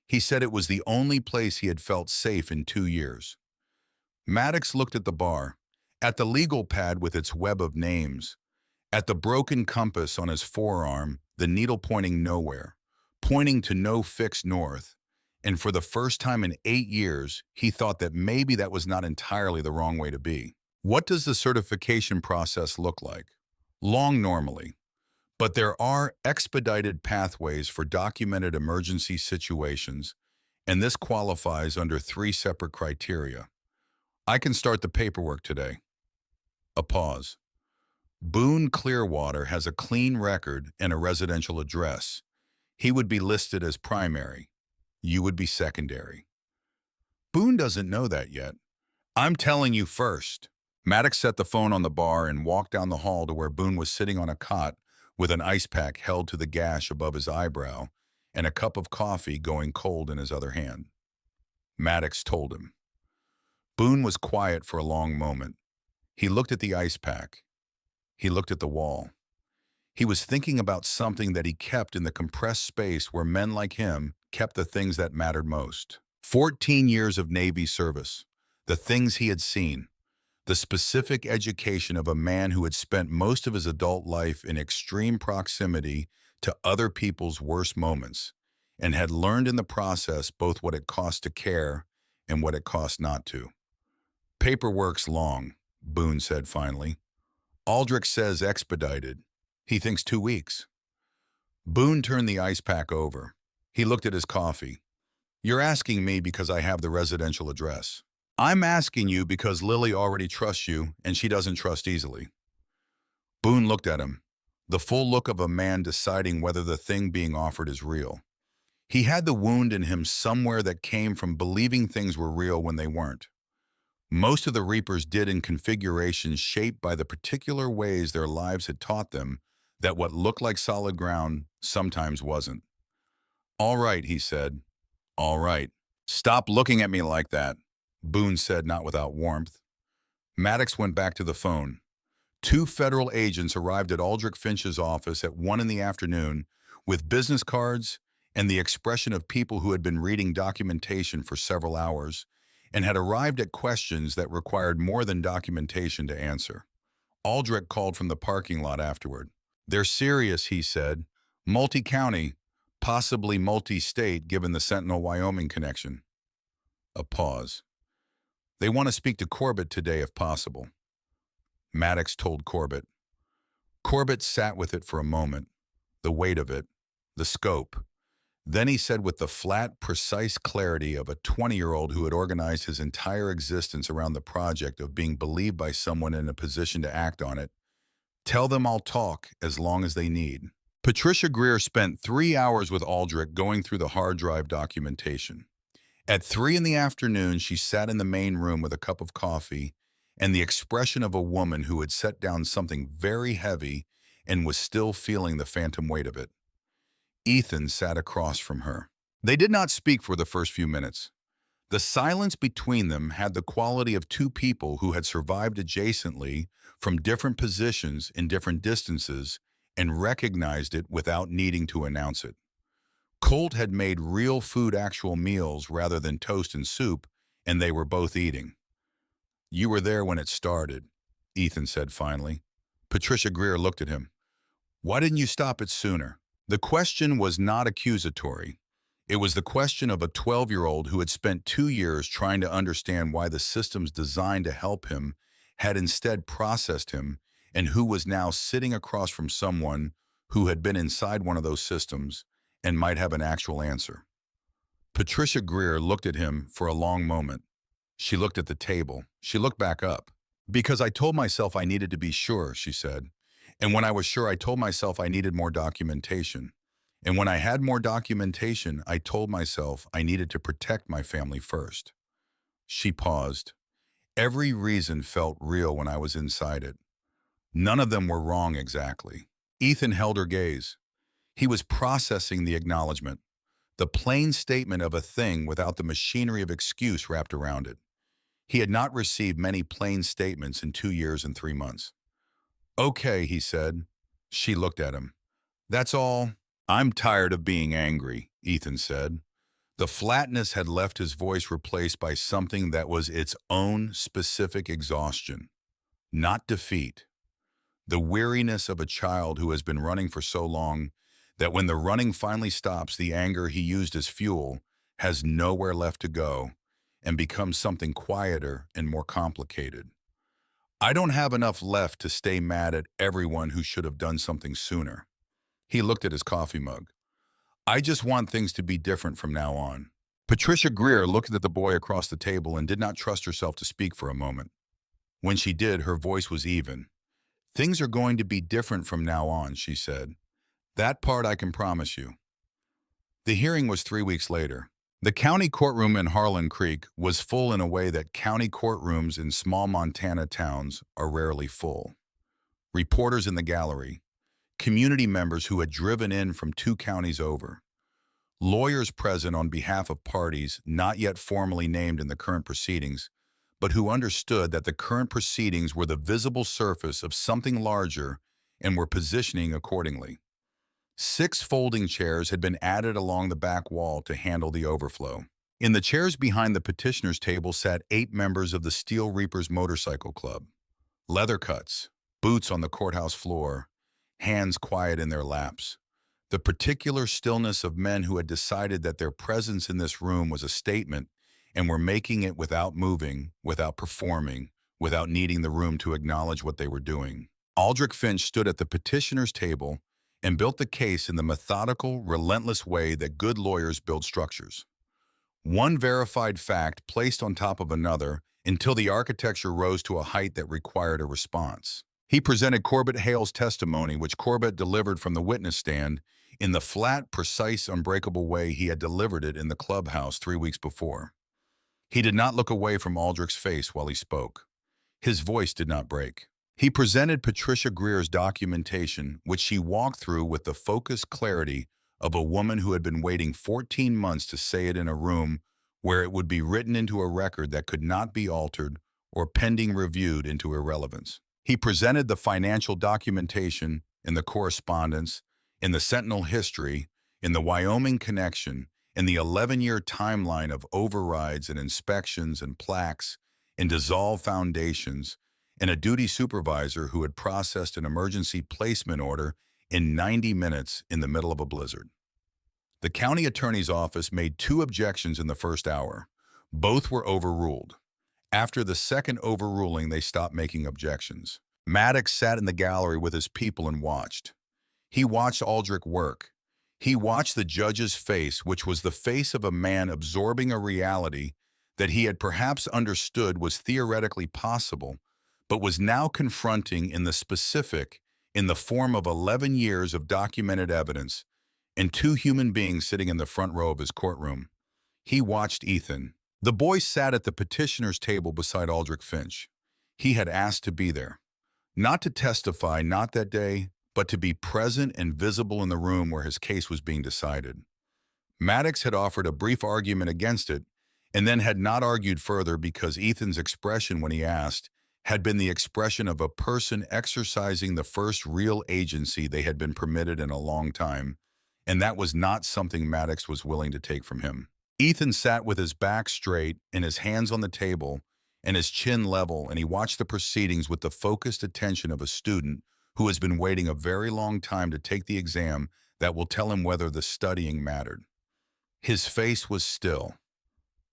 He said it was the only place he had felt safe in 2 years. Maddox looked at the bar, at the legal pad with its web of names, at the broken compass on his forearm, the needle pointing nowhere, pointing to no fixed north, and for the first time in 8 years, he thought that maybe that was not entirely the wrong way to be. What does the certification process look like? Long normally. But there are expedited pathways for documented emergency situations, and this qualifies under 3 separate criteria. I can start the paperwork today. A pause. Boone Clearwater has a clean record and a residential address. He would be listed as primary. You would be secondary. Boone doesn't know that yet. I'm telling you first. Maddox set the phone on the bar and walked down the hall to where Boone was sitting on a cot with an ice pack held to the gash above his eyebrow and a cup of coffee going cold in his other hand. Maddox told him. Boone was quiet for a long moment. He looked at the ice pack. He looked at the wall. He was thinking about something that he kept in the compressed space where men like him kept the things that mattered most. 14 years of Navy service, the things he had seen, the specific education of a man who had spent most of his adult life in extreme proximity to other people's worst moments and had learned in the process both what it cost to care and what it cost not to. Paperwork's long, Boone said finally. Aldrich says expedited. He thinks 2 weeks. Boone turned the ice pack over. He looked at his coffee. You're asking me because I have the residential address. I'm asking you because Lily already trusts you and she doesn't trust easily. Boone looked at him, the full look of a man deciding whether the thing being offered is real. He had the wound in him somewhere that came from believing things were real when they weren't. Most of the Reapers did in configurations shaped by the particular ways their lives had taught them that what looked like solid ground sometimes wasn't. All right, he said. All right. Stop looking at me like that, Boone said, not without warmth. Maddox went back to the phone. 2 federal agents arrived at Aldrich Finch's office at 1 in the afternoon with business cards and the expression of people who had been reading documentation for several hours and had arrived at questions that required more than documentation to answer. Aldrich called from the parking lot afterward. They're serious, he said. Multi-county, possibly multi-state given the Sentinel, Wyoming connection. A pause. They want to speak to Corbett today if possible. Maddox told Corbett. Corbett sat with it for a moment, the weight of it, the scope. Then he said with the flat, precise clarity of a 20-year-old who had organized his entire existence around the project of being believed by someone in a position to act on it, tell them I'll talk as long as they need. Patricia Greer spent 3 hours with Aldrich going through the hard drive documentation. At 3 in the afternoon, she sat in the main room with a cup of coffee and the expression of a woman who had set down something very heavy and was still feeling the phantom weight of it. Ethan sat across from her. They did not speak for the first few minutes. The silence between them had the quality of 2 people who had survived adjacently from different positions in different distances and recognized it without needing to announce it. Colt had made real food actual meals rather than toast and soup, and they were both eating. You were there when it started, Ethan said finally. Patricia Greer looked at him. Why didn't you stop it sooner? The question was not accusatory. It was the question of a 12-year-old who had spent 2 years trying to understand why the systems designed to help him had instead processed him, and who was now sitting across from someone who had been inside one of those systems and might have an actual answer. Patricia Greer looked at him for a long moment. She looked at the table. She looked back up. Because I told myself I needed to be sure, she said. And when I was sure, I told myself I needed more documentation. And when I had more documentation, I told myself I needed to protect my family first. She paused. Every reason felt real when I was inside it. None of them were wrong exactly. Ethan held her gaze. He was processing the acknowledgement, the plain statement of a thing without the machinery of excuse wrapped around it. He had not received many plain statements in 2 years and 3 months. Okay, he said. She looked at him. That's all. I'm tired of being angry, Ethan said. The flatness had left his voice, replaced by something that was its own specific exhaustion, not defeat. The weariness of a child who has been running for so long that when the running finally stops, the anger he used as fuel has nowhere left to go and becomes something quieter and more complicated. I don't have enough left to stay mad at everyone who should have done something sooner. He looked at his coffee mug. I just want things to be different from now on. Patricia Greer looked at the boy across the table and did not trust herself to speak for a moment. When she did, her voice was even. Things are going to be different from now on, she said. That part I can promise you. The hearing was 3 weeks later. The county courtroom in Harlan Creek was full in a way that county courtrooms in small Montana towns are rarely full. Reporters in the gallery, community members who had driven in from 2 counties over, lawyers present on behalf of parties not yet formally named in the current proceedings, but who understood that the current proceedings were the visible surface of something larger and were positioning accordingly. 6 folding chairs had been added along the back wall to handle the overflow. In the chairs behind the petitioner's table sat 8 members of the Steel Reapers Motorcycle Club. Leather cuts, boots on the courthouse floor, hands quiet in their laps. The particular stillness of men who had decided that their presence in this room was a statement and were making it without moving, without performing, without needing the room to acknowledge what they were doing. Aldrich Finch stood at the petitioner's table and built the case in the methodical, relentless way that good lawyers build structures. One verified fact placed on top of another until the architecture rose to a height that required a response. He presented Corbett Hale's testimony, which Corbett delivered from the witness stand in the flat, precise, unbreakable way he had delivered it in the clubhouse 3 weeks before. He did not look away from Aldrich's face while he spoke. His voice did not break. He presented Patricia Greer's documentation, which she walked through with the focused clarity of a woman who had been waiting 14 months to say it in a room where it would be written into a record that could not be altered or pending reviewed into irrelevance. He presented the financial documentation in the correspondence, in the Sentinel history, in the Wyoming connection, in the 11-year timeline of overrides and inspections and plaques, in dissolved foundations, and a duty supervisor who had processed an emergency placement order in 90 minutes in the middle of a blizzard. The county attorney's office made 2 objections in the first hour. Both were overruled. After the second overruling, they stopped making objections. Maddox sat in the gallery with his people and watched. He watched Aldrich work. He watched the judge's face, which was the face of a man absorbing a reality that he had perhaps understood was theoretically possible, but was now confronting in the specific, in the form of 11 years of documented evidence, and 2 human beings sitting in the front row of his courtroom. He watched Ethan. The boy sat at the petitioner's table beside Aldrich Finch. He had asked to be there. Not to testify, not that day, but to be present and visible in the room where his case was being decided. Maddox had offered a brief argument against it, and then had not argued further because Ethan's expression when he asked had been the expression of a person exercising the first real agency they had been permitted in a long time, and that was not something Maddox was willing to take from him. Ethan sat with his back straight and his hands on the table, and his chin level, and he watched the proceedings with the focused attention of a student who has been waiting a very long time to take the exam that will tell him whether the studying mattered. His face was still.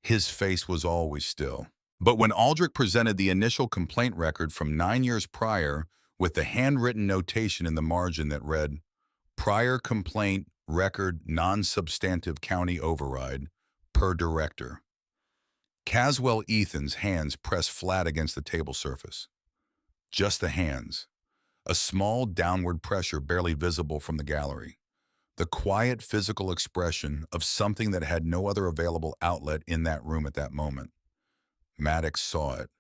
His face was always still. But when Aldrich presented the initial complaint record from 9 years prior with the handwritten notation in the margin that read, "Prior complaint record non-substantive county override per director," Caswell Ethan's hands pressed flat against the table surface. Just the hands. A small downward pressure barely visible from the gallery. The quiet physical expression of something that had no other available outlet in that room at that moment. Maddox saw it.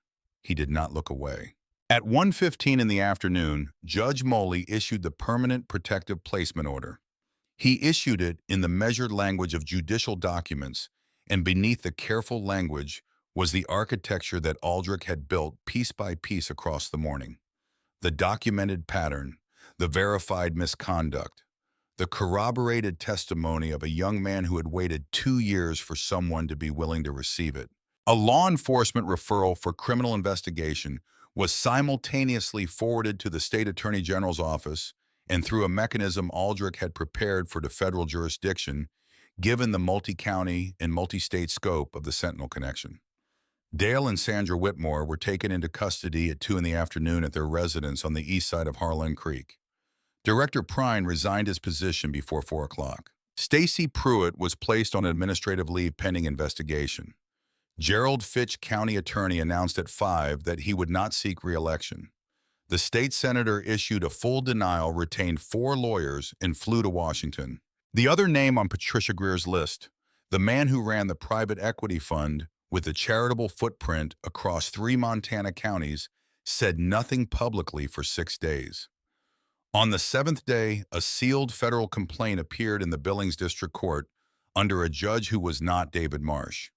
He did not look away. At 1:15 in the afternoon, Judge Moley issued the permanent protective placement order. He issued it in the measured language of judicial documents, and beneath the careful language was the architecture that Aldrich had built piece by piece across the morning. The documented pattern, the verified misconduct, the corroborated testimony of a young man who had waited 2 years for someone to be willing to receive it. A law enforcement referral for criminal investigation was simultaneously forwarded to the state attorney general's office, and through a mechanism Aldrich had prepared for the federal jurisdiction, given the multi-county and multi-state scope of the Sentinel connection. Dale and Sandra Whitmore were taken into custody at 2 in the afternoon at their residence on the east side of Harlan Creek. Director Prine resigned his position before 4 o'clock. Stacy Pruitt was placed on administrative leave pending investigation. Gerald Fitch, county attorney, announced at 5 that he would not seek re-election. The state senator issued a full denial, retained 4 lawyers, and flew to Washington. The other name on Patricia Greer's list, the man who ran the private equity fund with a charitable footprint across 3 Montana counties, said nothing publicly for 6 days. On the 7th day, a sealed federal complaint appeared in the Billings District Court under a judge who was not David Marsh.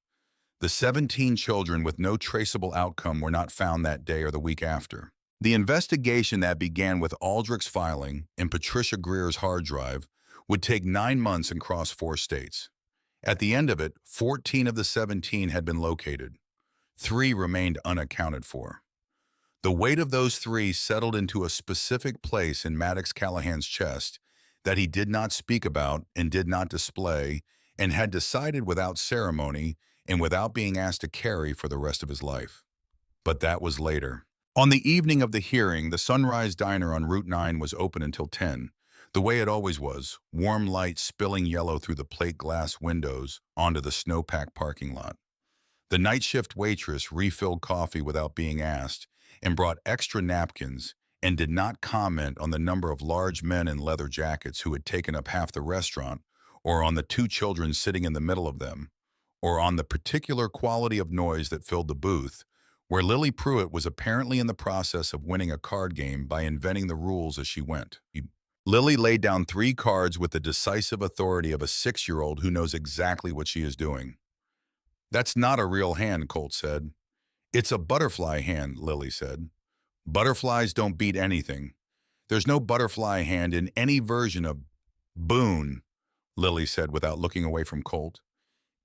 The 17 children with no traceable outcome were not found that day or the week after. The investigation that began with Aldrich's filing and Patricia Greer's hard drive would take 9 months and cross 4 states. At the end of it, 14 of the 17 had been located. 3 remained unaccounted for. The weight of those 3 settled into a specific place in Maddox Callahan's chest that he did not speak about and did not display, and had decided without ceremony and without being asked to carry for the rest of his life. But that was later. On the evening of the hearing, the Sunrise Diner on Route 9 was open until 10, the way it always was, warm light spilling yellow through the plate glass windows onto the snowpacked parking lot. The night shift waitress refilled coffee without being asked and brought extra napkins, and did not comment on the number of large men in leather jackets who had taken up half the restaurant, or on the 2 children sitting in the middle of them, or on the particular quality of noise that filled the booth, where Lily Pruitt was apparently in the process of winning a card game by inventing the rules as she went. Lily laid down 3 cards with the decisive authority of a 6-year-old who knows exactly what she is doing. "That's not a real hand," Colt said. "It's a butterfly hand," Lily said. "Butterflies don't beat anything. There's no butterfly hand in any version of Boone," Lily said without looking away from Colt.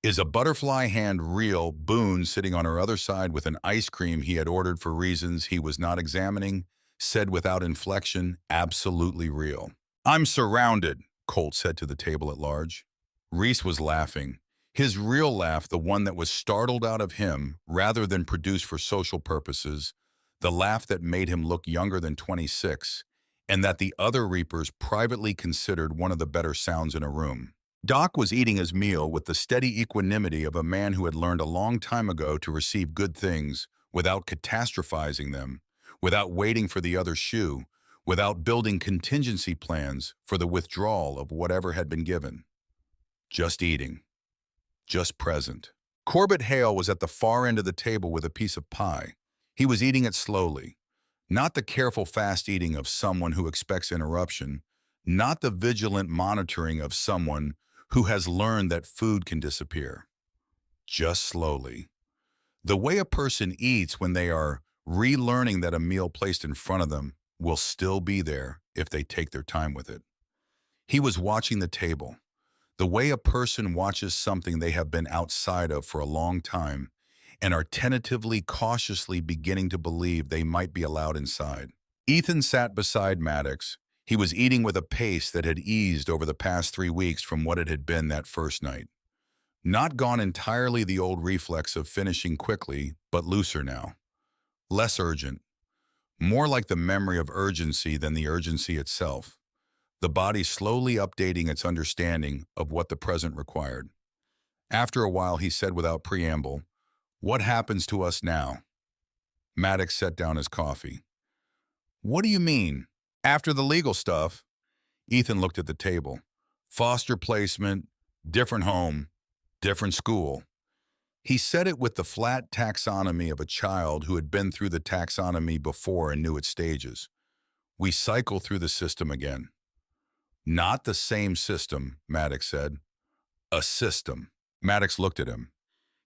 "Is a butterfly hand real?" Boone, sitting on her other side with an ice cream he had ordered for reasons he was not examining, said without inflection, "Absolutely real." "I'm surrounded," Colt said to the table at large. Reese was laughing. His real laugh, the one that was startled out of him rather than produced for social purposes, the laugh that made him look younger than 26, and that the other Reapers privately considered one of the better sounds in a room. Doc was eating his meal with the steady equanimity of a man who had learned a long time ago to receive good things without catastrophizing them, without waiting for the other shoe, without building contingency plans for the withdrawal of whatever had been given. Just eating. Just present. Corbett Hale was at the far end of the table with a piece of pie. He was eating it slowly. Not the careful fast eating of someone who expects interruption, not the vigilant monitoring of someone who has learned that food can disappear. Just slowly. The way a person eats when they are relearning that a meal placed in front of them will still be there if they take their time with it. He was watching the table. The way a person watches something they have been outside of for a long time and are tentatively, cautiously beginning to believe they might be allowed inside. Ethan sat beside Maddox. He was eating with a pace that had eased over the past 3 weeks from what it had been that first night. Not gone entirely the old reflex of finishing quickly, but looser now. Less urgent. More like the memory of urgency than the urgency itself. The body slowly updating its understanding of what the present required. After a while, he said without preamble, "What happens to us now?" Maddox set down his coffee. "What do you mean? After the legal stuff?" Ethan looked at the table. Foster placement, different home, different school. He said it with the flat taxonomy of a child who had been through the taxonomy before and knew its stages. We cycle through the system again. Not the same system, Maddox said. A system. Maddox looked at him.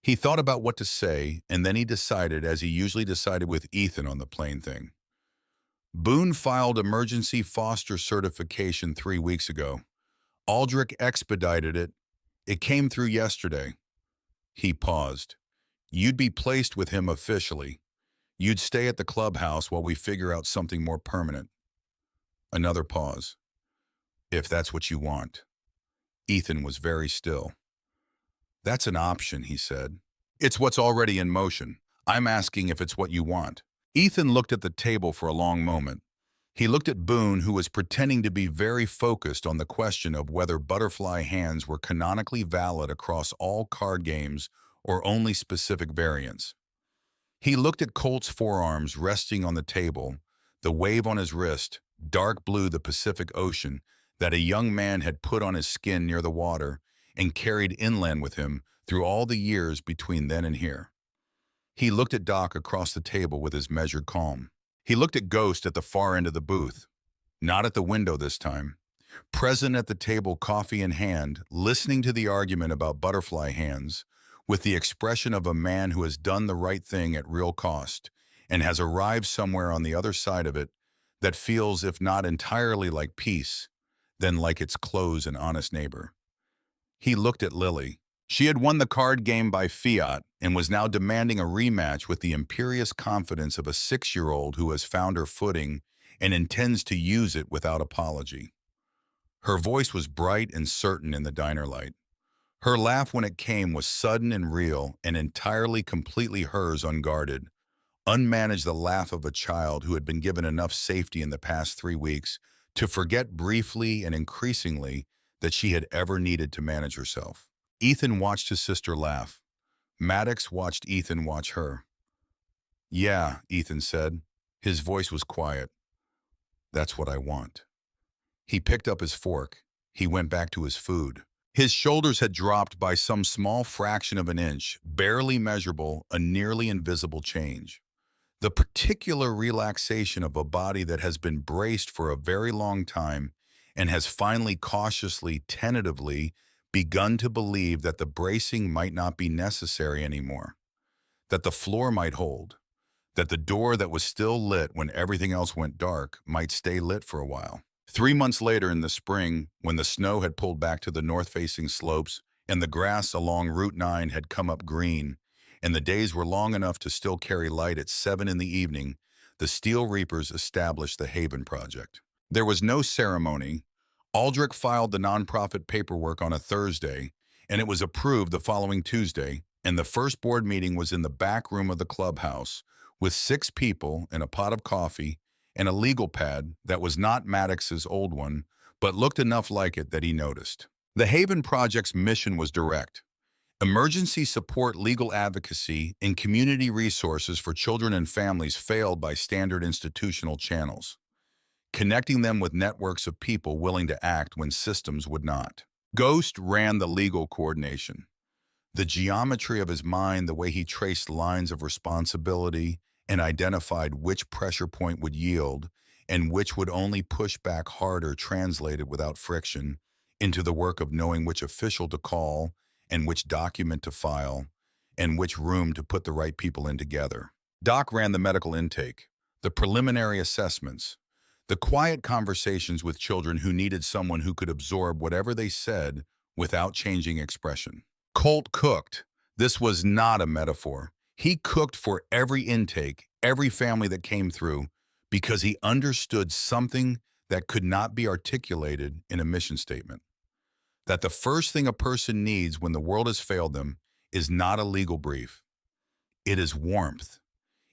He thought about what to say, and then he decided, as he usually decided with Ethan on the plain thing. Boone filed emergency foster certification 3 weeks ago. Aldrich expedited it. It came through yesterday. He paused. You'd be placed with him officially. You'd stay at the clubhouse while we figure out something more permanent. Another pause. If that's what you want. Ethan was very still. That's an option, he said. It's what's already in motion. I'm asking if it's what you want. Ethan looked at the table for a long moment. He looked at Boone, who was pretending to be very focused on the question of whether butterfly hands were canonically valid across all card games or only specific variants. He looked at Colt's forearms resting on the table, the wave on his wrist, dark blue the Pacific Ocean, that a young man had put on his skin near the water and carried inland with him through all the years between then and here. He looked at Doc across the table with his measured calm. He looked at Ghost at the far end of the booth. Not at the window this time. Present at the table, coffee in hand, listening to the argument about butterfly hands, with the expression of a man who has done the right thing at real cost and has arrived somewhere on the other side of it that feels, if not entirely like peace, then like its close and honest neighbor. He looked at Lily. She had won the card game by fiat and was now demanding a rematch with the imperious confidence of a 6-year-old who has found her footing and intends to use it without apology. Her voice was bright and certain in the diner light. Her laugh when it came was sudden and real and entirely completely hers, unguarded. Unmanaged, the laugh of a child who had been given enough safety in the past 3 weeks to forget briefly and increasingly that she had ever needed to manage herself. Ethan watched his sister laugh. Maddox watched Ethan watch her. "Yeah," Ethan said. His voice was quiet. "That's what I want." He picked up his fork. He went back to his food. His shoulders had dropped by some small fraction of an inch, barely measurable, a nearly invisible change. The particular relaxation of a body that has been braced for a very long time and has finally cautiously, tentatively begun to believe that the bracing might not be necessary anymore, that the floor might hold, that the door that was still lit when everything else went dark might stay lit for a while. 3 months later in the spring, when the snow had pulled back to the north-facing slopes and the grass along Route 9 had come up green, and the days were long enough to still carry light at 7 in the evening, the Steel Reapers established the Haven Project. There was no ceremony. Aldrich filed the nonprofit paperwork on a Thursday, and it was approved the following Tuesday, and the first board meeting was in the back room of the clubhouse, with 6 people and a pot of coffee and a legal pad that was not Maddox's old one, but looked enough like it that he noticed. The Haven Project's mission was direct: emergency support, legal advocacy, and community resources for children and families failed by standard institutional channels, connecting them with networks of people willing to act when systems would not. Ghost ran the legal coordination. The geometry of his mind, the way he traced lines of responsibility and identified which pressure point would yield and which would only push back harder, translated without friction into the work of knowing which official to call and which document to file and which room to put the right people in together. Doc ran the medical intake, the preliminary assessments, the quiet conversations with children who needed someone who could absorb whatever they said without changing expression. Colt cooked. This was not a metaphor. He cooked for every intake, every family that came through, because he understood something that could not be articulated in a mission statement. That the first thing a person needs when the world has failed them is not a legal brief. It is warmth.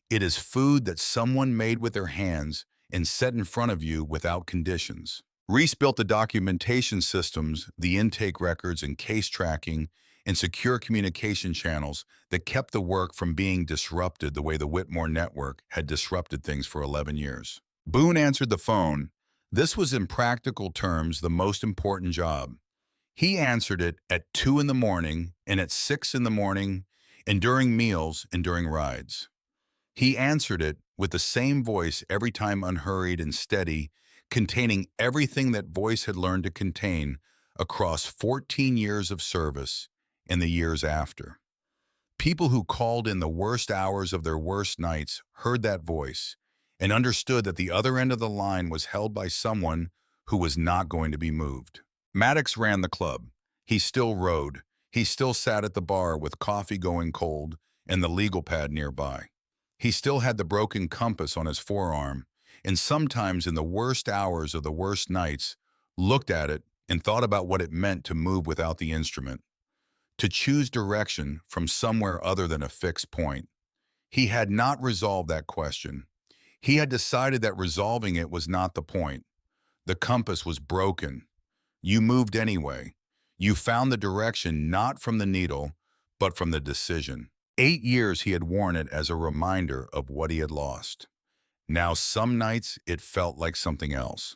It is food that someone made with their hands and set in front of you without conditions. Reese built the documentation systems, the intake records and case tracking, and secure communication channels that kept the work from being disrupted the way the Whitmore network had disrupted things for 11 years. Boone answered the phone. This was in practical terms the most important job. He answered it at 2 in the morning and at 6 in the morning and during meals and during rides. He answered it with the same voice every time, unhurried and steady, containing everything that voice had learned to contain across 14 years of service and the years after. People who called in the worst hours of their worst nights heard that voice and understood that the other end of the line was held by someone who was not going to be moved. Maddox ran the club. He still rode. He still sat at the bar with coffee going cold and the legal pad nearby. He still had the broken compass on his forearm, and sometimes in the worst hours of the worst nights, looked at it and thought about what it meant to move without the instrument, to choose direction from somewhere other than a fixed point. He had not resolved that question. He had decided that resolving it was not the point. The compass was broken. You moved anyway. You found the direction not from the needle, but from the decision. 8 years he had worn it as a reminder of what he had lost. Now some nights it felt like something else.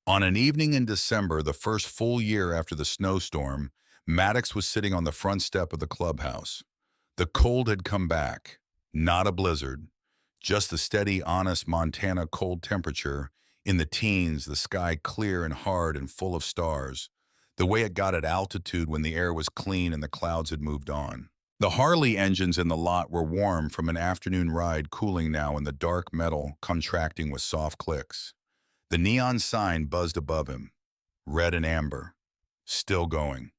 On an evening in December, the first full year after the snowstorm, Maddox was sitting on the front step of the clubhouse. The cold had come back, not a blizzard, just the steady, honest Montana cold temperature in the teens, the sky clear and hard and full of stars, the way it got at altitude when the air was clean and the clouds had moved on. The Harley engines in the lot were warm from an afternoon ride, cooling now in the dark metal, contracting with soft clicks. The neon sign buzzed above him, red and amber, still going.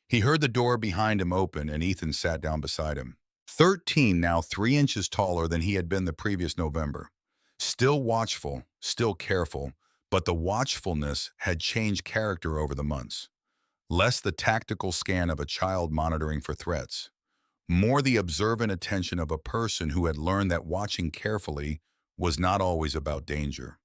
He heard the door behind him open and Ethan sat down beside him. 13, now 3 inches taller than he had been the previous November. Still watchful, still careful, but the watchfulness had changed character over the months. Less the tactical scan of a child monitoring for threats. More the observant attention of a person who had learned that watching carefully was not always about danger.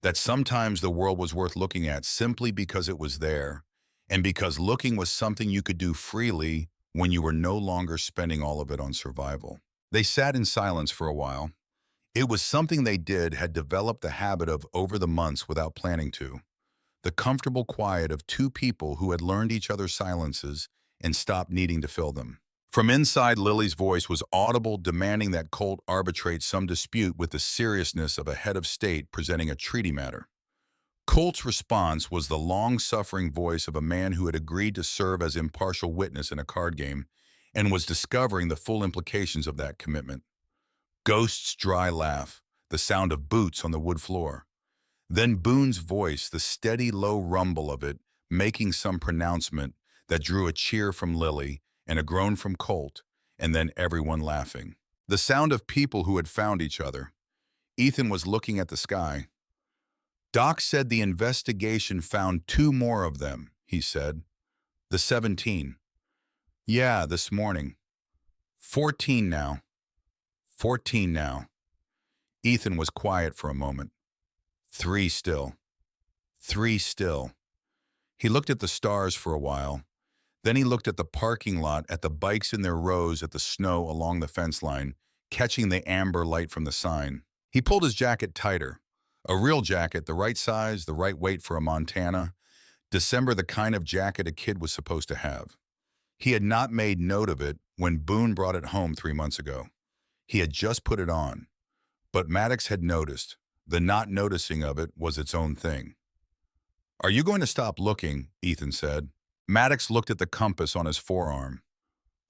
That sometimes the world was worth looking at simply because it was there, and because looking was something you could do freely when you were no longer spending all of it on survival. They sat in silence for a while. It was something they had developed the habit of over the months without planning to. The comfortable quiet of two people who had learned each other's silences and stopped needing to fill them. From inside, Lily's voice was audible, demanding that Colt arbitrate some dispute with the seriousness of a head of state presenting a treaty matter. Colt's response was the long-suffering voice of a man who had agreed to serve as impartial witness in a card game and was discovering the full implications of that commitment. Ghost's dry laugh, the sound of boots on the wood floor. Then Boone's voice, the steady, low rumble of it, making some pronouncement that drew a cheer from Lily and a groan from Colt, and then everyone laughing. The sound of people who had found each other. Ethan was looking at the sky. Doc said the investigation found 2 more of them, he said. The 17. Yeah, this morning. 14 now. 14 now. Ethan was quiet for a moment. 3 still. 3 still. He looked at the stars for a while. Then he looked at the parking lot, at the bikes in their rows, at the snow along the fence line, catching the amber light from the sign. He pulled his jacket tighter. A real jacket, the right size, the right weight for a Montana. December, the kind of jacket a kid was supposed to have. He had not made note of it when Boone brought it home 3 months ago. He had just put it on. But Maddox had noticed. The not noticing of it was its own thing. Are you going to stop looking? Ethan said. Maddox looked at the compass on his forearm.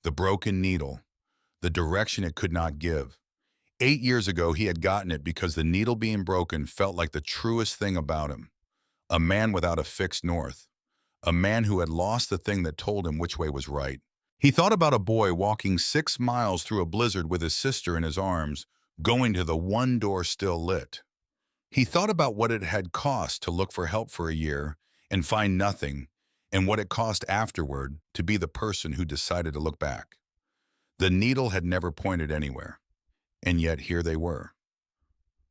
The broken needle. The direction it could not give. 8 years ago, he had gotten it because the needle being broken felt like the truest thing about him. A man without a fixed north. A man who had lost the thing that told him which way was right. He thought about a boy walking 6 miles through a blizzard with his sister in his arms, going to the one door still lit. He thought about what it had cost to look for help for a year and find nothing, and what it cost afterward to be the person who decided to look back. The needle had never pointed anywhere, and yet here they were.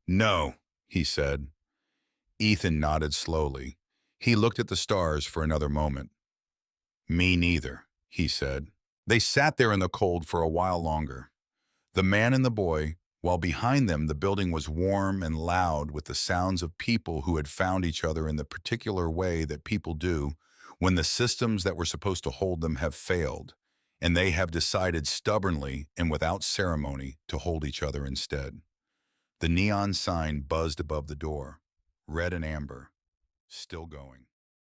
"No," he said. Ethan nodded slowly. He looked at the stars for another moment. "Me neither," he said. They sat there in the cold for a while longer. The man and the boy, while behind them the building was warm and loud with the sounds of people who had found each other in the particular way that people do when the systems that were supposed to hold them have failed, and they have decided stubbornly and without ceremony to hold each other instead. The neon sign buzzed above the door, red and amber, still going.